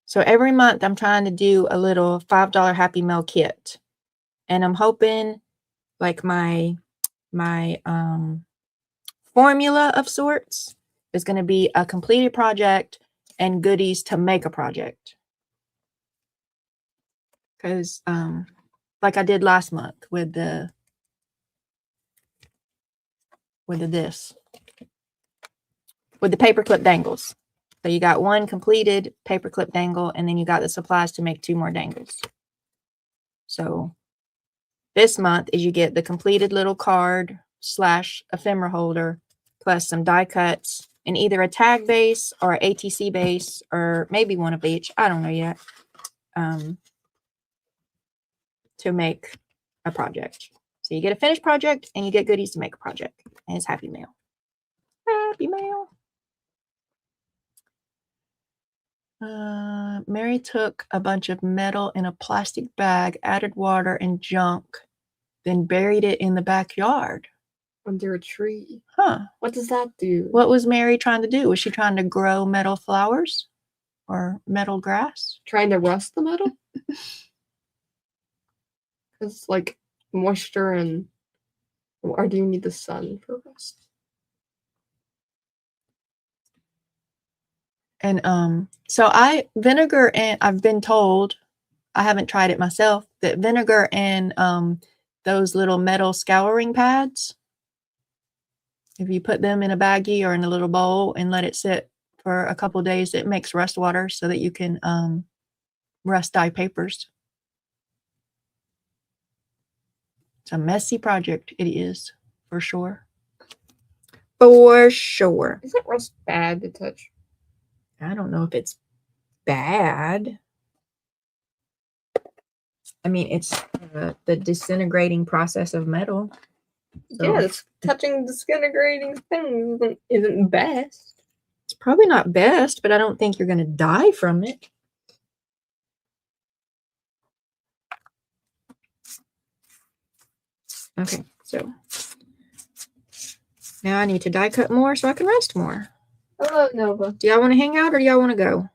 So every month I'm trying to do a little $5 Happy Mail kit. And I'm hoping like my formula of sorts is going to be a completed project and goodies to make a project. Because like I did last month with the paperclip dangles. So you got one completed paperclip dangle, and then you got the supplies to make 2 more dangles. So this month is you get the completed little card / ephemera holder, plus some die cuts in either a tag base or ATC base, or maybe one of each. I don't know yet. To make a project. So you get a finished project and you get goodies to make a project. And it's Happy Mail. Happy Mail. Mary took a bunch of metal in a plastic bag, added water and junk, then buried it in the backyard. Under a tree. Huh. What does that do? What was Mary trying to do? Was she trying to grow metal flowers or metal grass? Trying to rust the metal? Because like moisture and or do you need the sun for rust? And so vinegar, and I've been told, I haven't tried it myself, that vinegar and those little metal scouring pads, if you put them in a baggie or in a little bowl and let it sit for a couple days, it makes rust water so that you can rust dye papers. It's a messy project. It is, for sure. For sure. Isn't rust bad to touch? I don't know if it's bad. I mean, it's the disintegrating process of metal. So Yes, touching disintegrating things isn't best. it's probably not best, but I don't think you're going to die from it. Okay, so now I need to die cut more so I can rest more. Hello, Nova. Do y'all want to hang out or do y'all want to go?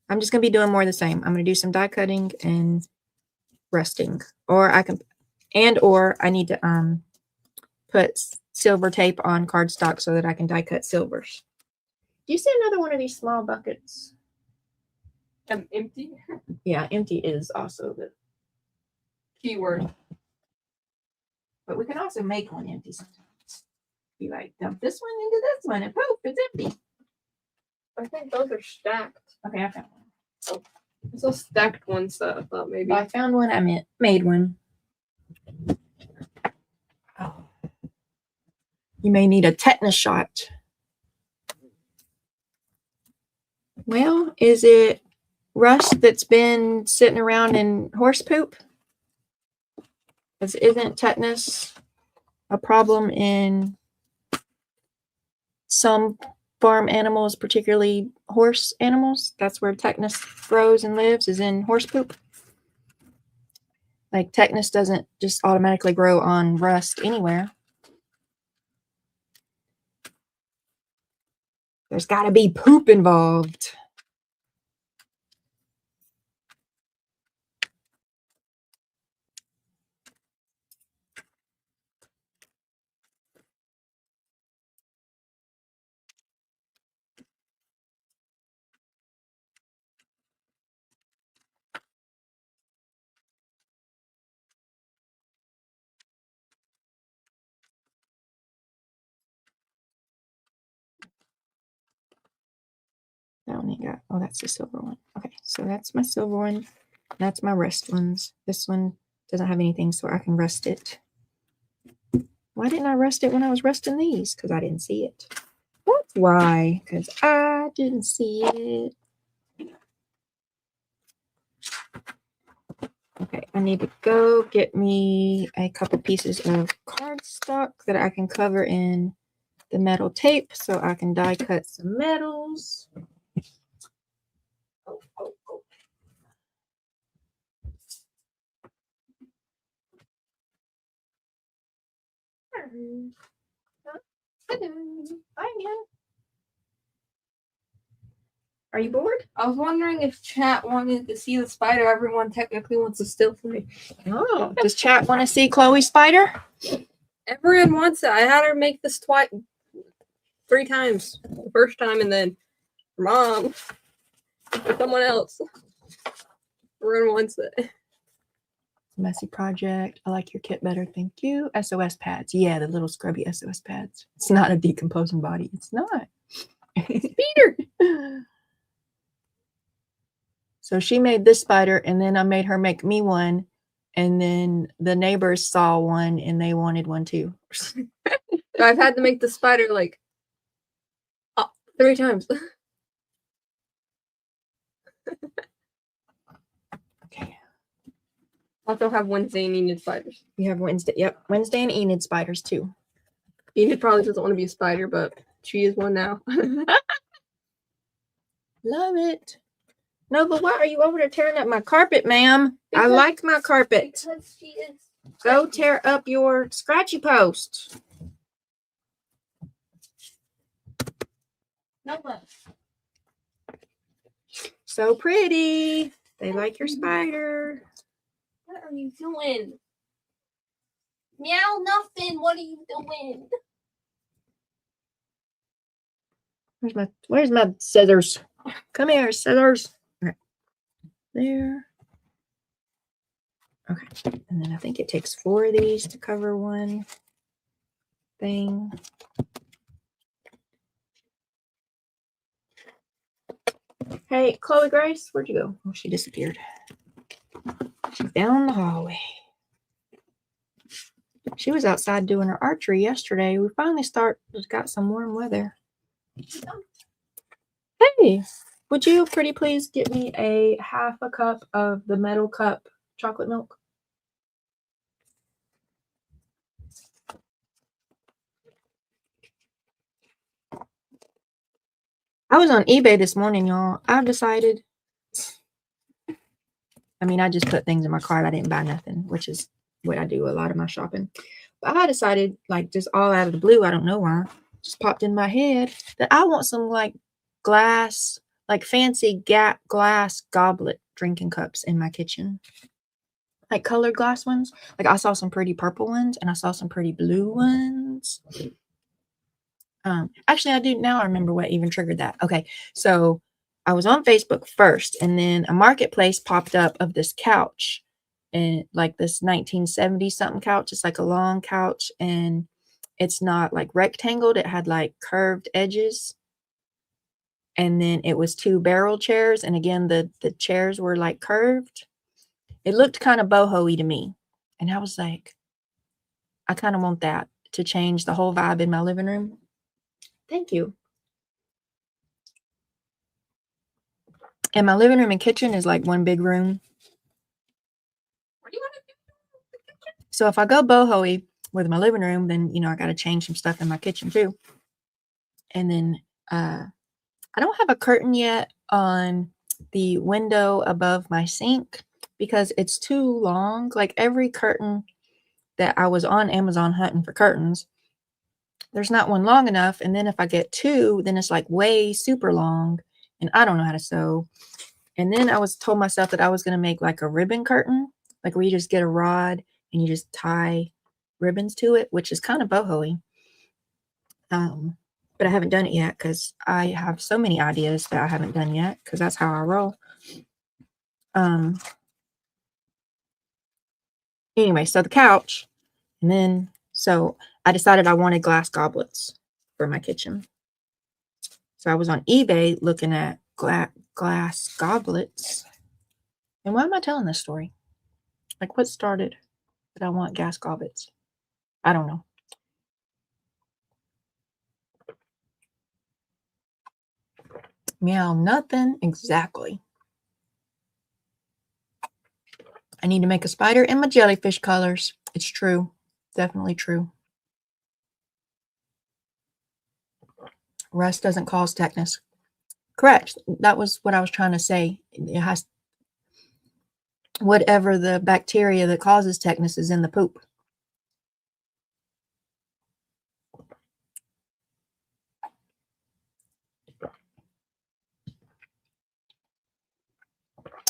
I'm just going to be doing more of the same. I'm going to do some die cutting and resting. Or I need to put silver tape on cardstock so that I can die cut silvers. Do you see another one of these small buckets? Empty? Yeah, empty is also the Keyword. but we can also make one empty sometimes. Be like, dump this one into this one and poof, it's empty. I think those are stacked. Okay, I found one. Oh, it's a stacked one, so I thought maybe. I found one, I made one. Oh. You may need a tetanus shot. Well, is it rust that's been sitting around in horse poop? Because isn't tetanus a problem in some farm animals, particularly horse animals? That's where tetanus grows and lives, is in horse poop. Like tetanus doesn't just automatically grow on rust anywhere. There's got to be poop involved. That one ain't got, oh, that's the silver one. Okay, so that's my silver one. That's my rust ones. This one doesn't have anything, so I can rust it. Why didn't I rust it when I was rusting these? Because I didn't see it. That's why, because I didn't see it. Okay, I need to go get me a couple pieces of cardstock that I can cover in the metal tape so I can die cut some metals. Oh. Hi again. Are you bored? I was wondering if chat wanted to see the spider. Everyone technically wants to steal from me. Oh, does chat want to see Chloe's spider? Everyone wants it. I had her make this 3 times. The first time, and then her mom, or someone else. Everyone wants it. Messy project. I like your kit better. Thank you. SOS pads. Yeah, the little scrubby SOS pads. It's not a decomposing body. It's not. Peter. So she made this spider, and then I made her make me one. And then the neighbors saw one, and they wanted one too. I've had to make the spider like 3 times. Okay. Also have Wednesday and Enid spiders. We have Wednesday. Yep, Wednesday and Enid spiders too. Enid probably doesn't want to be a spider, but she is one now. Love it. No, but why are you over there tearing up my carpet, ma'am? I like my carpet. Because she is. Go tear up your scratchy post. No love. So pretty. They like your spider. What are you doing? Meow nothing. What are you doing? Where's my scissors? Come here, scissors. Okay. There. Okay. And then I think it takes 4 of these to cover one thing. Hey, Chloe Grace, where'd you go? Oh, she disappeared. She's down the hallway. She was outside doing her archery yesterday. We finally got some warm weather. Hey, would you pretty please get me a half a cup of the metal cup chocolate milk? I was on eBay this morning, y'all. I've decided, I just put things in my cart. I didn't buy nothing, which is what I do a lot of my shopping. But I decided, like, just all out of the blue, I don't know why, just popped in my head that I want some, like, glass, like, fancy glass goblet drinking cups in my kitchen. Like, colored glass ones. Like, I saw some pretty purple ones, and I saw some pretty blue ones. Actually, I do now. I remember what even triggered that. Okay, so I was on Facebook first, and then a marketplace popped up of this couch, and like this 1970 something couch. It's like a long couch, and it's not like rectangled. It had like curved edges, and then it was 2 barrel chairs, and again the chairs were like curved. It looked kind of boho-y to me, and I was like, I kind of want that to change the whole vibe in my living room. Thank you. And my living room and kitchen is like one big room. What do you want to do? So if I go boho-y with my living room, then, I got to change some stuff in my kitchen too. And then I don't have a curtain yet on the window above my sink because it's too long. Like every curtain that I was on Amazon hunting for curtains, there's not one long enough. And then if I get 2, then it's like way super long, and I don't know how to sew. And then I told myself that I was going to make like a ribbon curtain, like where you just get a rod and you just tie ribbons to it, which is kind of boho-y. But I haven't done it yet because I have so many ideas that I haven't done yet because that's how I roll. Anyway, so the couch, and then so I decided I wanted glass goblets for my kitchen. So I was on eBay looking at glass goblets. And why am I telling this story? Like, what started that I want glass goblets? I don't know. Meow, nothing. Exactly. I need to make a spider in my jellyfish colors. It's true. Definitely true. Rust doesn't cause tetanus. Correct. That was what I was trying to say. It has whatever the bacteria that causes tetanus is in the poop.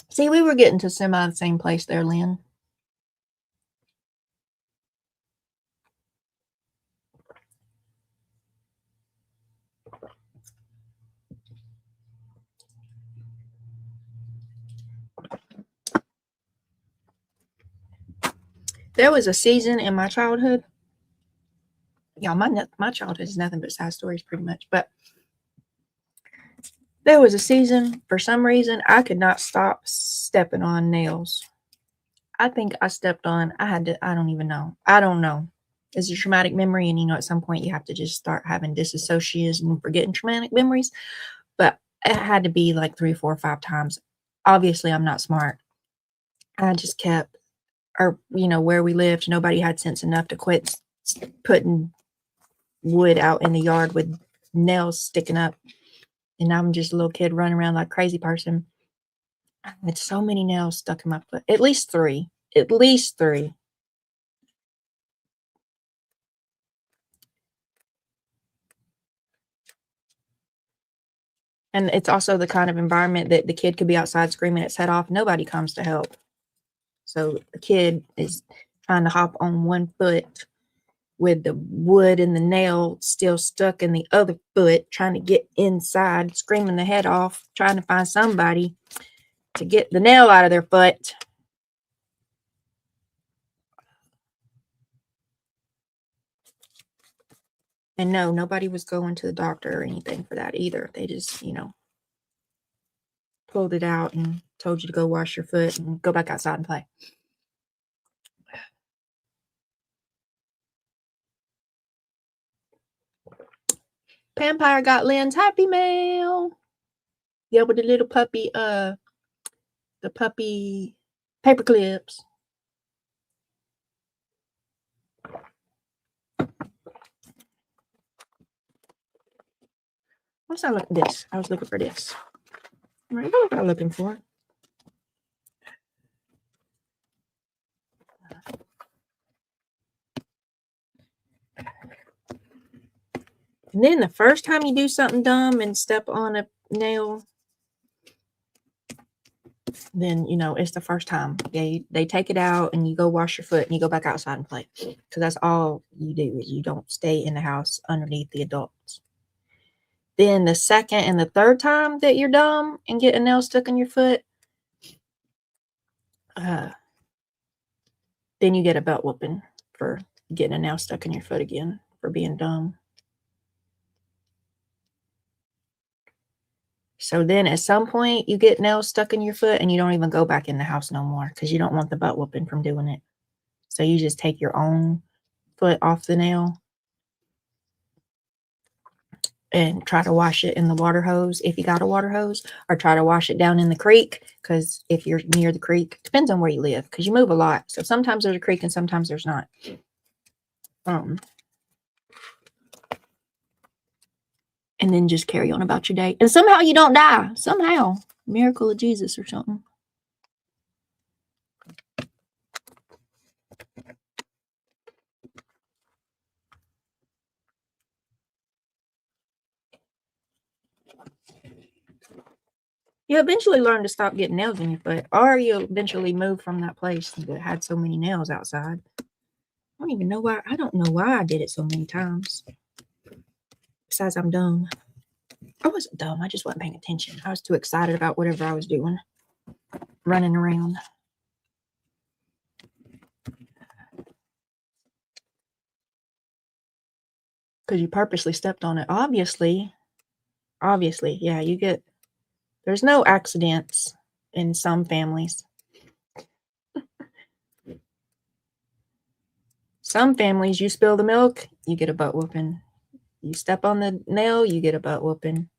See, we were getting to semi the same place there, Lynn. There was a season in my childhood. Yeah, my childhood is nothing but sad stories pretty much. But there was a season, for some reason, I could not stop stepping on nails. I think I stepped on, I don't even know. I don't know. It's a traumatic memory. And, at some point you have to just start having disassociations and forgetting traumatic memories. But it had to be like 3, 4, 5 times. Obviously, I'm not smart. I just kept, or, where we lived, nobody had sense enough to quit putting wood out in the yard with nails sticking up. And I'm just a little kid running around like a crazy person. With so many nails stuck in my foot. At least 3. At least 3. And it's also the kind of environment that the kid could be outside screaming its head off. Nobody comes to help. So the kid is trying to hop on one foot with the wood and the nail still stuck in the other foot, trying to get inside, screaming the head off, trying to find somebody to get the nail out of their foot. And no, nobody was going to the doctor or anything for that either. They just, pulled it out and told you to go wash your foot and go back outside and play. Vampire got Lynn's Happy Mail. Yeah, with the little puppy, the puppy paper clips. What's I look at this? I was looking for this. Right, what was I looking for? And then the first time you do something dumb and step on a nail, then it's the first time. They take it out and you go wash your foot and you go back outside and play. Because that's all you do, is you don't stay in the house underneath the adults. Then the second and the third time that you're dumb and get a nail stuck in your foot, then you get a belt whooping for getting a nail stuck in your foot again for being dumb. So then at some point you get nails stuck in your foot and you don't even go back in the house no more because you don't want the butt whooping from doing it. So you just take your own foot off the nail and try to wash it in the water hose if you got a water hose, or try to wash it down in the creek, because if you're near the creek, depends on where you live because you move a lot. So sometimes there's a creek and sometimes there's not. And then just carry on about your day. And somehow you don't die. Somehow. Miracle of Jesus or something. You eventually learn to stop getting nails in your foot, or you eventually move from that place that had so many nails outside. I don't even know why. I don't know why I did it so many times. Besides, I'm dumb. I wasn't dumb. I just wasn't paying attention. I was too excited about whatever I was doing. Running around. Because you purposely stepped on it. Obviously, yeah, there's no accidents in some families. Some families, you spill the milk, you get a butt whooping. You step on the nail, you get a butt whooping.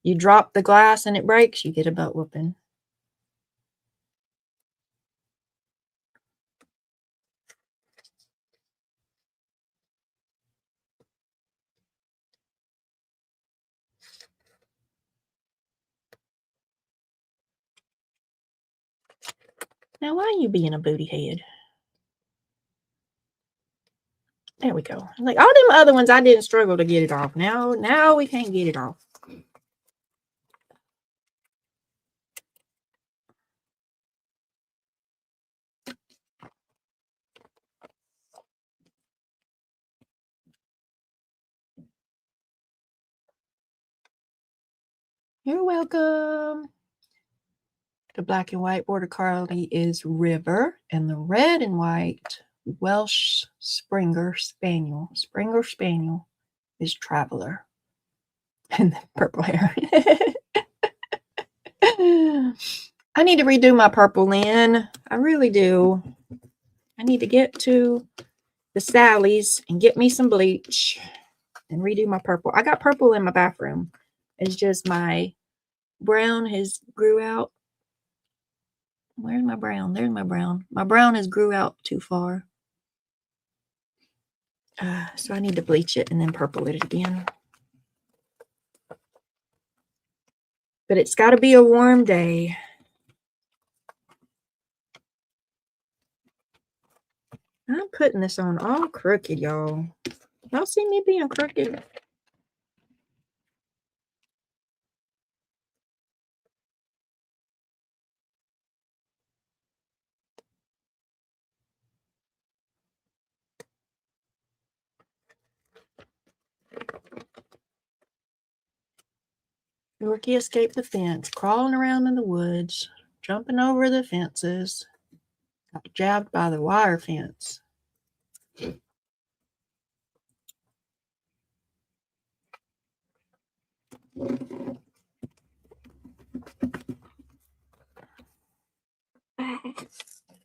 You drop the glass and it breaks, you get a butt whooping. Now, why are you being a booty head? There we go. Like all them other ones, I didn't struggle to get it off. Now we can't get it off. You're welcome. The black and white border collie is River, and the red and white Welsh Springer Spaniel is Traveler. And the purple hair. I need to redo my purple, Lynn. I really do. I need to get to the Sally's and get me some bleach and redo my purple. I got purple in my bathroom. It's just my brown has grew out. Where's my brown? There's my brown. My brown has grew out too far. So I need to bleach it and then purple it again. But it's got to be a warm day. I'm putting this on all crooked, y'all. Y'all see me being crooked? Yorkie escaped the fence, crawling around in the woods, jumping over the fences. Got jabbed by the wire fence.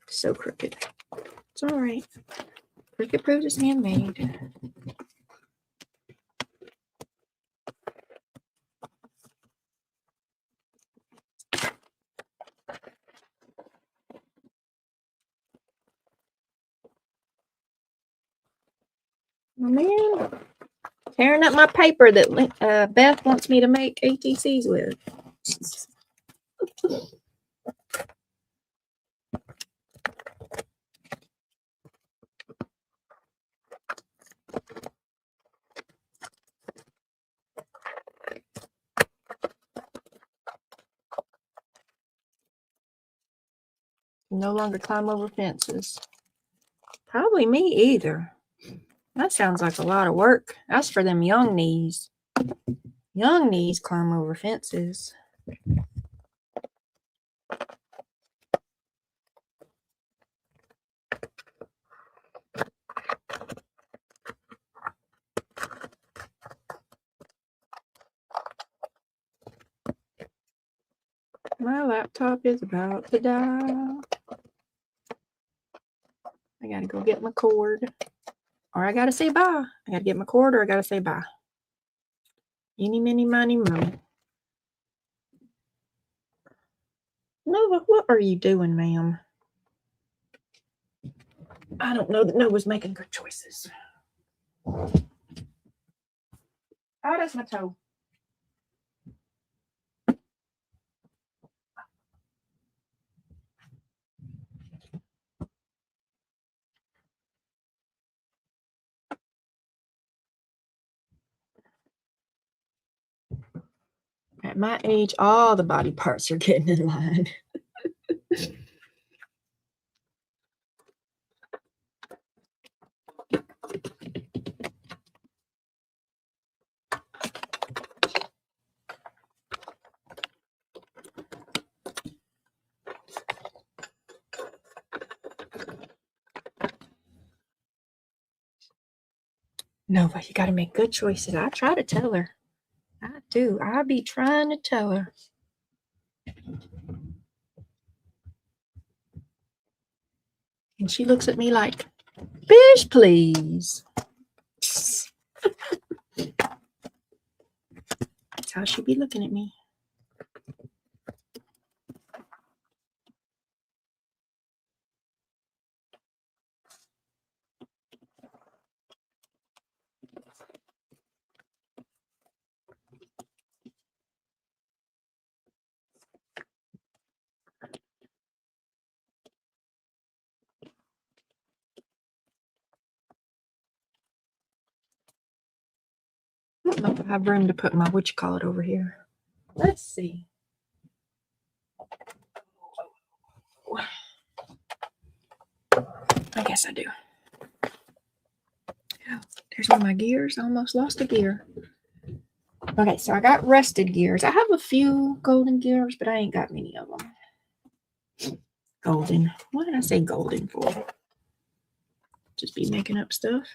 So crooked. It's all right. Cricket proves it's handmade. Oh man, tearing up my paper that Beth wants me to make ATCs with. No longer climb over fences. Probably me either. That sounds like a lot of work. That's for them young knees. Young knees climb over fences. My laptop is about to die. I gotta go get my cord. Or I gotta say bye. I gotta get my cord or I gotta say bye. Eeny, miny, miny, mo. Nova, what are you doing, ma'am? I don't know that Nova's making good choices. Oh, that's my toe. At my age, all the body parts are getting in line. Nova, you gotta make good choices. I try to tell her. I do. I be trying to tell her. And she looks at me like, Bish, please. That's how she be looking at me. I don't know if I have room to put my whatchamacallit over here. Let's see. I guess I do. There's one of my gears. I almost lost a gear. Okay, so I got rusted gears. I have a few golden gears, but I ain't got many of them. Golden. What did I say golden for? Just be making up stuff.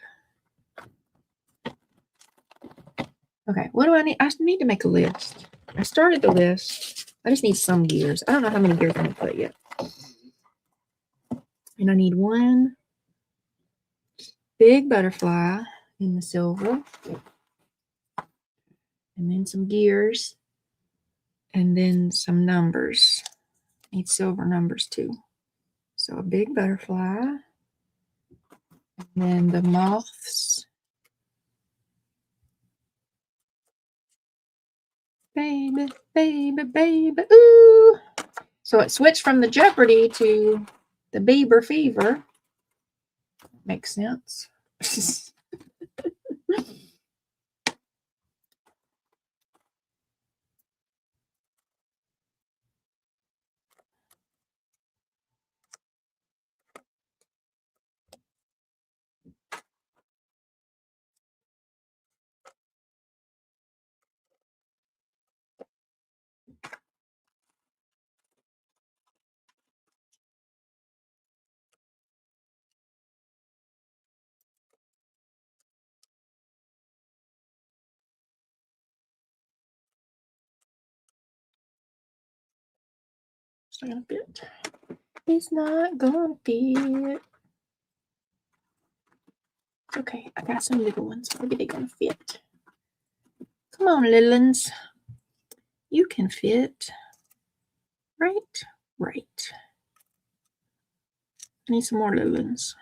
Okay, what do I need? I need to make a list. I started the list. I just need some gears. I don't know how many gears I'm going to put yet. And I need one big butterfly in the silver. And then some gears. And then some numbers. Need silver numbers too. So a big butterfly. And then the moths. Baby, baby, baby, ooh. So it switched from the Jeopardy to the Bieber Fever. Makes sense. It's not gonna fit. It's not gonna fit. Okay, I got some little ones. Maybe they're gonna fit. Come on, little ones. You can fit. Right? Right. I need some more little ones.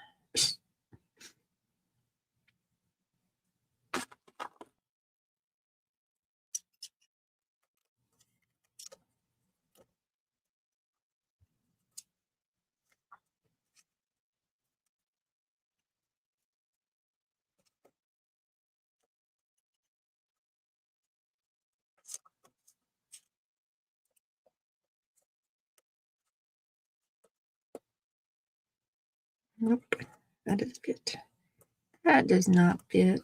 Nope, that doesn't fit. That does not fit.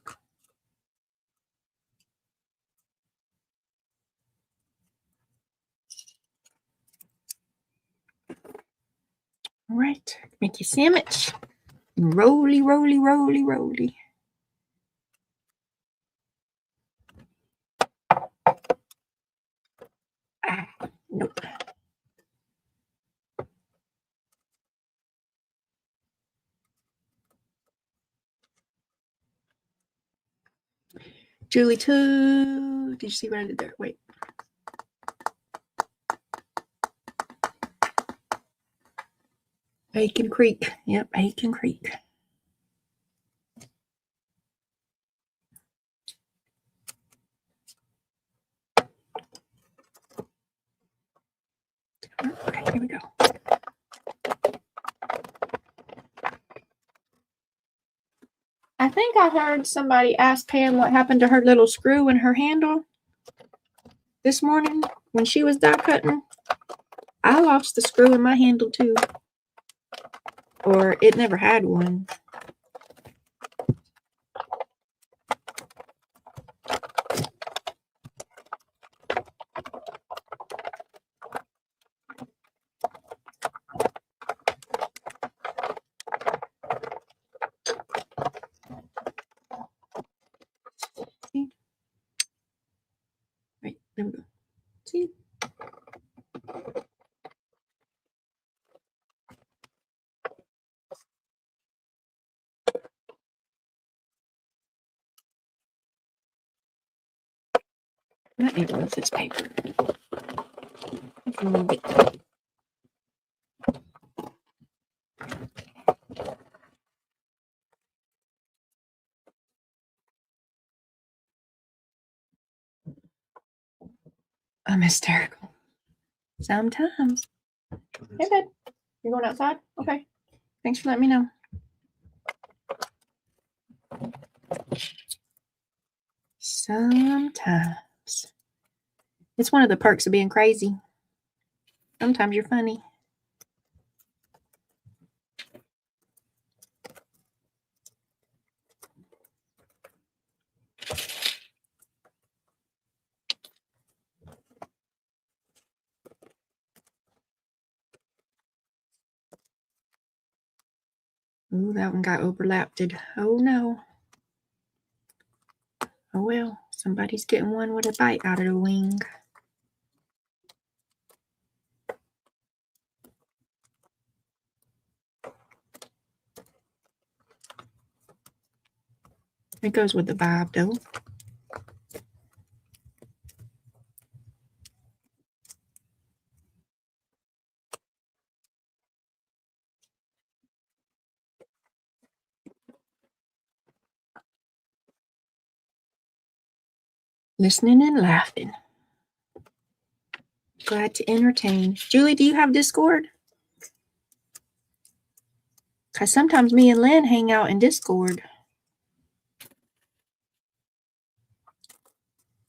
All right, make your sandwich. Roly, roly, roly, roly. Ah, nope. Julie too. Did you see what I did there? Wait. Aiken Creek. Yep, Aiken Creek. Okay, here we go. I think I heard somebody ask Pam what happened to her little screw in her handle this morning when she was die cutting. I lost the screw in my handle too. Or it never had one. See? Right, there we go. See? That ain't worth this paper. A little bit. I'm hysterical. Sometimes. Hey, babe. You going outside? Okay. Thanks for letting me know. Sometimes. It's one of the perks of being crazy. Sometimes you're funny. Ooh, that one got overlapped. Oh no. Oh well, somebody's getting one with a bite out of the wing. It goes with the vibe though. Listening and laughing. Glad to entertain. Julie, do you have Discord? Because sometimes me and Lynn hang out in Discord.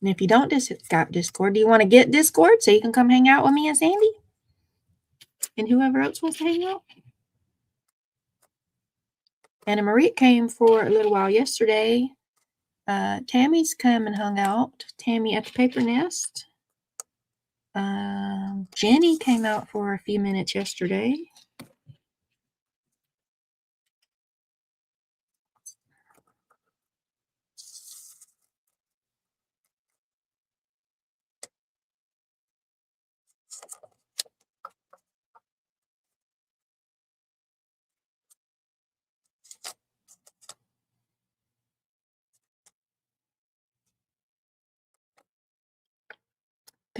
And if you don't got Discord, do you want to get Discord so you can come hang out with me and Sandy? And whoever else wants to hang out? Anna Marie came for a little while yesterday. Tammy's come and hung out. Tammy at the Paper Nest. Jenny came out for a few minutes yesterday.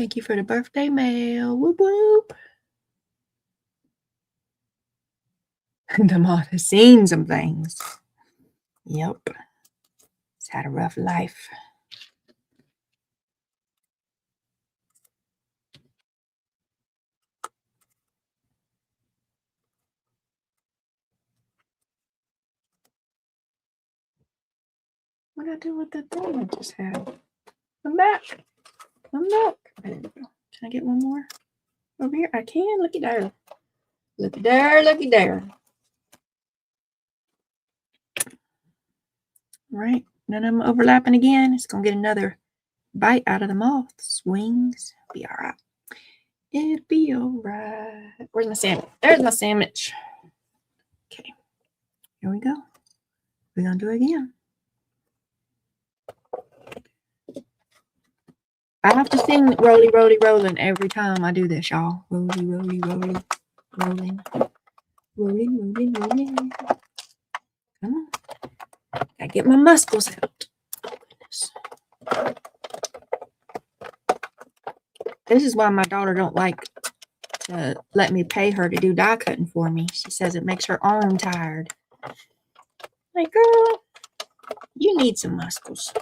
Thank you for the birthday mail. Whoop whoop. The moth has seen some things. Yep. It's had a rough life. What did I do with the thing I just had? Come back. Come back. There we go. Can I get one more over here? I can. Looky there. Looky there. Looky there. Right. None of them overlapping again. It's going to get another bite out of the moth's wings. Be all right. It'll be all right. Where's my sandwich? There's my sandwich. Okay. Here we go. We're going to do it again. I have to sing Roly, Roly, Rollin' every time I do this, y'all. Roly, Roly, Roly, Rollin'. Rolling, rolling, rolling. Come on. Gotta get my muscles out. Oh, goodness. This is why my daughter don't like to let me pay her to do die cutting for me. She says it makes her arm tired. Like, girl, you need some muscles.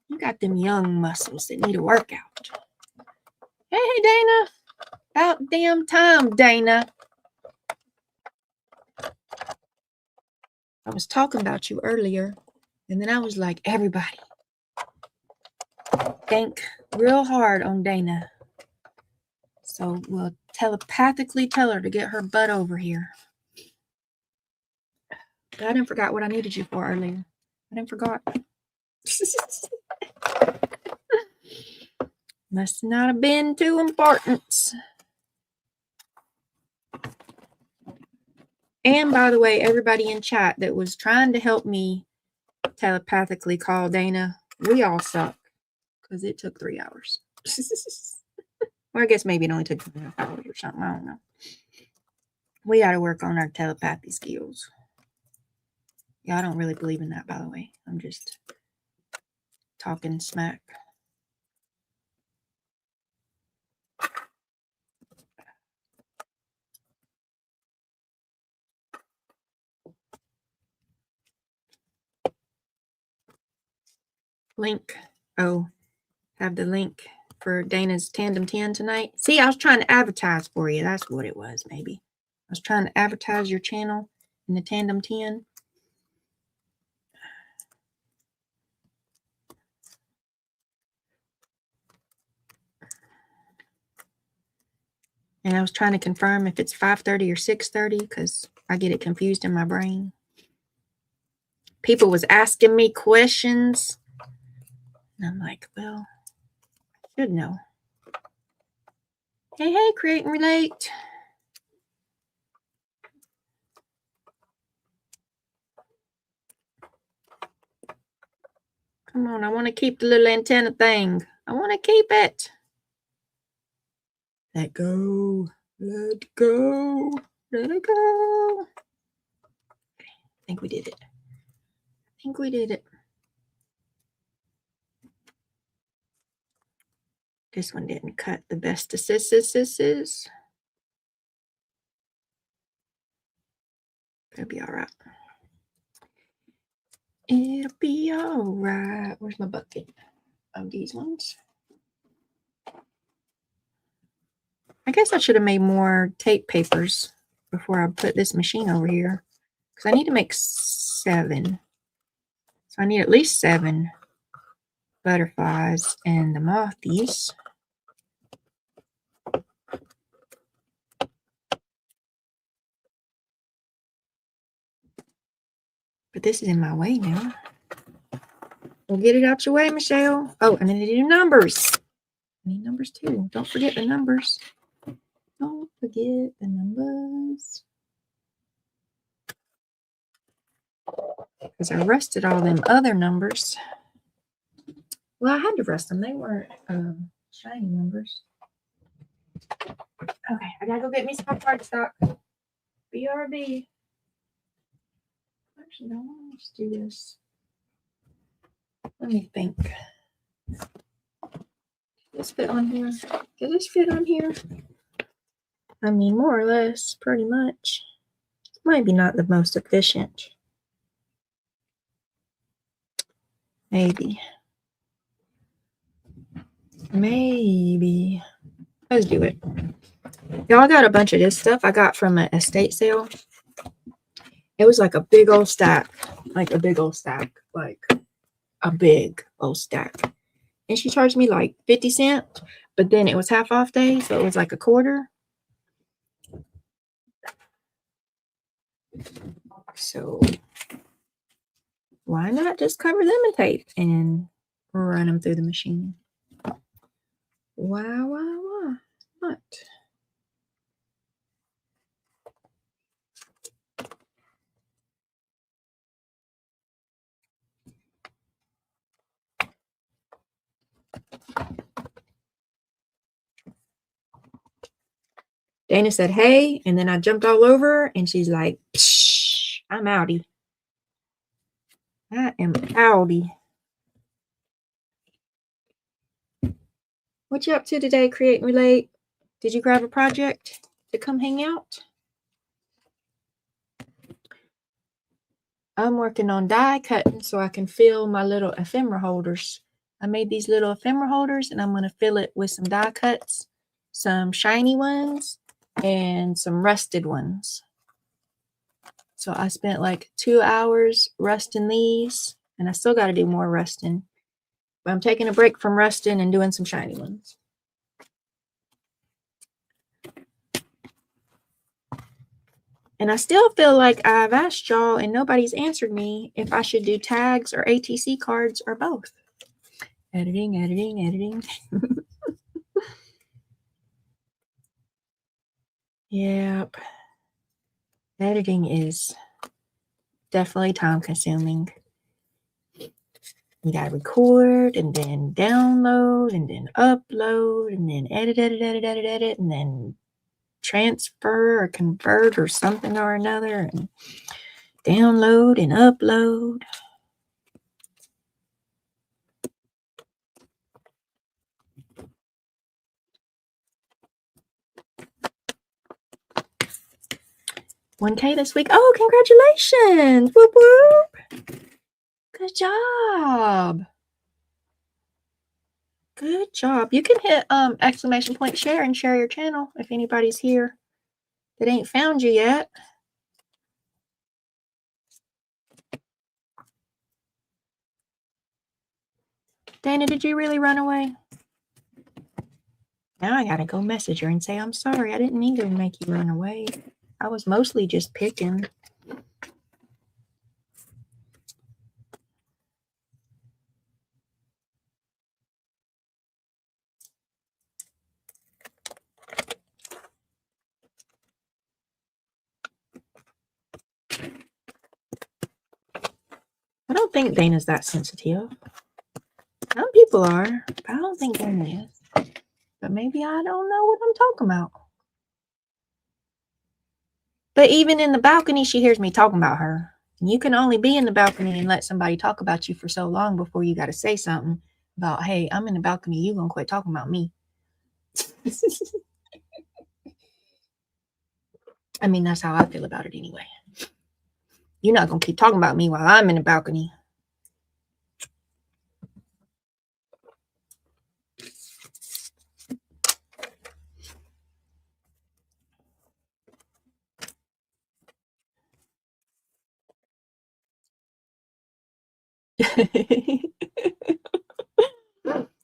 You got them young muscles that need a workout. Hey, Dana. About damn time, Dana. I was talking about you earlier, and then I was like, everybody, think real hard on Dana. So we'll telepathically tell her to get her butt over here. I didn't forget what I needed you for earlier. I didn't forget. Must not have been too important. And by the way, everybody in chat that was trying to help me telepathically call Dana, we all suck because it took 3 hours. Well, I guess maybe it only took 2.5 hours or something. I don't know. We got to work on our telepathy skills. Yeah, I don't really believe in that, by the way. I'm just talking smack. Link. Oh, have the link for Dana's Tandem 10 tonight. See, I was trying to advertise for you. That's what it was, maybe. I was trying to advertise your channel in the Tandem 10. And I was trying to confirm if it's 5:30 or 6:30 because I get it confused in my brain. People was asking me questions. And I'm like, well, I should know. Hey, create and relate. Come on, I want to keep the little antenna thing. I want to keep it. Let go. Let go. Let it go. Okay, I think we did it. I think we did it. This one didn't cut the best assists. It'll be all right. It'll be all right. Where's my bucket? Oh, these ones. I guess I should have made more tape papers before I put this machine over here. Because I need to make 7. So I need at least 7 butterflies and the mothies. But this is in my way now. We'll get it out your way, Michelle. Oh, and then I need numbers. I need numbers too. Don't forget the numbers. Don't forget the numbers. Because I rusted all them other numbers. Well, I had to rust them. They weren't shiny numbers. Okay, I gotta go get me some cardstock. BRB. Actually, no, let's do this. Let me think. Does this fit on here? Does this fit on here? I mean, more or less, pretty much. Maybe not the most efficient. Maybe. Maybe. Let's do it. Y'all, got a bunch of this stuff I got from an estate sale. It was like a big old stack. Like a big old stack. Like a big old stack. And she charged me like 50 cents. But then it was half off day. So it was like a quarter. So why not just cover them in tape and run them through the machine? Why not? Dana said, hey, and then I jumped all over, and she's like, psh, I'm outie. I am outie. What you up to today, Create and Relate? Did you grab a project to come hang out? I'm working on die cutting so I can fill my little ephemera holders. I made these little ephemera holders, and I'm going to fill it with some die cuts, some shiny ones, and some rusted ones. So I spent like 2 hours rusting these, and I still got to do more rusting. But I'm taking a break from rusting and doing some shiny ones. And I still feel like I've asked y'all and nobody's answered me if I should do tags or ATC cards or both. Editing. Yep. Editing is definitely time consuming. You gotta record and then download and then upload and then edit, and then transfer or convert or something or another and download and upload. $1K this week. Oh, congratulations. Whoop whoop. Good job. Good job. You can hit exclamation point share and share your channel if anybody's here that ain't found you yet. Dana, did you really run away? Now I gotta go message her and say, I'm sorry. I didn't mean to make you run away. I was mostly just picking. I don't think Dana's that sensitive. Some people are, but I don't think Dana is. But maybe I don't know what I'm talking about. But even in the balcony, she hears me talking about her. And you can only be in the balcony and let somebody talk about you for so long before you got to say something about, hey, I'm in the balcony. You gonna quit talking about me. I mean, that's how I feel about it anyway. You're not gonna keep talking about me while I'm in the balcony.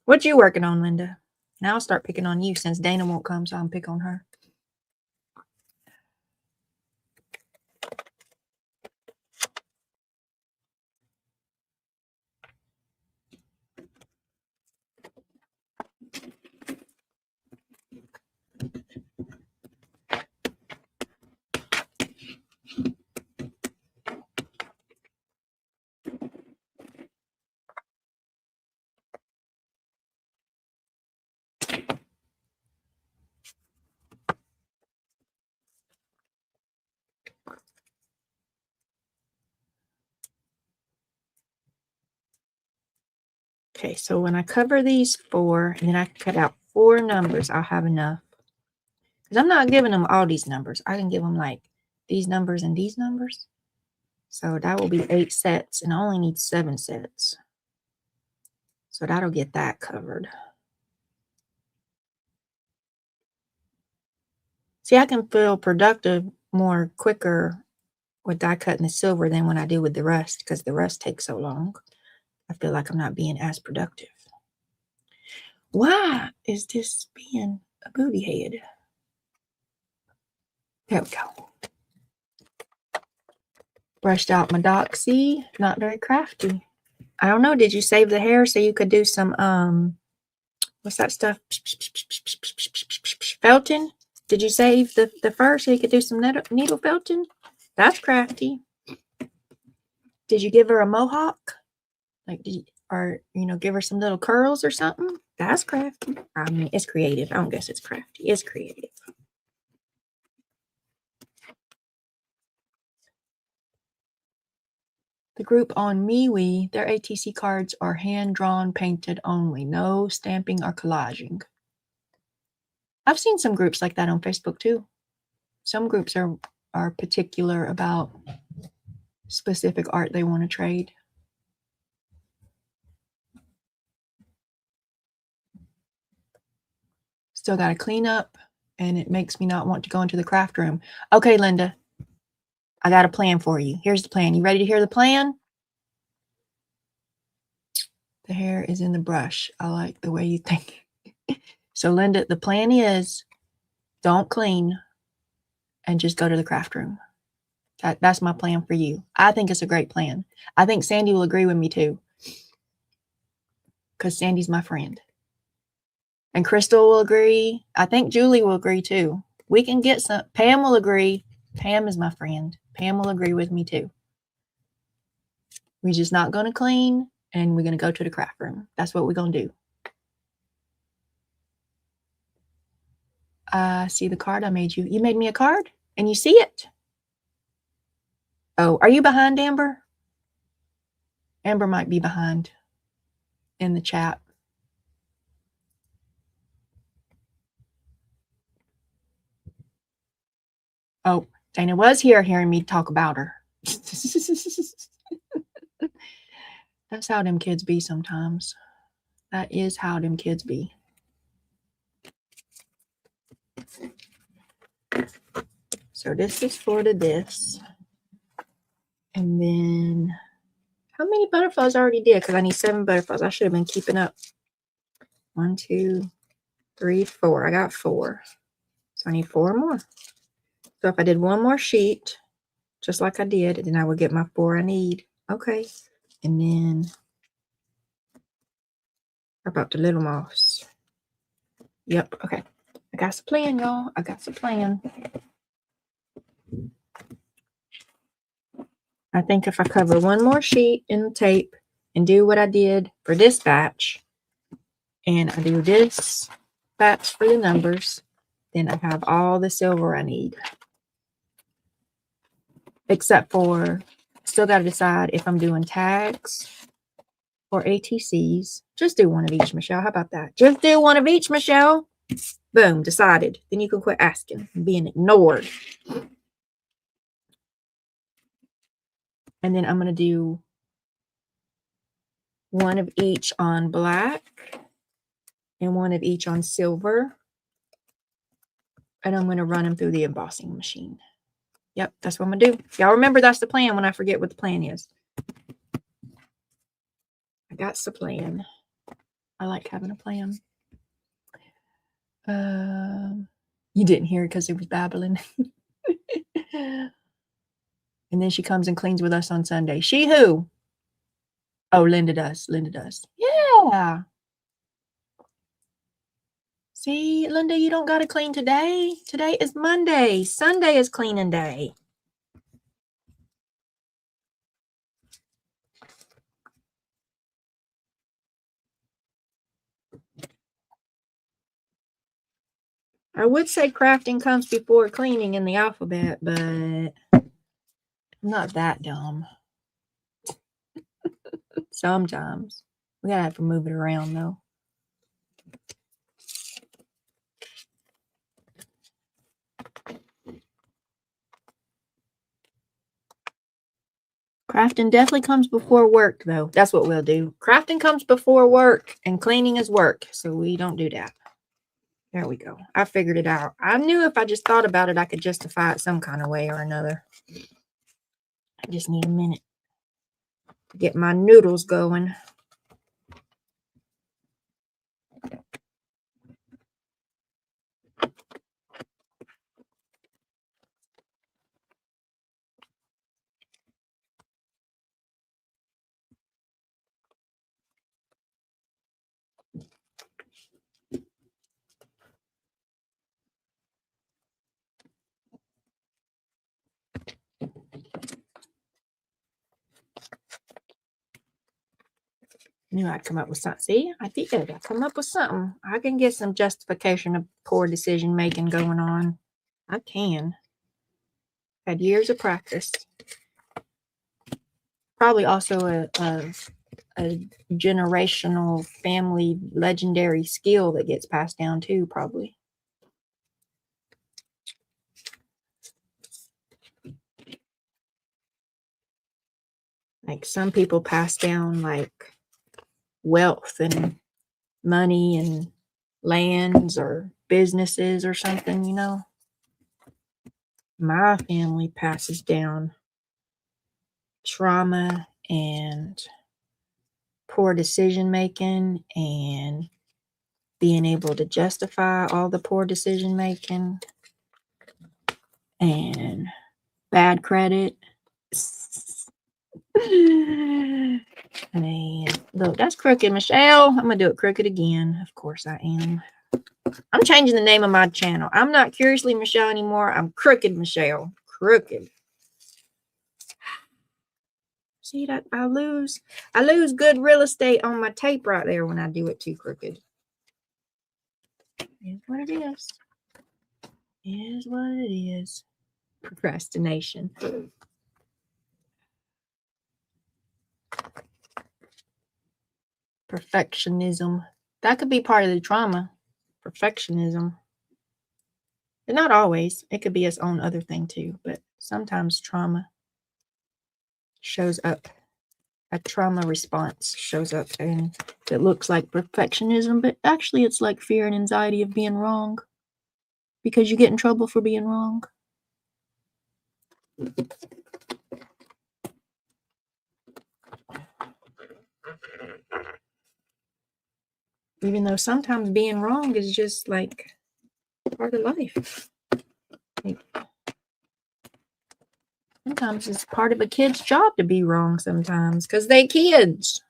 What you working on, Linda? Now I'll start picking on you since Dana won't come, so I'm pick on her. Okay, so when I cover these 4 and then I cut out 4 numbers, I'll have enough. Because I'm not giving them all these numbers. I can give them like these numbers and these numbers. So that will be 8 sets, and I only need 7 sets. So that'll get that covered. See, I can feel productive more quicker with die cutting the silver than when I do with the rust, because the rust takes so long. I feel like I'm not being as productive. Why is this being a booty head? There we go. Brushed out my doxy. Not very crafty. I don't know. Did you save the hair so you could do some, what's that stuff? Felting? Did you save the fur so you could do some needle felting? That's crafty. Did you give her a mohawk? Like, or, give her some little curls or something? That's crafty. I mean, it's creative. I don't guess it's crafty. It's creative. The group on MeWe, their ATC cards are hand-drawn, painted only. No stamping or collaging. I've seen some groups like that on Facebook too. Some groups are particular about specific art they want to trade. Still got to clean up, and it makes me not want to go into the craft room. Okay, Linda, I got a plan for you. Here's the plan. You ready to hear the plan? The hair is in the brush. I like the way you think. So, Linda, the plan is don't clean and just go to the craft room. That's my plan for you. I think it's a great plan. I think Sandy will agree with me too, because Sandy's my friend. And Crystal will agree. I think Julie will agree too. We can get some. Pam will agree. Pam is my friend. Pam will agree with me too. We're just not going to clean, and we're going to go to the craft room. That's what we're going to do. I see the card I made you. You made me a card, and you see it. Oh, are you behind, Amber? Amber might be behind in the chat. Oh, Dana was here hearing me talk about her. That's how them kids be sometimes. That is how them kids be. So this is for this. And then, how many butterflies I already did? Because I need 7 butterflies. I should have been keeping up. 1, 2, 3, 4. I got 4. So I need 4 more. So if I did 1 more sheet, just like I did, then I would get my 4 I need. Okay. And then, how about the little moths? Yep. Okay. I got some plan, y'all. I got some plan. I think if I cover 1 more sheet in the tape and do what I did for this batch, and I do this batch for the numbers, then I have all the silver I need. Except for, still got to decide if I'm doing tags or ATCs. Just do one of each, Michelle. How about that? Just do one of each, Michelle. Boom, decided. Then you can quit asking and being ignored. And then I'm going to do one of each on black and one of each on silver. And I'm going to run them through the embossing machine. Yep, that's what I'm going to do. Y'all remember that's the plan when I forget what the plan is. I got the plan. I like having a plan. You didn't hear it because it was babbling. And then she comes and cleans with us on Sunday. She who? Oh, Linda does. Linda does. Yeah. See, Linda, you don't got to clean today. Today is Monday. Sunday is cleaning day. I would say crafting comes before cleaning in the alphabet, but I'm not that dumb. Sometimes. We gotta have to move it around though. Crafting definitely comes before work though. That's what we'll do. Crafting comes before work and cleaning is work. So we don't do that. There we go. I figured it out. I knew if I just thought about it, I could justify it some kind of way or another. I just need a minute to get my noodles going. Knew I'd come up with something. See, I think I'd come up with something. I can get some justification of poor decision making going on. I can. Had years of practice. Probably also a generational family legendary skill that gets passed down too, probably. Like some people pass down like wealth and money and lands or businesses or something, you know. My family passes down trauma and poor decision making and being able to justify all the poor decision making and bad credit. And look, that's crooked, Michelle. I'm gonna do it crooked again. Of course I am. I'm changing the name of my channel. I'm not Curiously Michelle anymore. I'm Crooked Michelle. Crooked. See that I lose good real estate on my tape right there when I do it too crooked. Is what it is. Is what it is. Procrastination. Perfectionism. That could be part of the trauma. Perfectionism. But not always. It could be its own other thing too. But sometimes trauma shows up. A trauma response shows up and it looks like perfectionism, but actually it's like fear and anxiety of being wrong because you get in trouble for being wrong. Even though sometimes being wrong is just like part of life. Like, sometimes it's part of a kid's job to be wrong sometimes because they kids.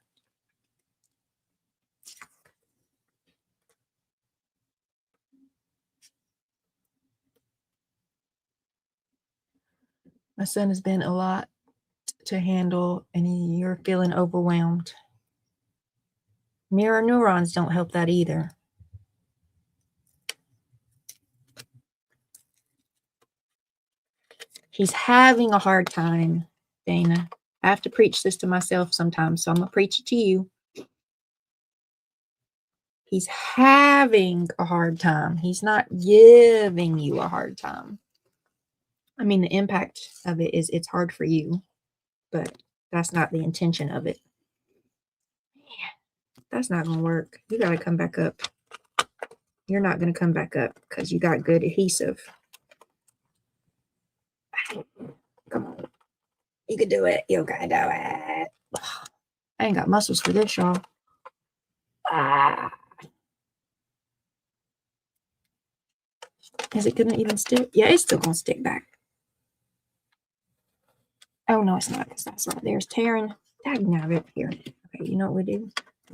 My son has been a lot to handle and you're feeling overwhelmed. Mirror neurons don't help that either. He's having a hard time, Dana. I have to preach this to myself sometimes, so I'm going to preach it to you. He's having a hard time. He's not giving you a hard time. I mean, the impact of it is it's hard for you, but that's not the intention of it. That's not going to work. You got to come back up. You're not going to come back up because you got good adhesive. Come on. You can do it. You can do it. I ain't got muscles for this, y'all. Is it going to even stick? Yeah, it's still going to stick back. Oh, no, it's not because that's right. There's tearing. Dagnabbit here. Okay, you know what we do?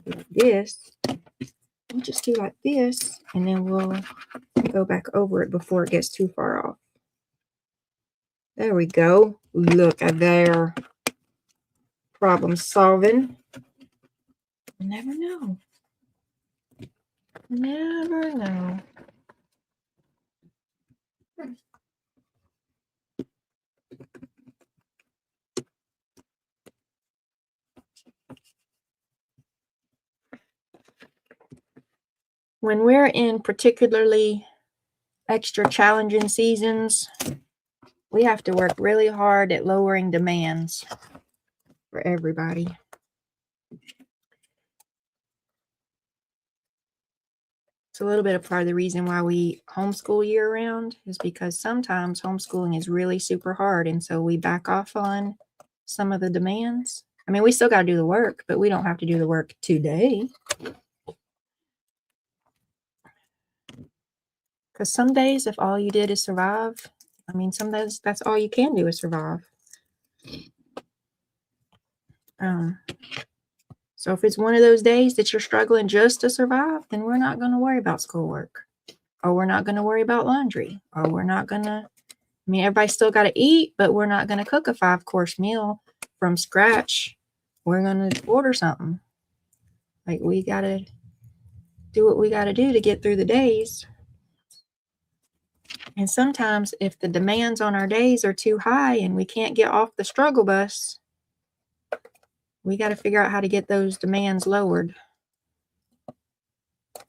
We do like this. We'll just do like this, and then we'll go back over it before it gets too far off. There we go. Look at there. Problem solving. You never know. Never know. when we're in particularly extra challenging seasons, we have to work really hard at lowering demands for everybody. It's a little bit of part of the reason why we homeschool year round is because sometimes homeschooling is really super hard. And so we back off on some of the demands. I mean, we still got to do the work, but we don't have to do the work today. Because some days, if all you did is survive, I mean, some days that's all you can do is survive. So if it's one of those days that you're struggling just to survive, then we're not going to worry about schoolwork, or we're not going to worry about laundry, or we're not going to, I mean, everybody's still got to eat, but we're not going to cook a 5-course meal from scratch. We're going to order something. Like, we got to do what we got to do to get through the days. And sometimes if the demands on our days are too high and we can't get off the struggle bus, we got to figure out how to get those demands lowered.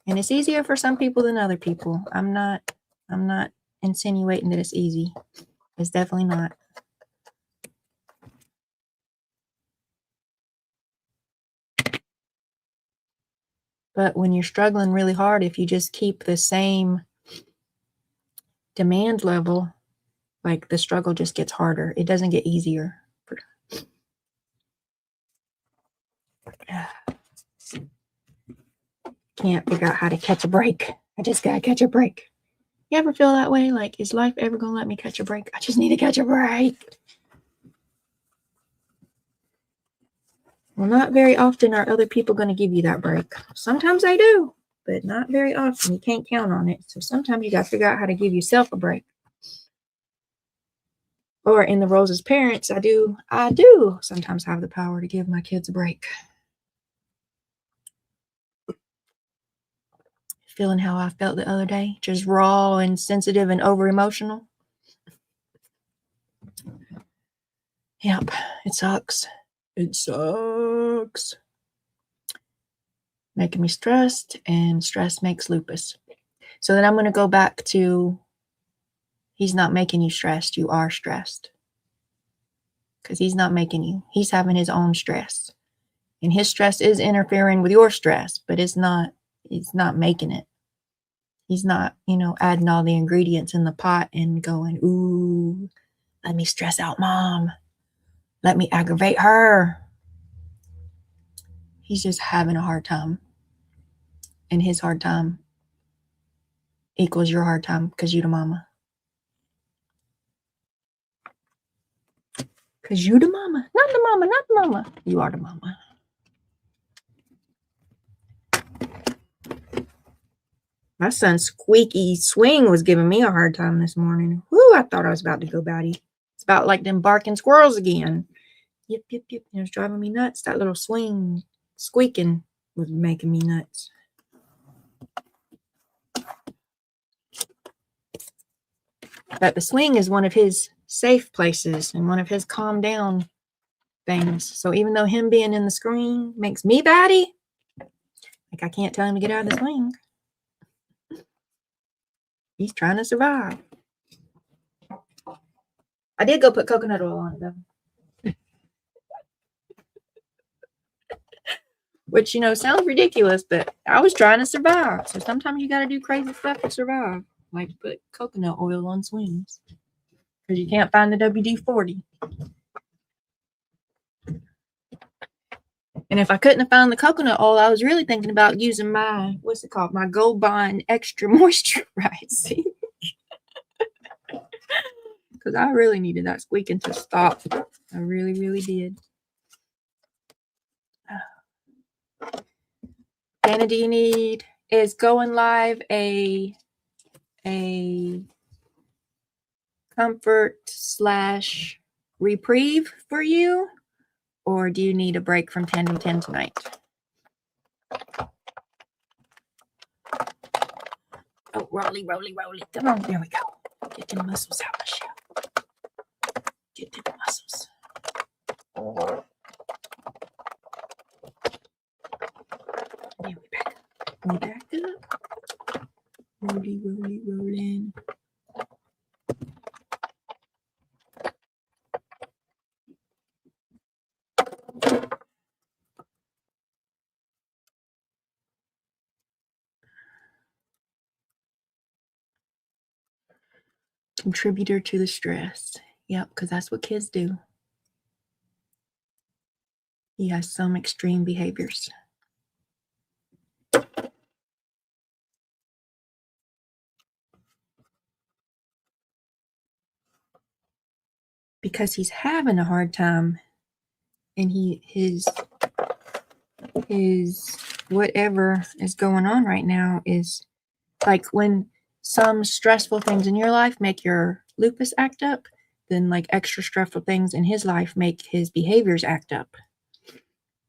And it's easier for some people than other people. I'm not insinuating that it's easy. It's definitely not. But when you're struggling really hard, if you just keep the same demand level, like, the struggle just gets harder. It doesn't get easier. Can't figure out how to catch a break. I just gotta catch a break. You ever feel that way? Like, is life ever gonna let me catch a break? I just need to catch a break. Well, not very often are other people going to give you that break. Sometimes they do, but not very often. You can't count on it. So sometimes you got to figure out how to give yourself a break. Or in the roles as parents, I do sometimes have the power to give my kids a break. Feeling how I felt the other day, just raw and sensitive and over emotional. Yep, it sucks. It sucks. Making me stressed, and stress makes lupus. So then I'm going to go back to, he's not making you stressed. You are stressed. Because he's not making you. He's having his own stress. And his stress is interfering with your stress, but it's not making it. He's not, adding all the ingredients in the pot and going, ooh, let me stress out mom. Let me aggravate her. He's just having a hard time. And his hard time equals your hard time because you the mama. Because you the mama. Not the mama, not the mama. You are the mama. My son's squeaky swing was giving me a hard time this morning. Whoo, I thought I was about to go batty. It's about like them barking squirrels again. Yip, yip, yip. It was driving me nuts. That little swing squeaking was making me nuts. But the swing is one of his safe places and one of his calm down things. So even though him being in the screen makes me batty, like, I can't tell him to get out of the swing. He's trying to survive. I did go put coconut oil on it though. Which, sounds ridiculous, but I was trying to survive. So sometimes you got to do crazy stuff to survive. Like put coconut oil on swings. Because you can't find the WD-40. And if I couldn't have found the coconut oil, I was really thinking about using my, what's it called? My Gold Bond Extra Moisturizing. Because I really needed that squeaking to stop. I really, really did. Dana, do you need, is going live a comfort / reprieve for you? Or do you need a break from Tandem 10 tonight? Oh, rolly, rolly, rolly. Come on, there we go. Get the muscles out, Michelle. Get the muscles. There we back up. We back up. Roly, roly, rolling. Contributor to the stress. Yep, because that's what kids do. He has some extreme behaviors. Because he's having a hard time, and his whatever is going on right now is like when some stressful things in your life make your lupus act up, then like extra stressful things in his life make his behaviors act up.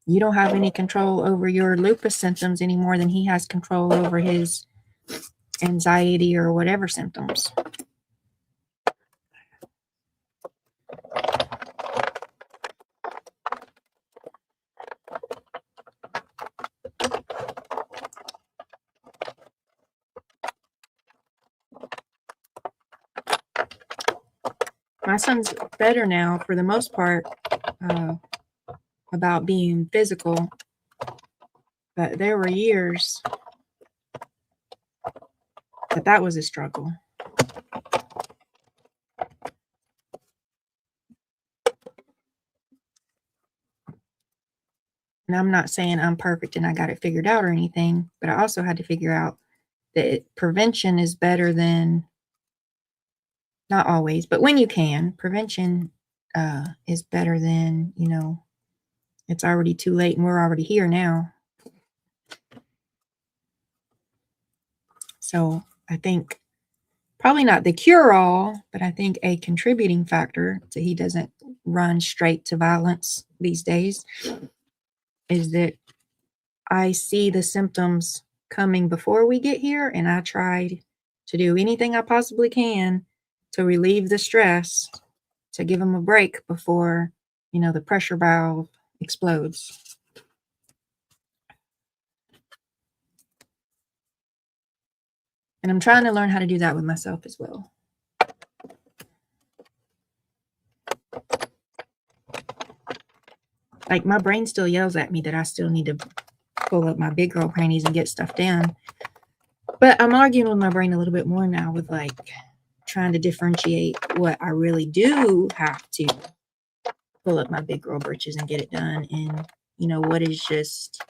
You don't have any control over your lupus symptoms any more than he has control over his anxiety or whatever symptoms. My son's better now for the most part about being physical, but there were years that was a struggle. And I'm not saying I'm perfect and I got it figured out or anything, but I also had to figure out that prevention is better than, not always, but when you can, prevention is better than, it's already too late and we're already here now. So I think probably not the cure-all, but I think a contributing factor so he doesn't run straight to violence these days is that I see the symptoms coming before we get here, and I tried to do anything I possibly can to relieve the stress, to give him a break before, the pressure valve explodes. And I'm trying to learn how to do that with myself as well. Like my brain still yells at me that I still need to pull up my big girl panties and get stuff done. But I'm arguing with my brain a little bit more now with like trying to differentiate what I really do have to pull up my big girl britches and get it done, and what is just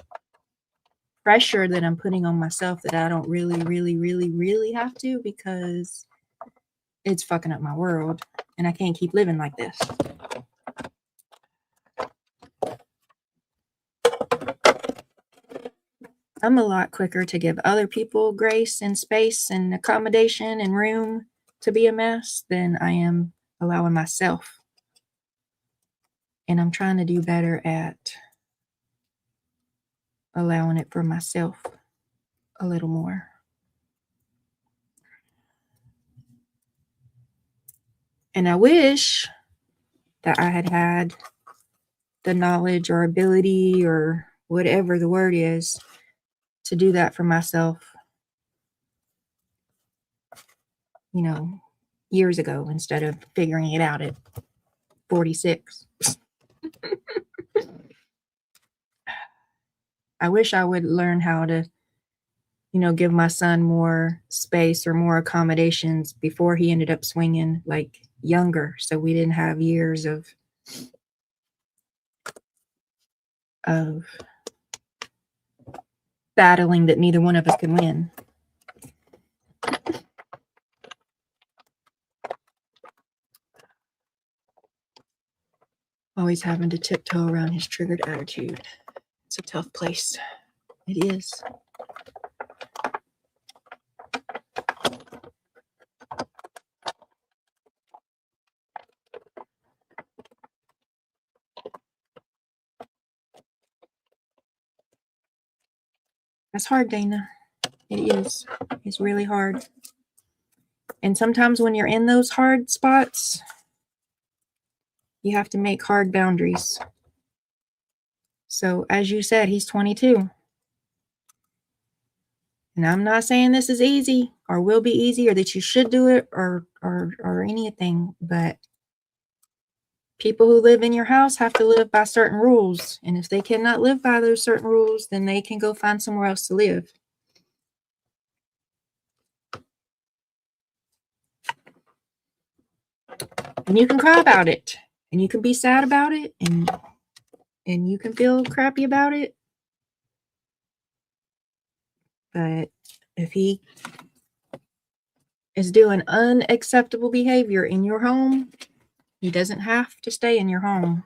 pressure that I'm putting on myself that I don't really, really, really, really have to, because it's fucking up my world and I can't keep living like this. I'm a lot quicker to give other people grace and space and accommodation and room to be a mess than I am allowing myself. And I'm trying to do better at allowing it for myself a little more. And I wish that I had had the knowledge or ability or whatever the word is to do that for myself, years ago, instead of figuring it out at 46. I wish I would learn how to, give my son more space or more accommodations before he ended up swinging, like younger, so we didn't have years of battling that neither one of us could win. Always having to tiptoe around his triggered attitude. It's a tough place. It is. That's hard, Dana. It is. It's really hard. And sometimes when you're in those hard spots, you have to make hard boundaries. So as you said, he's 22. And I'm not saying this is easy. or will be easy or that you should do it or anything, but people who live in your house have to live by certain rules. And if they cannot live by those certain rules, then they can go find somewhere else to live. And you can cry about it, and you can be sad about it, and you can feel crappy about it. But if he is doing unacceptable behavior in your home, he doesn't have to stay in your home.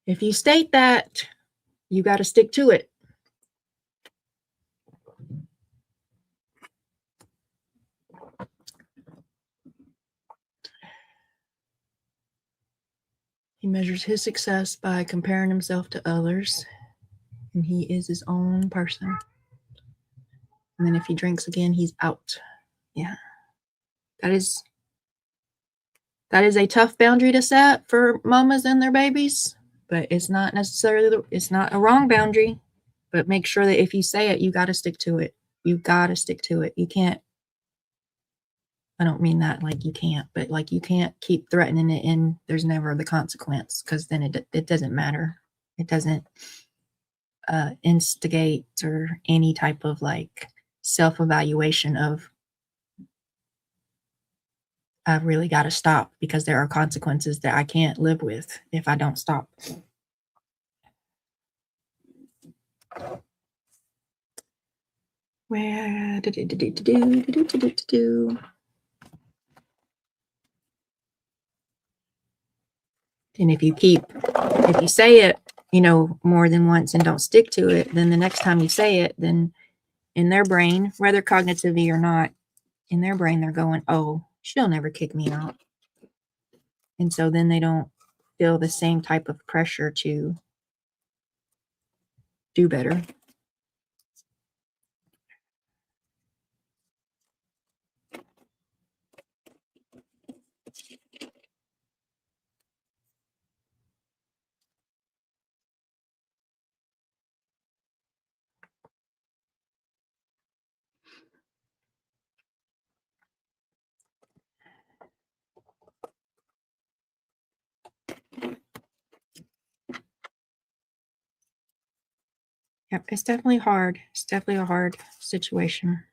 If you state that, you got to stick to it. He measures his success by comparing himself to others, and he is his own person. And then if he drinks again, he's out. Yeah. That is a tough boundary to set for mamas and their babies, but it's not necessarily, it's not a wrong boundary, but make sure that if you say it, you got to stick to it. You got to stick to it. You can't, I don't mean that like you can't, but like you can't keep threatening it and there's never the consequence, because then it doesn't matter. It doesn't instigate or any type of like self-evaluation of I've really got to stop because there are consequences that I can't live with if I don't stop. Where and if you say it, more than once and don't stick to it, then the next time you say it, then in their brain, whether cognitively or not, in their brain, they're going, oh, she'll never kick me out. And so then they don't feel the same type of pressure to do better. Yep, it's definitely hard. It's definitely a hard situation.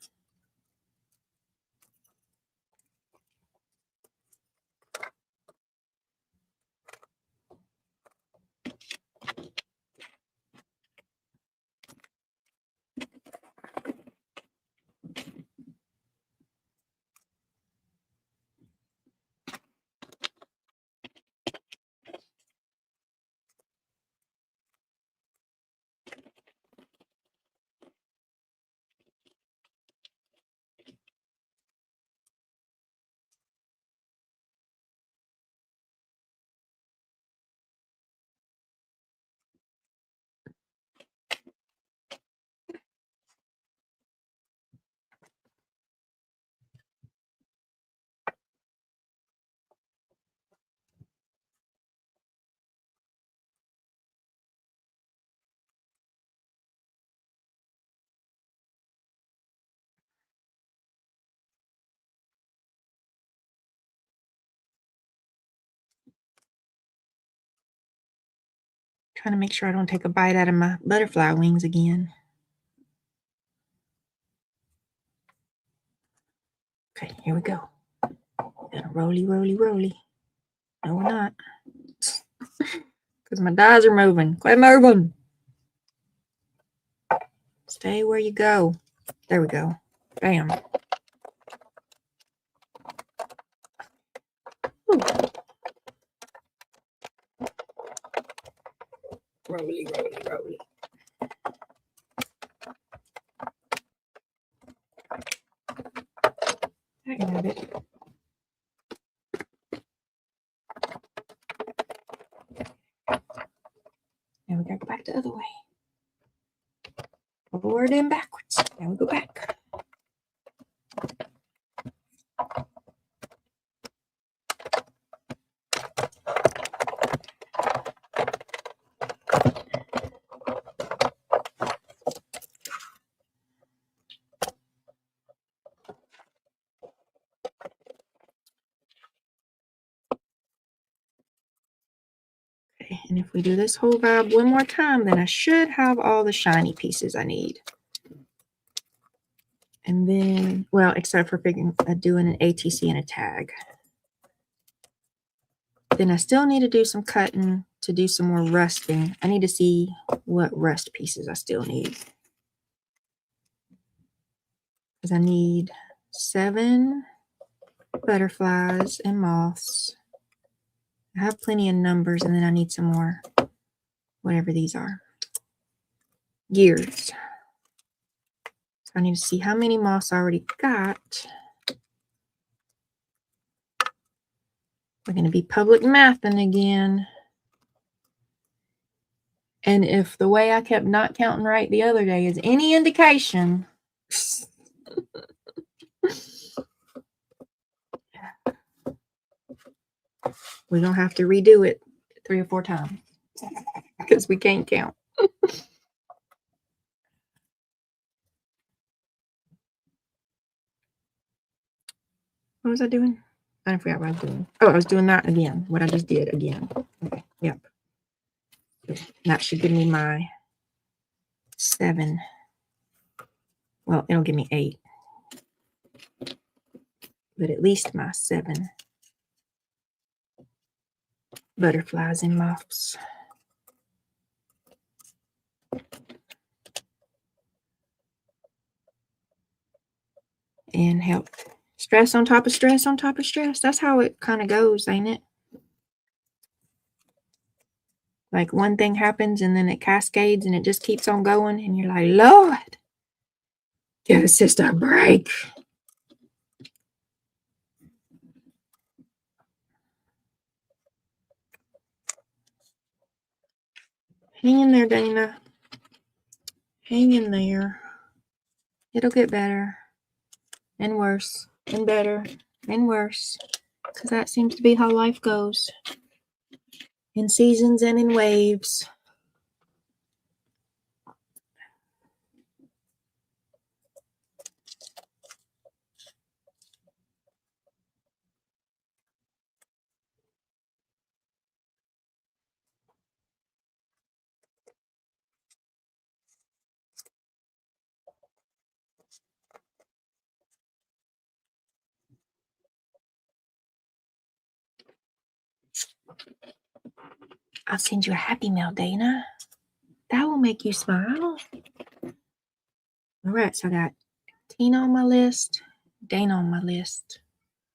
Trying to make sure I don't take a bite out of my butterfly wings again. Okay, here we go. Gonna roly, roly, roly. No, we're not. Because my dies are moving. Quit moving. Stay where you go. There we go. Bam. Ooh. Roly, roly, roly. I can have it. Now we gotta go back the other way. Forward and backwards. Now we go back. Okay, and if we do this whole vibe one more time, then I should have all the shiny pieces I need. And then, well, except for doing an ATC and a tag. Then I still need to do some cutting to do some more rusting. I need to see what rust pieces I still need. Because I need 7 butterflies and moths. I have plenty of numbers, and then I need some more, whatever these are. Gears. So I need to see how many moths I already got. We're going to be public mathing again. And if the way I kept not counting right the other day is any indication, we're going to have to redo it 3 or 4 times because we can't count. What was I doing? I forgot what I was doing. Oh, I was doing that again. What I just did again. Okay. Yep. That should give me my 7. Well, it'll give me 8. But at least my 7 butterflies and moths. And help. Stress on top of stress on top of stress. That's how it kind of goes, ain't it? Like one thing happens and then it cascades and it just keeps on going. And you're like, Lord, give a sister a break. Hang in there, Dana. Hang in there. It'll get better and worse and better and worse. Because that seems to be how life goes. In seasons and in waves. I'll send you a happy mail, Dana. That will make you smile. All right, so I got Tina on my list, Dana on my list.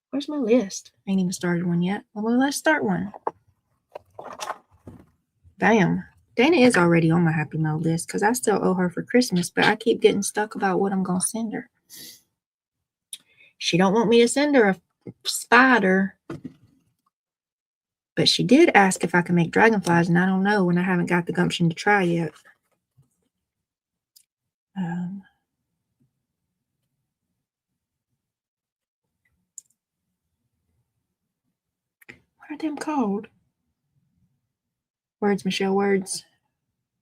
Where's my list? I ain't even started one yet. Well, let's start one. Damn. Dana is already on my happy mail list because I still owe her for Christmas, but I keep getting stuck about what I'm going to send her. She don't want me to send her a spider. But she did ask if I can make dragonflies, and I don't know, and I haven't got the gumption to try yet. What are them called? Words, Michelle, words.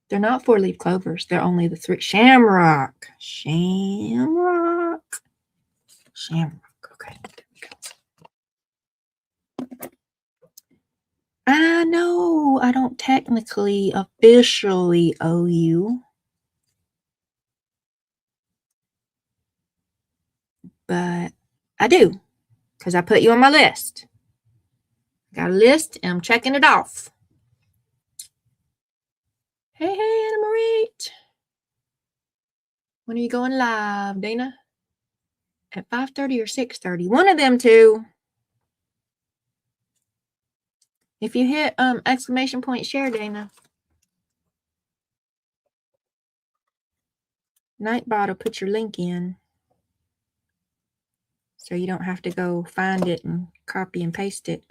They're not 4-leaf clovers. They're only the 3. Shamrock. Shamrock. Okay. I know I don't technically officially owe you. But I do. Because I put you on my list. Got a list and I'm checking it off. Hey, Anna Marie. When are you going live, Dana? At 5:30 or 6:30? One of them two. If you hit exclamation point share, Dana. Nightbot will put your link in. So you don't have to go find it and copy and paste it.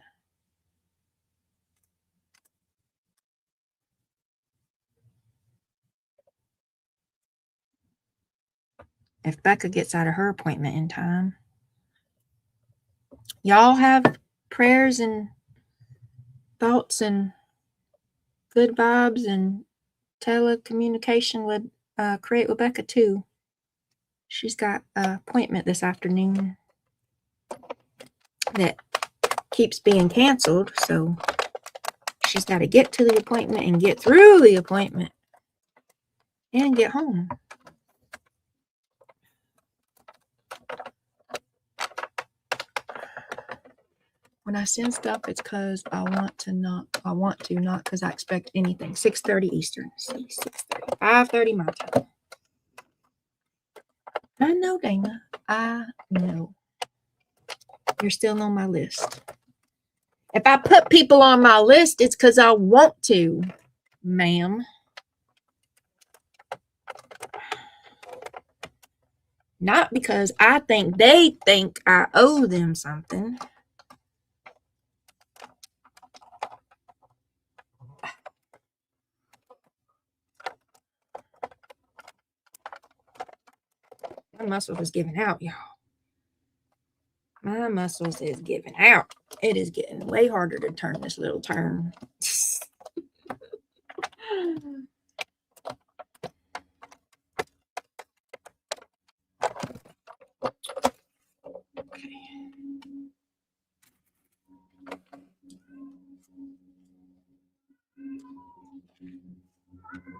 If Becca gets out of her appointment in time. Y'all have prayers and thoughts and good vibes and telecommunication with Create with Becca too. She's got an appointment this afternoon that keeps being canceled, so she's got to get to the appointment and get through the appointment and get home. When I send stuff, it's because I want to, not because I expect anything. 6:30 Eastern. 6:30. 5:30 my time. I know, Dana. I know. You're still on my list. If I put people on my list, it's because I want to, ma'am. Not because I think they think I owe them something. My muscles is giving out, y'all. My muscles is giving out. It is getting way harder to turn this little turn. Okay.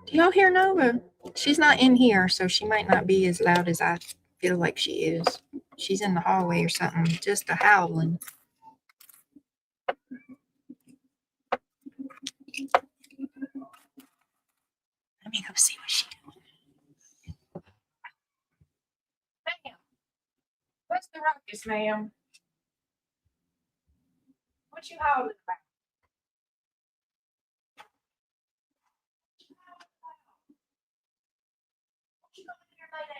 Do y'all hear Nova? She's not in here, so she might not be as loud as I feel like she is. She's in the hallway or something, just a howling. Let me go see what she's doing. Ma'am, what's the ruckus, ma'am? What you howling about? What you going in here lay down?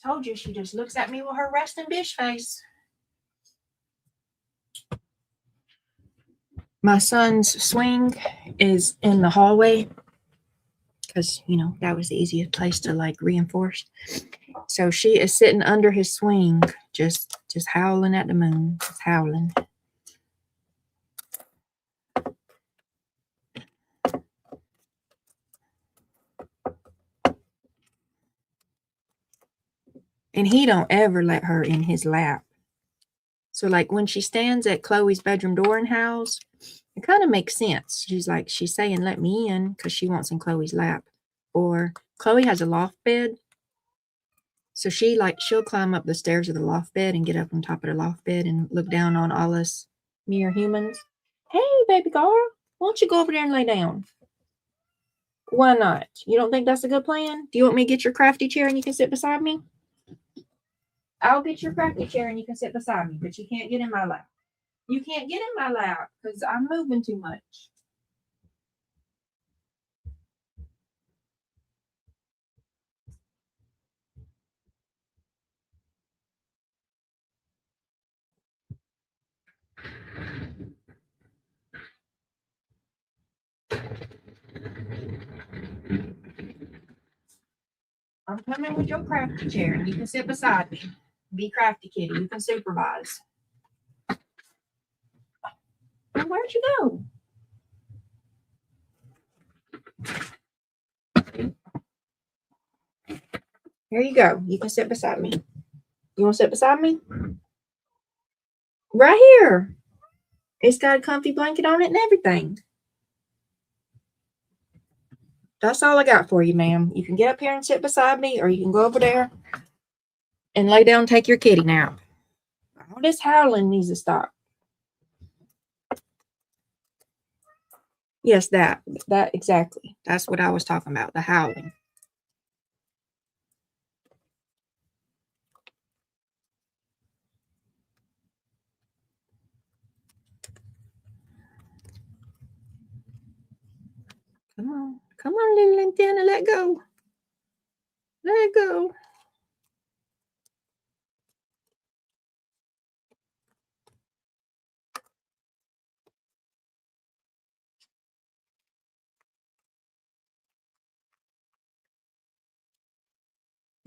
Told you she just looks at me with her resting bitch face. My son's swing is in the hallway because, you know, that was the easiest place to like reinforce. So she is sitting under his swing, just howling at the moon, just howling. And he don't ever let her in his lap. So like when she stands at Chloe's bedroom door and howls, it kind of makes sense. She's saying, let me in, because she wants in Chloe's lap. Or Chloe has a loft bed. So she'll climb up the stairs of the loft bed and get up on top of the loft bed and look down on all us mere humans. Hey, baby girl, why don't you go over there and lay down? Why not? You don't think that's a good plan? Do you want me to get your crafty chair and you can sit beside me? I'll get your crafty chair and you can sit beside me, but you can't get in my lap. You can't get in my lap because I'm moving too much. I'm coming with your crafty chair and you can sit beside me. Be crafty, kitty. You can supervise. Well, where'd you go? Here you go. You can sit beside me. You want to sit beside me? Right here. It's got a comfy blanket on it and everything. That's all I got for you, ma'am. You can get up here and sit beside me, or you can go over there and lay down and take your kitty nap. All this howling needs to stop. Yes, that exactly. That's what I was talking about, the howling. Come on, little antenna, let go. Let go.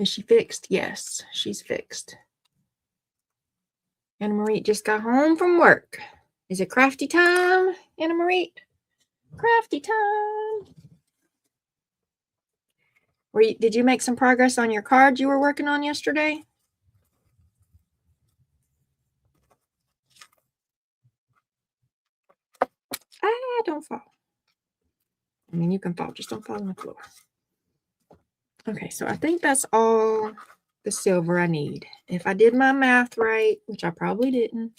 Is she fixed? Yes, she's fixed. Anna Marie just got home from work. Is it crafty time, Anna Marie? Crafty time. Did you make some progress on your cards you were working on yesterday? Don't fall. I mean, you can fall, just don't fall on the floor. Okay, so I think that's all the silver I need. If I did my math right, which I probably didn't,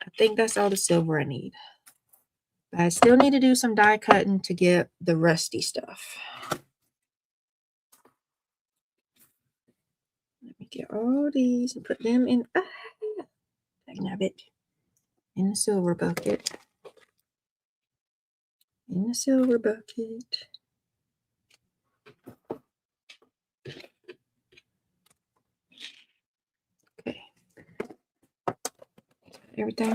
I think that's all the silver I need. But I still need to do some die cutting to get the rusty stuff. Let me get all these and put them in. In the silver bucket. In the silver bucket. Okay. Everything.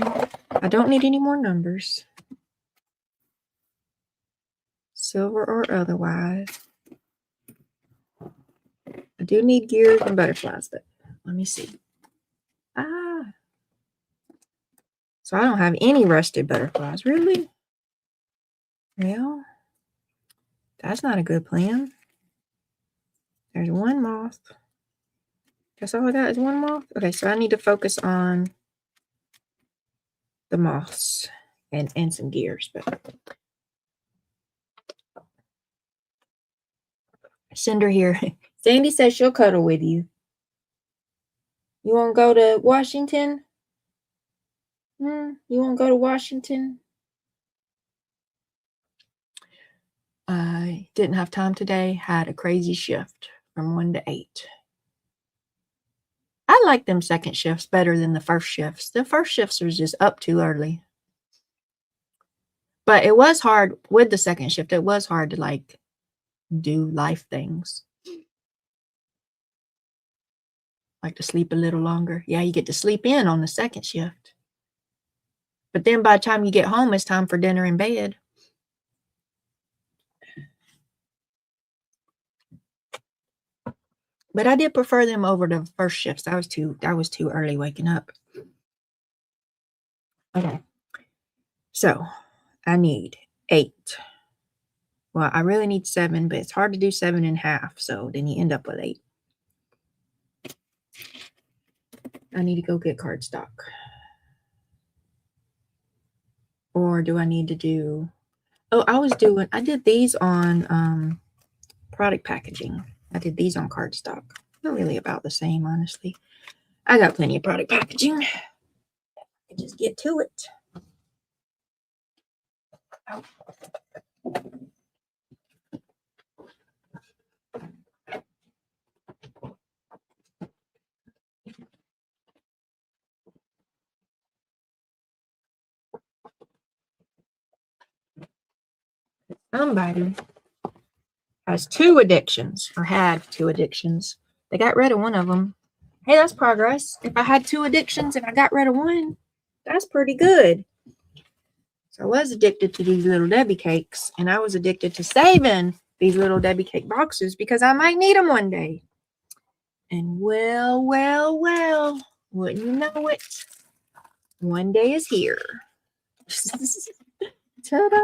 I don't need any more numbers. Silver or otherwise. I do need gears and butterflies, but let me see. So I don't have any rusted butterflies, really? Well, that's not a good plan. There's one moth. That's all I got is one moth? Okay, so I need to focus on the moths and some gears. But send her here. Sandy says she'll cuddle with you. You want to go to Washington? You want to go to Washington? I didn't have time today. Had a crazy shift from 1 to 8. I like them second shifts better than the first shifts. The first shifts was just up too early. But it was hard with the second shift. It was hard to like do life things. Like to sleep a little longer. Yeah, you get to sleep in on the second shift. But then by the time you get home, it's time for dinner and bed. But I did prefer them over the first shifts. That was too early waking up. Okay. So I need 8. Well, I really need 7, but it's hard to do 7.5. So then you end up with 8. I need to go get cardstock. Or do I need to do... Oh, I did these on product packaging. I did these on cardstock. Not really about the same, honestly. I got plenty of product packaging. I can just get to it. Oh. Somebody has 2 addictions, or had 2 addictions. They got rid of one of them. Hey, that's progress. If I had 2 addictions and I got rid of one, that's pretty good. So I was addicted to these little Debbie cakes, and I was addicted to saving these little Debbie cake boxes because I might need them one day. And well, wouldn't you know it? One day is here. Ta-da!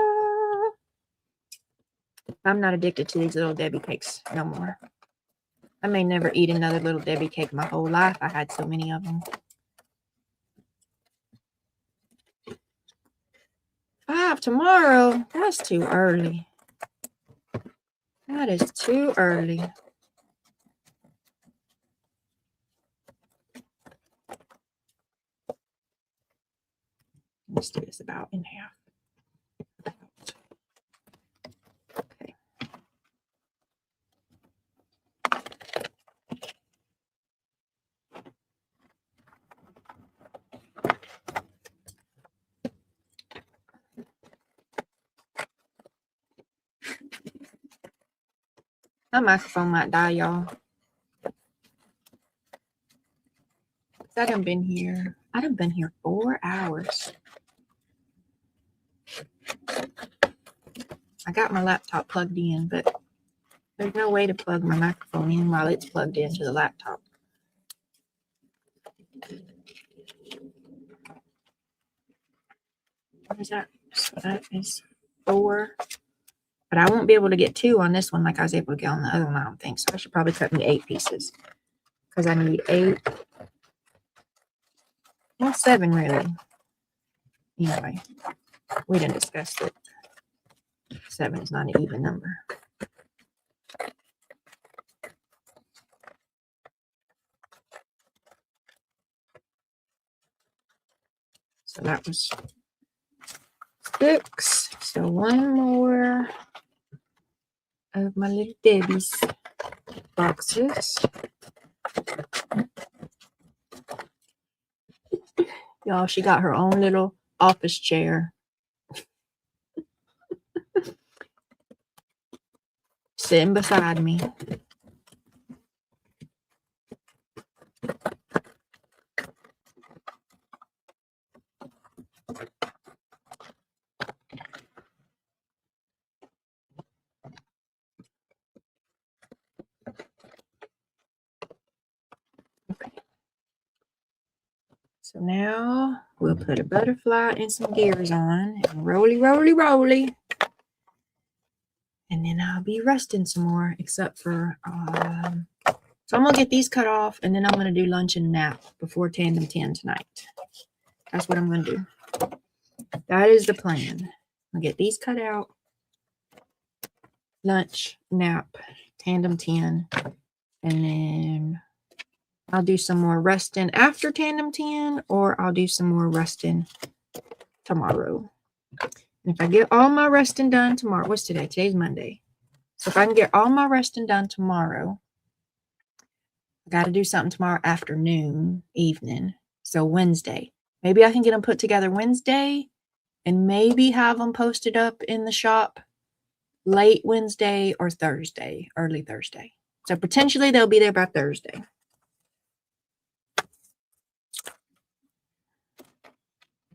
I'm not addicted to these little Debbie cakes no more. I may never eat another little Debbie cake my whole life. I had so many of them. 5 tomorrow? That's too early. That is too early. Let's do this about in half. Okay. My microphone might die, y'all. I done been here 4 hours. I got my laptop plugged in, but There's no way to plug my microphone in while it's plugged into the laptop. What is that? So that is 4. But I won't be able to get 2 on this one like I was able to get on the other one, I don't think. So I should probably cut me 8 pieces. Because I need 8. Well, 7 really. Anyway, we didn't discuss it. 7 is not an even number. So that was 6. So 1 more of my little Debbie's boxes. Y'all, she got her own little office chair. Sitting beside me. Okay. So now we'll put a butterfly and some gears on and roly, roly, roly. And then I'll be resting some more, except for, so I'm going to get these cut off, and then I'm going to do lunch and nap before Tandem 10 tonight. That's what I'm going to do. That is the plan. I'll get these cut out, lunch, nap, Tandem 10, and then I'll do some more resting after Tandem 10, or I'll do some more resting tomorrow. And if I get all my resting done tomorrow, what's today? Today's Monday. So if I can get all my resting done tomorrow, I got to do something tomorrow afternoon, evening. So Wednesday. Maybe I can get them put together Wednesday and maybe have them posted up in the shop late Wednesday or Thursday, early Thursday. So potentially they'll be there by Thursday. If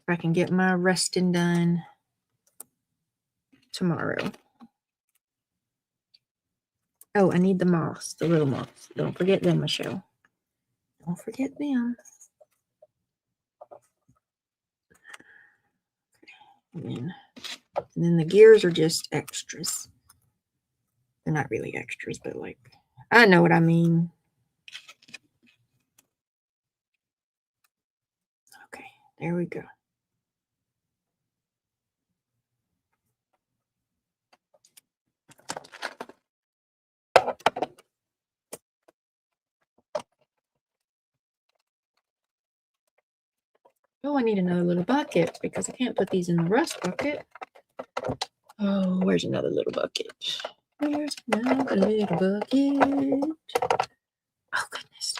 I can get my resting done tomorrow. Oh, I need the moths, the little moths. Don't forget them, Michelle. Don't forget them. And then the gears are just extras. They're not really extras, but like, I know what I mean. Okay, there we go. Oh, I need another little bucket because I can't put these in the rust bucket. Oh, where's another little bucket? Where's another little bucket? Oh, goodness.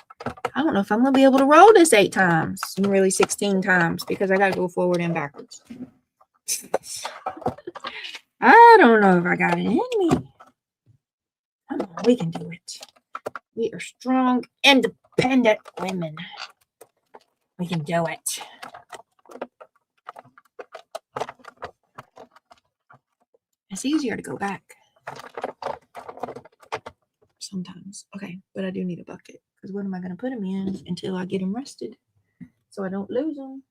I don't know if I'm going to be able to roll this 8 times. Really 16 times because I got to go forward and backwards. I don't know if I got it in me. Come on, we can do it. We are strong, independent women. We can do it. It's easier to go back sometimes. Okay, but I do need a bucket because what am I going to put them in until I get them rested so I don't lose them?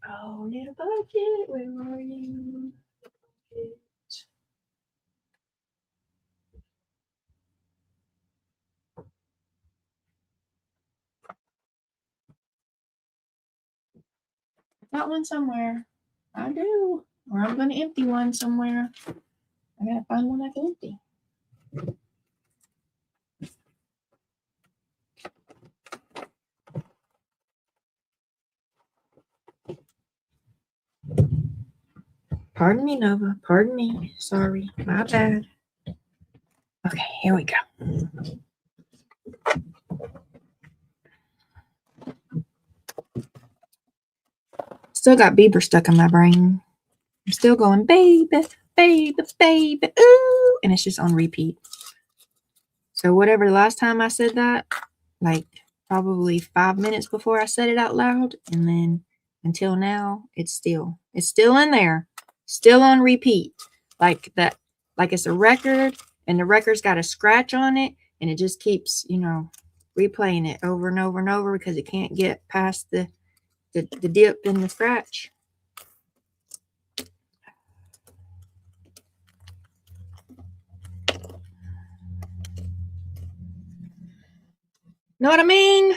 Oh, little bucket, where are you? Got one somewhere. I do. Or I'm going to empty one somewhere. I got to find one I can empty. Pardon me, Nova. Pardon me. Sorry. My bad. Okay, here we go. Still got Bieber stuck in my brain. I'm still going, baby, baby, baby, ooh. And it's just on repeat. So whatever the last time I said that, like probably 5 minutes before I said it out loud. And then until now, it's still in there. Still on repeat. Like that like it's a record and the record's got a scratch on it and it just keeps, you know, replaying it over and over and over because it can't get past the dip in the scratch. Know what I mean?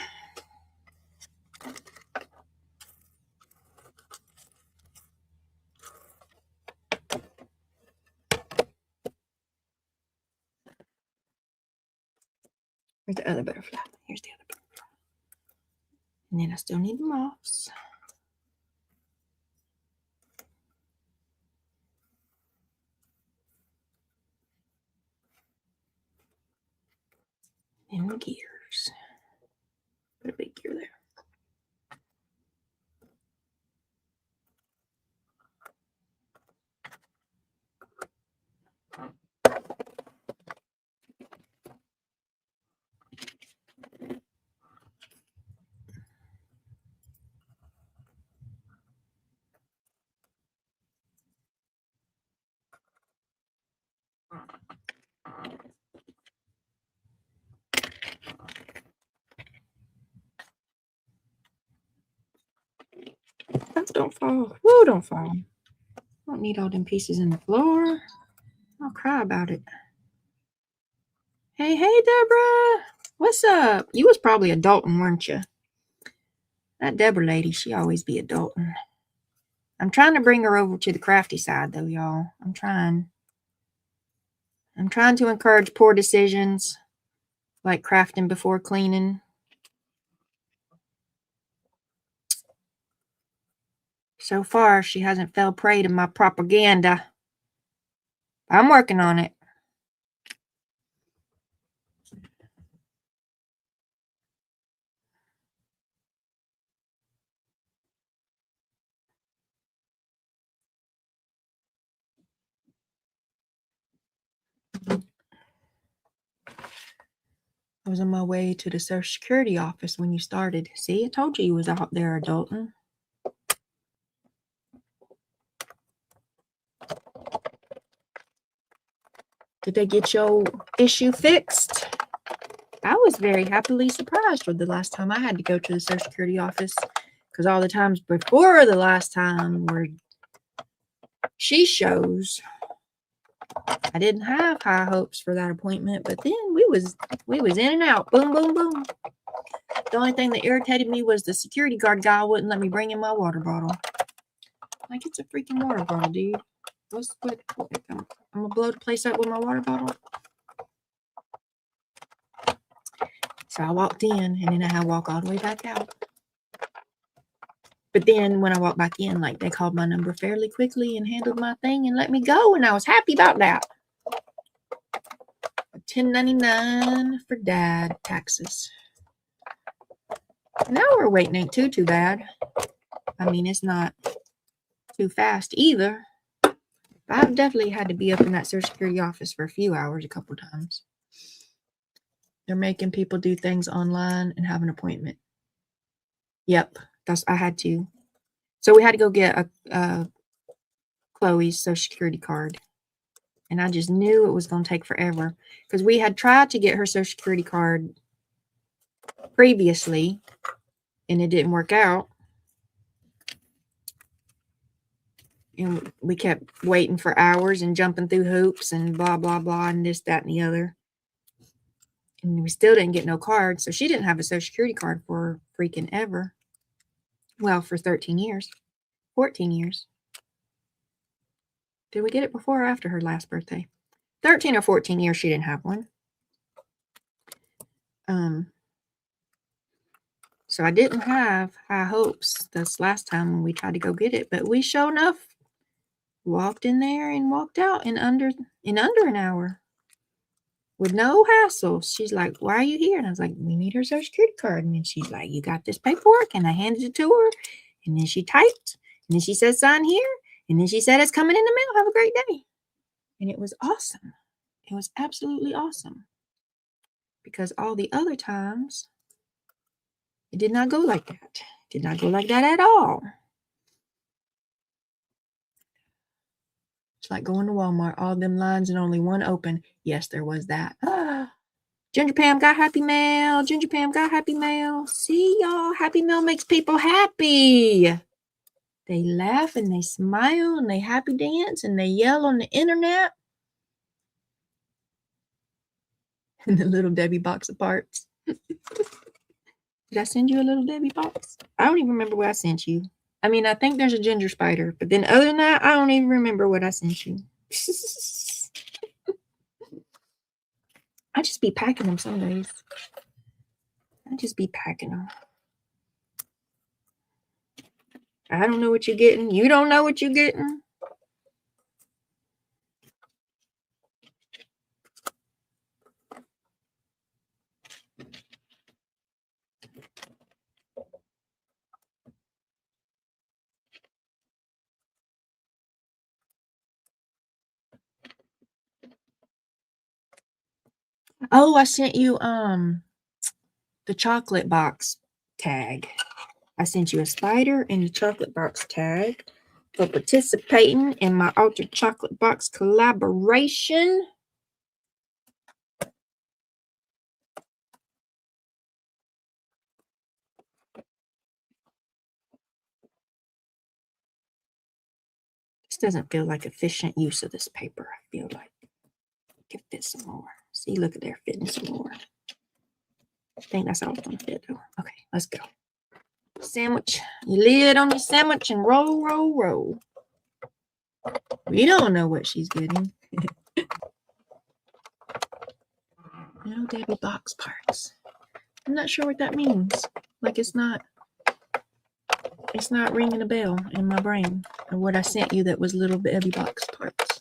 Where's the other butterfly? Here's the other butterfly. And then I still need the moths. And the gears. Put a big gear there. Don't fall. Whoa, don't fall. Don't need all them pieces in the floor. I'll cry about it. Hey, Deborah. What's up? You was probably adulting, weren't you? That Deborah lady, she always be adulting. I'm trying to bring her over to the crafty side, though, y'all. I'm trying to encourage poor decisions, like crafting before cleaning. So far, she hasn't fell prey to my propaganda. I'm working on it. I was on my way to the Social Security office when you started. See, I told you was out there adulting. Did they get your issue fixed? I was very happily surprised with the last time I had to go to the Social Security office, because all the times before the last time were she shows. I didn't have high hopes for that appointment, but then we was in and out. Boom, boom, boom. The only thing that irritated me was the security guard guy wouldn't let me bring in my water bottle. Like, it's a freaking water bottle, dude. I'm gonna blow the place up with my water bottle. So I walked in, and then I had to walk all the way back out. But then when I walked back in, like, they called my number fairly quickly and handled my thing and let me go, and I was happy about that. $10.99 for dad taxes. An hour waiting ain't too bad. I mean, it's not too fast either. But I've definitely had to be up in that Social Security office for a few hours a couple times. They're making people do things online and have an appointment. Yep, I had to. So we had to go get a Chloe's Social Security card. And I just knew it was going to take forever, because we had tried to get her Social Security card previously and it didn't work out. And we kept waiting for hours and jumping through hoops and blah, blah, blah, and this, that, and the other. And we still didn't get no card. So she didn't have a Social Security card for freaking ever. Well, for 13 years, 14 years. Did we get it before or after her last birthday? 13 or 14 years she didn't have one. So I didn't have high hopes this last time when we tried to go get it, but we sure enough walked in there and walked out in under an hour with no hassle. She's like, "Why are you here?" And I was like, "We need her Social Security card." And then she's like, "You got this paperwork?" And I handed it to her, and then she typed, and then she said, "Sign here," and then she said, "It's coming in the mail. Have a great day." And it was awesome. It was absolutely awesome, because all the other times it did not go like that. It did not go like that at all. It's like going to Walmart, all them lines and only one open. Yes, there was that. Ginger Pam got happy mail. Ginger Pam got happy mail. See, y'all, happy mail makes people happy. They laugh and they smile and they happy dance and they yell on the internet. And the little Debbie box of parts. Did I send you a little Debbie box? I don't even remember what I sent you. I mean, I think there's a ginger spider, but then other than that, I don't even remember what I sent you. I just be packing them some days. I just be packing them. I don't know what you're getting. You don't know what you're getting. Oh, I sent you the chocolate box tag. I sent you a spider and a chocolate box tag for participating in my Altered Chocolate Box collaboration. This doesn't feel like efficient use of this paper. I feel like it could fit some more. See, look at there, fitting some more. I think that's all it's gonna fit though. Okay, let's go. Sandwich, your lid on your sandwich and roll, roll, roll. We don't know what she's getting. No Debbie box parts. I'm not sure what that means. Like it's not ringing a bell in my brain of what I sent you that was little Debbie box parts.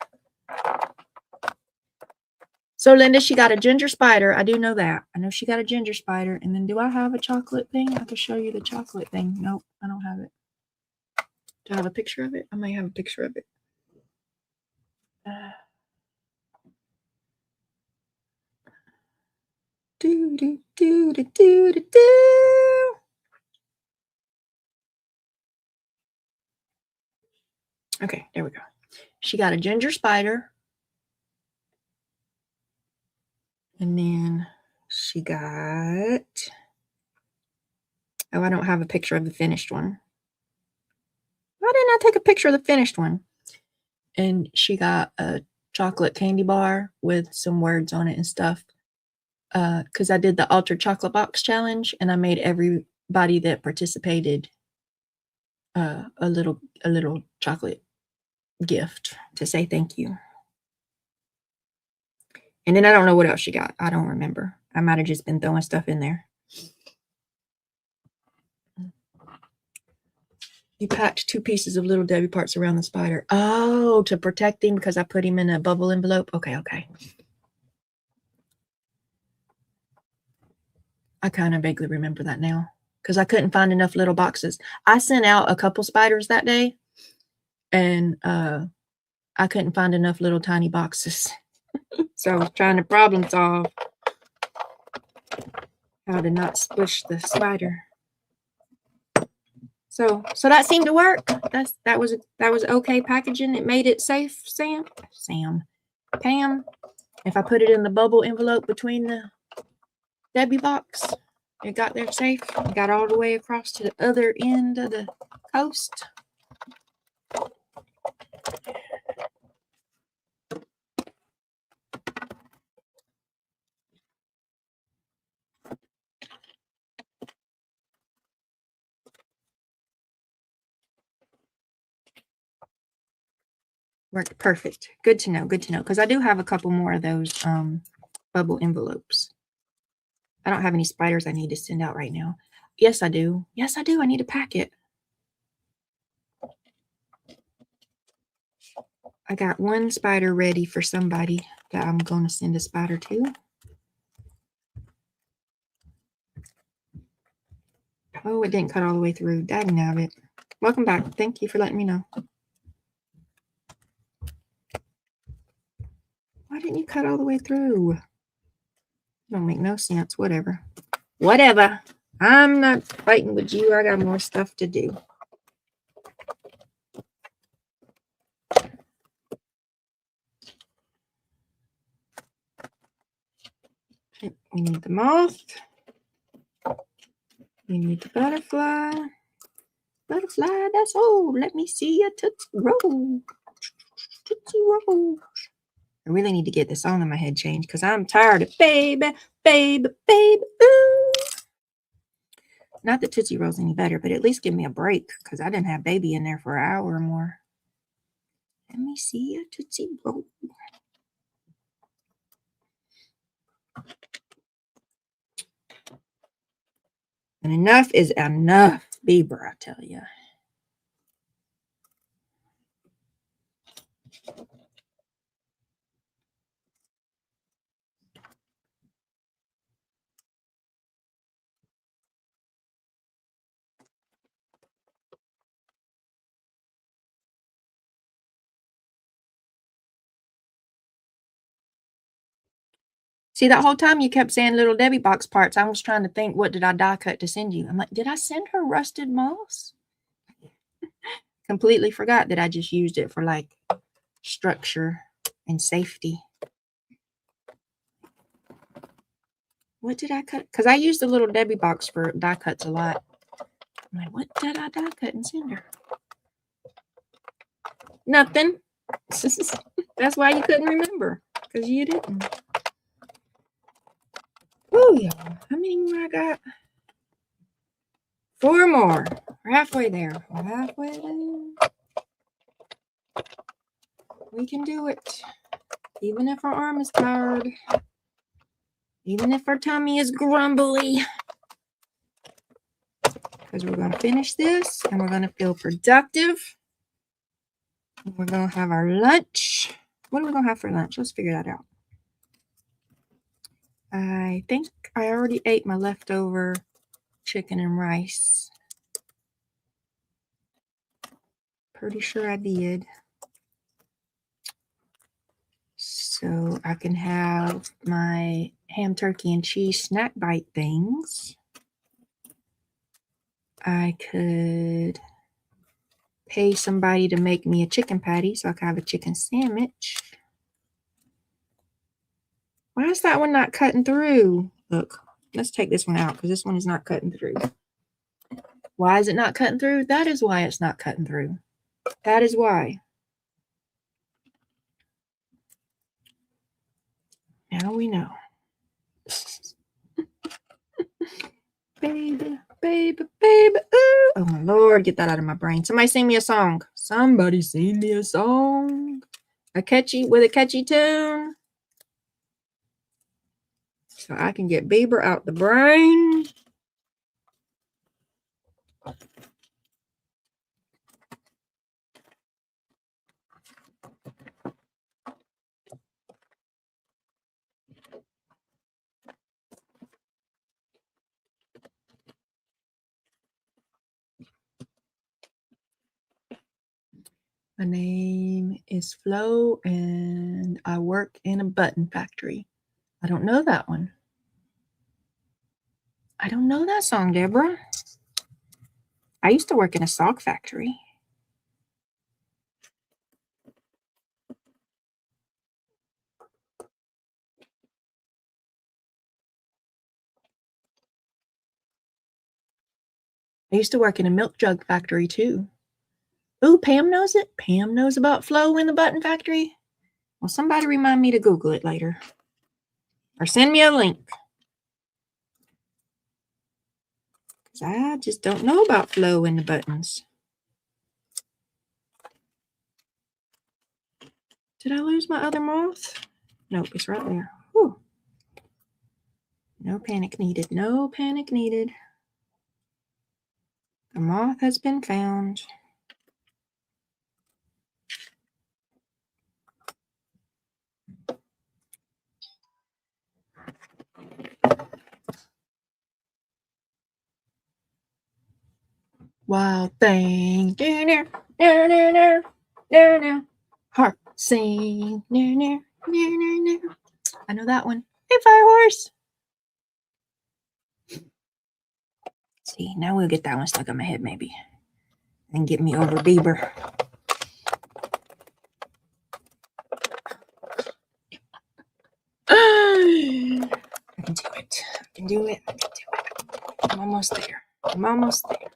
So Linda, she got a ginger spider. I do know that. I know she got a ginger spider. And then do I have a chocolate thing? I can show you the chocolate thing. Nope, I don't have it. Do I have a picture of it? I might have a picture of it. Do, do, do, do, do, do, do. Okay, there we go. She got a ginger spider. And then she got, oh, I don't have a picture of the finished one. Why didn't I take a picture of the finished one? And she got a chocolate candy bar with some words on it and stuff. Because I did the Altered Chocolate Box Challenge and I made everybody that participated a little chocolate gift to say thank you. And then I don't know what else she got. I don't remember. I might have just been throwing stuff in there. You packed 2 pieces of little Debbie parts around the spider. Oh, to protect him because I put him in a bubble envelope. Okay, okay. I kind of vaguely remember that now because I couldn't find enough little boxes. I sent out a couple spiders that day and I couldn't find enough little tiny boxes. So I was trying to problem solve how to not squish the spider. So that seemed to work. That was okay packaging. It made it safe, Pam. If I put it in the bubble envelope between the Debbie box, it got there safe. It got all the way across to the other end of the coast. Worked perfect. Good to know. Good to know. Because I do have a couple more of those bubble envelopes. I don't have any spiders I need to send out right now. Yes, I do. Yes, I do. I need a packet. I got one spider ready for somebody that I'm going to send a spider to. Oh, it didn't cut all the way through. Dagnabbit. Welcome back. Thank you for letting me know. Why didn't you cut all the way through? Don't make no sense. Whatever. Whatever. I'm not fighting with you. I got more stuff to do. We need the moth. We need the butterfly. Butterfly, that's all. Let me see a tootsie roll. Tootsie roll. I really need to get the song in my head changed because I'm tired of baby, baby, baby, ooh. Not that Tootsie Roll's any better, but at least give me a break because I didn't have baby in there for an hour or more. Let me see a Tootsie Roll. And enough is enough, Bieber, I tell you. See, that whole time you kept saying Little Debbie box parts. I was trying to think, what did I die cut to send you? I'm like, did I send her rusted moss? Completely forgot that I just used it for like structure and safety. What did I cut? Because I used the Little Debbie box for die cuts a lot. I'm like, what did I die cut and send her? Nothing. That's why you couldn't remember, because you didn't. Oh, yeah. How many more I got? 4 more. We're halfway there. We're halfway there. We can do it. Even if our arm is tired. Even if our tummy is grumbly. Because we're going to finish this and we're going to feel productive. And we're going to have our lunch. What are we going to have for lunch? Let's figure that out. I think I already ate my leftover chicken and rice. Pretty sure I did. So I can have my ham, turkey, and cheese snack bite things. I could pay somebody to make me a chicken patty so I can have a chicken sandwich. Why is that one not cutting through? Look, let's take this one out because this one is not cutting through. Why is it not cutting through? That is why it's not cutting through. That is why. Now we know. Baby, baby, baby, ooh. Oh my Lord, get that out of my brain. Somebody sing me a song. Somebody sing me a song. With a catchy tune. So I can get Bieber out the brain. My name is Flo, and I work in a button factory. I don't know that one. I don't know that song, Deborah. I used to work in a sock factory. I used to work in a milk jug factory too. Ooh, Pam knows it. Pam knows about Flo in the button factory. Well, somebody remind me to Google it later. Or send me a link. Because I just don't know about Flo in the buttons. Did I lose my other moth? Nope, it's right there. Whew. No panic needed. No panic needed. The moth has been found. Wild thing. Heart sing. I know that one. Hey, fire horse. See, now we'll get that one stuck in my head maybe. And get me over Bieber. I can can do it. I can do it. I'm almost there. I'm almost there.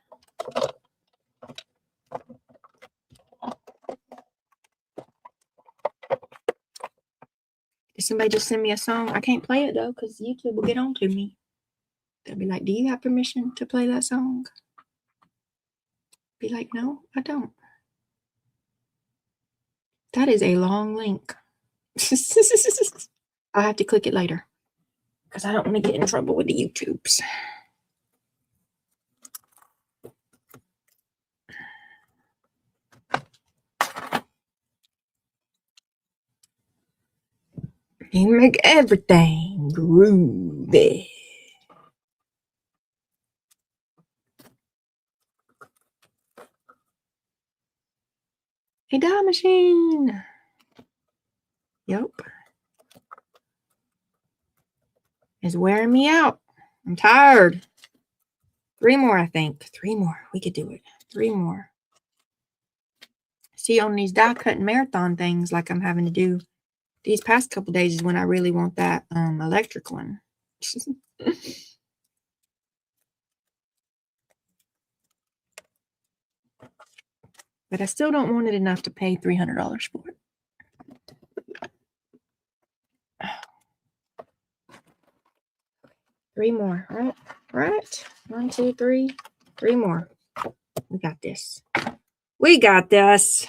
Did somebody just send me a song? I can't play it though, because YouTube will get on to me. They'll be like, do you have permission to play that song? Be like, no, I don't. That is a long link. I'll have to click it later, because I don't want to get in trouble with the YouTubes. You make everything groovy. Hey, dye machine. Yep. It's wearing me out. I'm tired. 3 more, I think. 3 more. We could do it. 3 more. See, on these die cutting marathon things like I'm having to do these past couple days is when I really want that electric one. But I still don't want it enough to pay $300 for it. Three more, right? Right? 1, 2, 3. 3 more. We got this. We got this.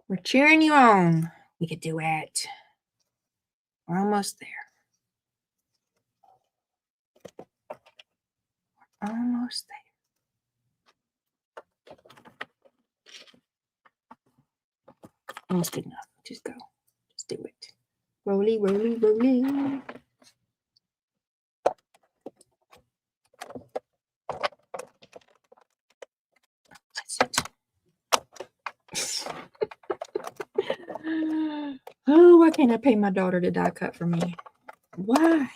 We're cheering you on. We could do it. We're almost there. Almost there. Almost good enough. Just go. Just do it. Rolly, rolly, rolly. That's it. Oh, why can't I pay my daughter to die cut for me? Why?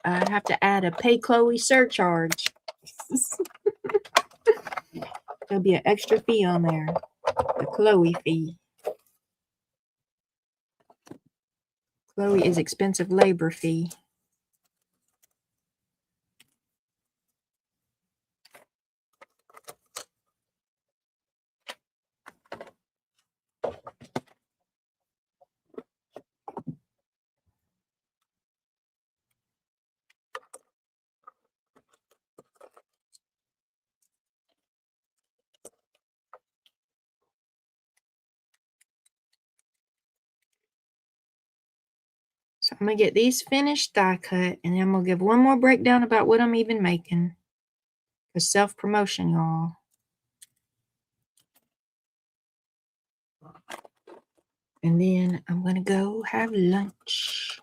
I have to add a pay Chloe surcharge. There'll be an extra fee on there. The Chloe fee. Chloe is expensive labor fee. So I'm going to get these finished die cut, and then I'm going to give one more breakdown about what I'm even making. For self-promotion, y'all. And then I'm going to go have lunch.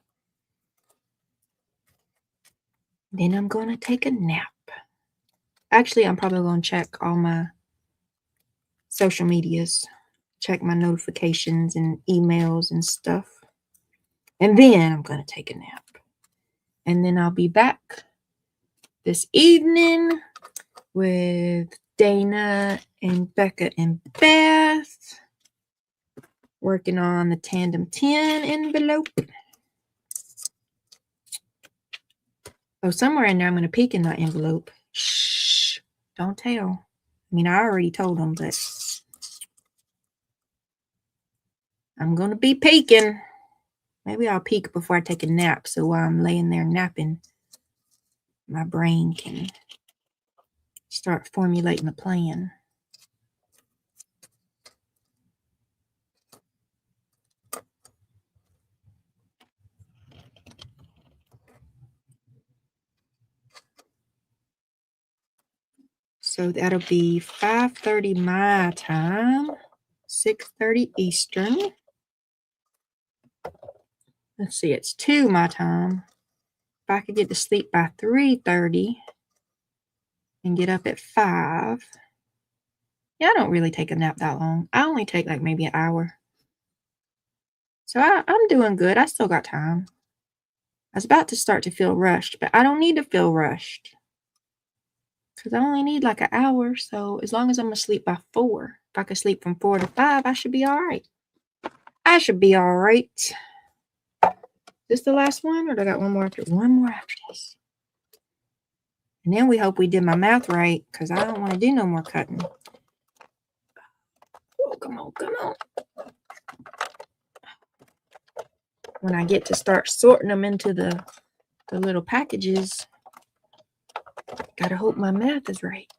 Then I'm going to take a nap. Actually, I'm probably going to check all my social medias. Check my notifications and emails and stuff. And then I'm going to take a nap. And then I'll be back this evening with Dana and Becca and Beth. Working on the Tandem 10 envelope. Oh, somewhere in there I'm going to peek in that envelope. Shh. Don't tell. I mean, I already told them, but I'm going to be peeking. Maybe I'll peek before I take a nap, so while I'm laying there napping, my brain can start formulating a plan. So that'll be 5:30 my time, 6:30 Eastern. Let's see, it's 2 my time. If I could get to sleep by 3:30, and get up at 5. Yeah, I don't really take a nap that long. I only take like maybe an hour. So I'm doing good. I still got time. I was about to start to feel rushed, but I don't need to feel rushed. Because I only need like an hour. So as long as I'm asleep by 4, if I could sleep from 4 to 5, I should be all right. I should be all right. Is this the last one, or do I got one more after? One more after this. And then we hope we did my math right, because I don't want to do no more cutting. Oh, come on, come on. When I get to start sorting them into the little packages, gotta hope my math is right.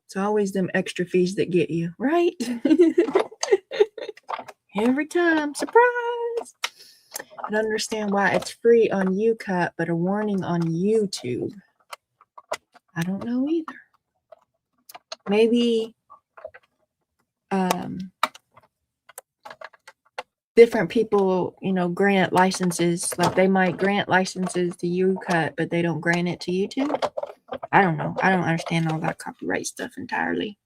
It's always them extra fees that get you, right? Every time, surprise! I don't understand why it's free on UCut, but a warning on YouTube. I don't know either. Maybe different people, grant licenses. Like they might grant licenses to UCut, but they don't grant it to YouTube. I don't know. I don't understand all that copyright stuff entirely.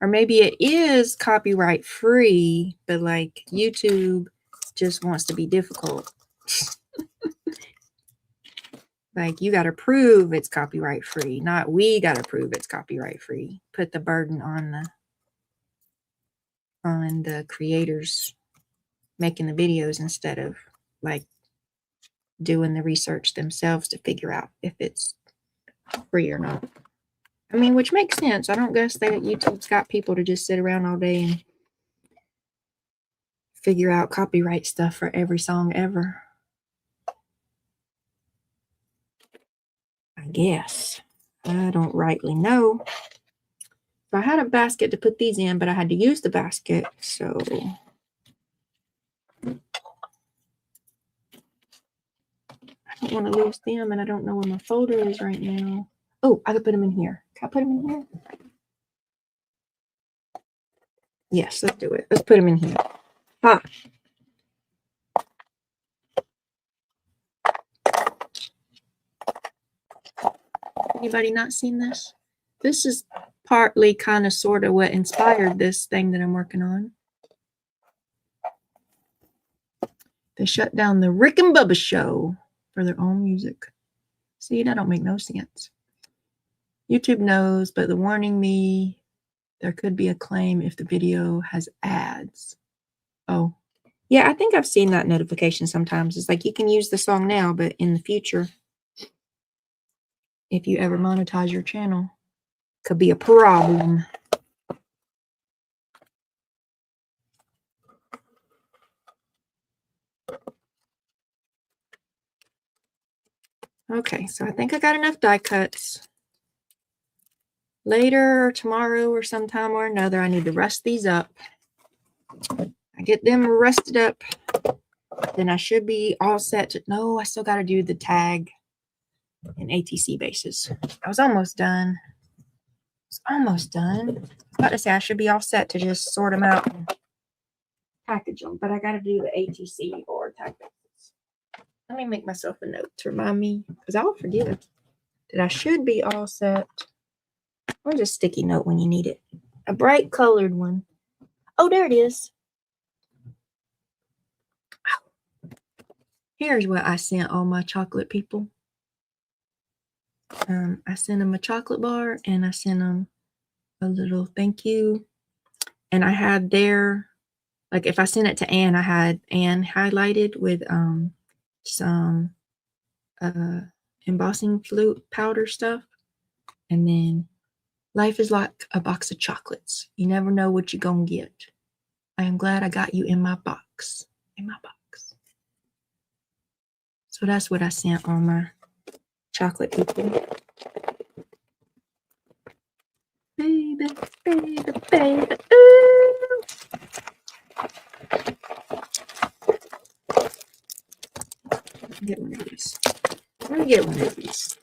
Or maybe it is copyright free, but like YouTube just wants to be difficult. Like you got to prove it's copyright free, not we got to prove it's copyright free. Put the burden on the creators making the videos instead of like doing the research themselves to figure out if it's free or not. I mean, which makes sense. I don't guess that YouTube's got people to just sit around all day and figure out copyright stuff for every song ever. I guess. I don't rightly know. So I had a basket to put these in, but I had to use the basket, so I don't want to lose them, and I don't know where my folder is right now. Oh, I could put them in here. Can I put them in here? Yes, let's do it. Let's put them in here. Ha! Anybody not seen this? This is partly kind of sort of what inspired this thing that I'm working on. They shut down the Rick and Bubba show for their own music. See, that don't make no sense. YouTube knows, but they're warning me there could be a claim if the video has ads. Oh, yeah, I think I've seen that notification sometimes. It's like you can use the song now, but in the future, if you ever monetize your channel, could be a problem. Okay, so I think I got enough die cuts. Later or tomorrow or sometime or another, I need to rust these up. I get them rusted up, then I should be all set to, no, I still got to do the tag and ATC bases. I was almost done. I was about to say I should be all set to just sort them out and package them, but I got to do the ATC or tag bases. Let me make myself a note to remind me, because I'll forget that I should be all set. Or just sticky note when you need it. A bright colored one. Oh, there it is. Here's what I sent all my chocolate people. I sent them a chocolate bar and I sent them a little thank you. And I had their, like if I sent it to Anne, I had Anne highlighted with some embossing fluid powder stuff. And then life is like a box of chocolates. You never know what you're going to get. I am glad I got you in my box. In my box. So that's what I sent all my chocolate people. Baby, baby, baby, ooh. Get one of these. Let me get one of these.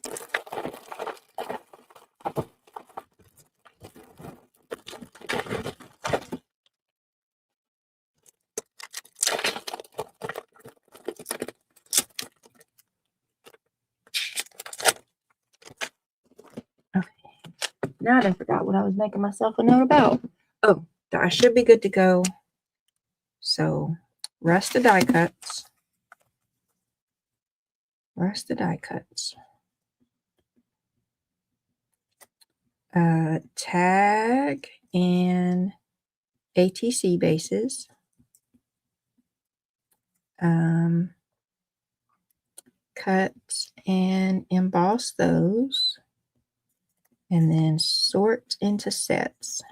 Now I done forgot what I was making myself a note about. Oh, I should be good to go. So rest the die cuts. Rest the die cuts. Tag and ATC bases. Cut and emboss those. And then sort into sets.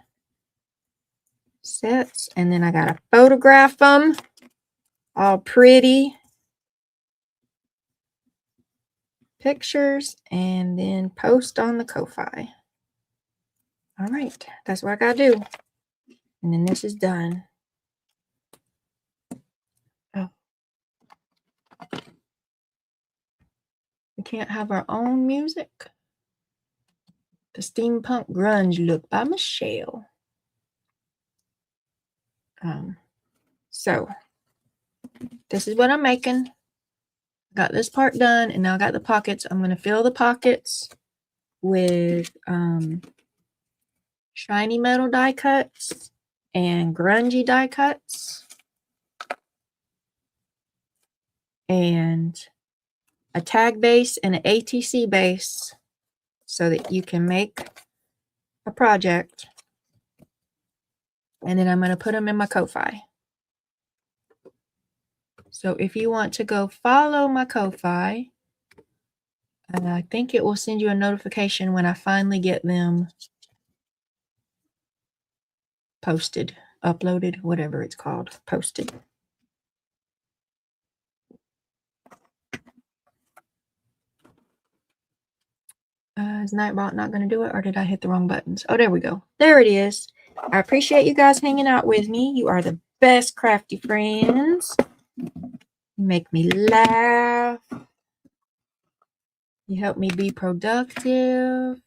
And then I gotta photograph them all pretty pictures and then post on the Ko-Fi. All right, that's what I gotta do. And then this is done. Oh. We can't have our own music. The Steampunk Grunge Look by Michelle. So this is what I'm making. Got this part done, and now I got the pockets. I'm going to fill the pockets with shiny metal die cuts and grungy die cuts and a tag base and an ATC base so that you can make a project. And then I'm going to put them in my Ko-Fi. So if you want to go follow my Ko-Fi, I think it will send you a notification when I finally get them posted, uploaded, whatever it's called, posted. Is Nightbot not going to do it, or did I hit the wrong buttons? Oh, there we go. There it is. I appreciate you guys hanging out with me. You are the best crafty friends. You make me laugh. You help me be productive.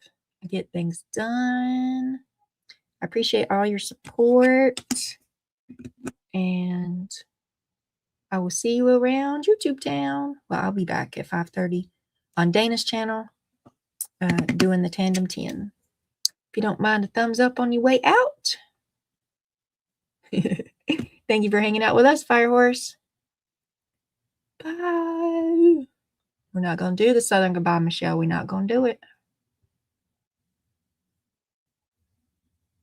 I get things done. I appreciate all your support. And I will see you around YouTube town. Well, I'll be back at 5:30 on Dana's channel doing the Tandem 10. If you don't mind a thumbs up on your way out. Thank you for hanging out with us, Firehorse. Bye. We're not going to do the Southern Goodbye, Michelle. We're not going to do it.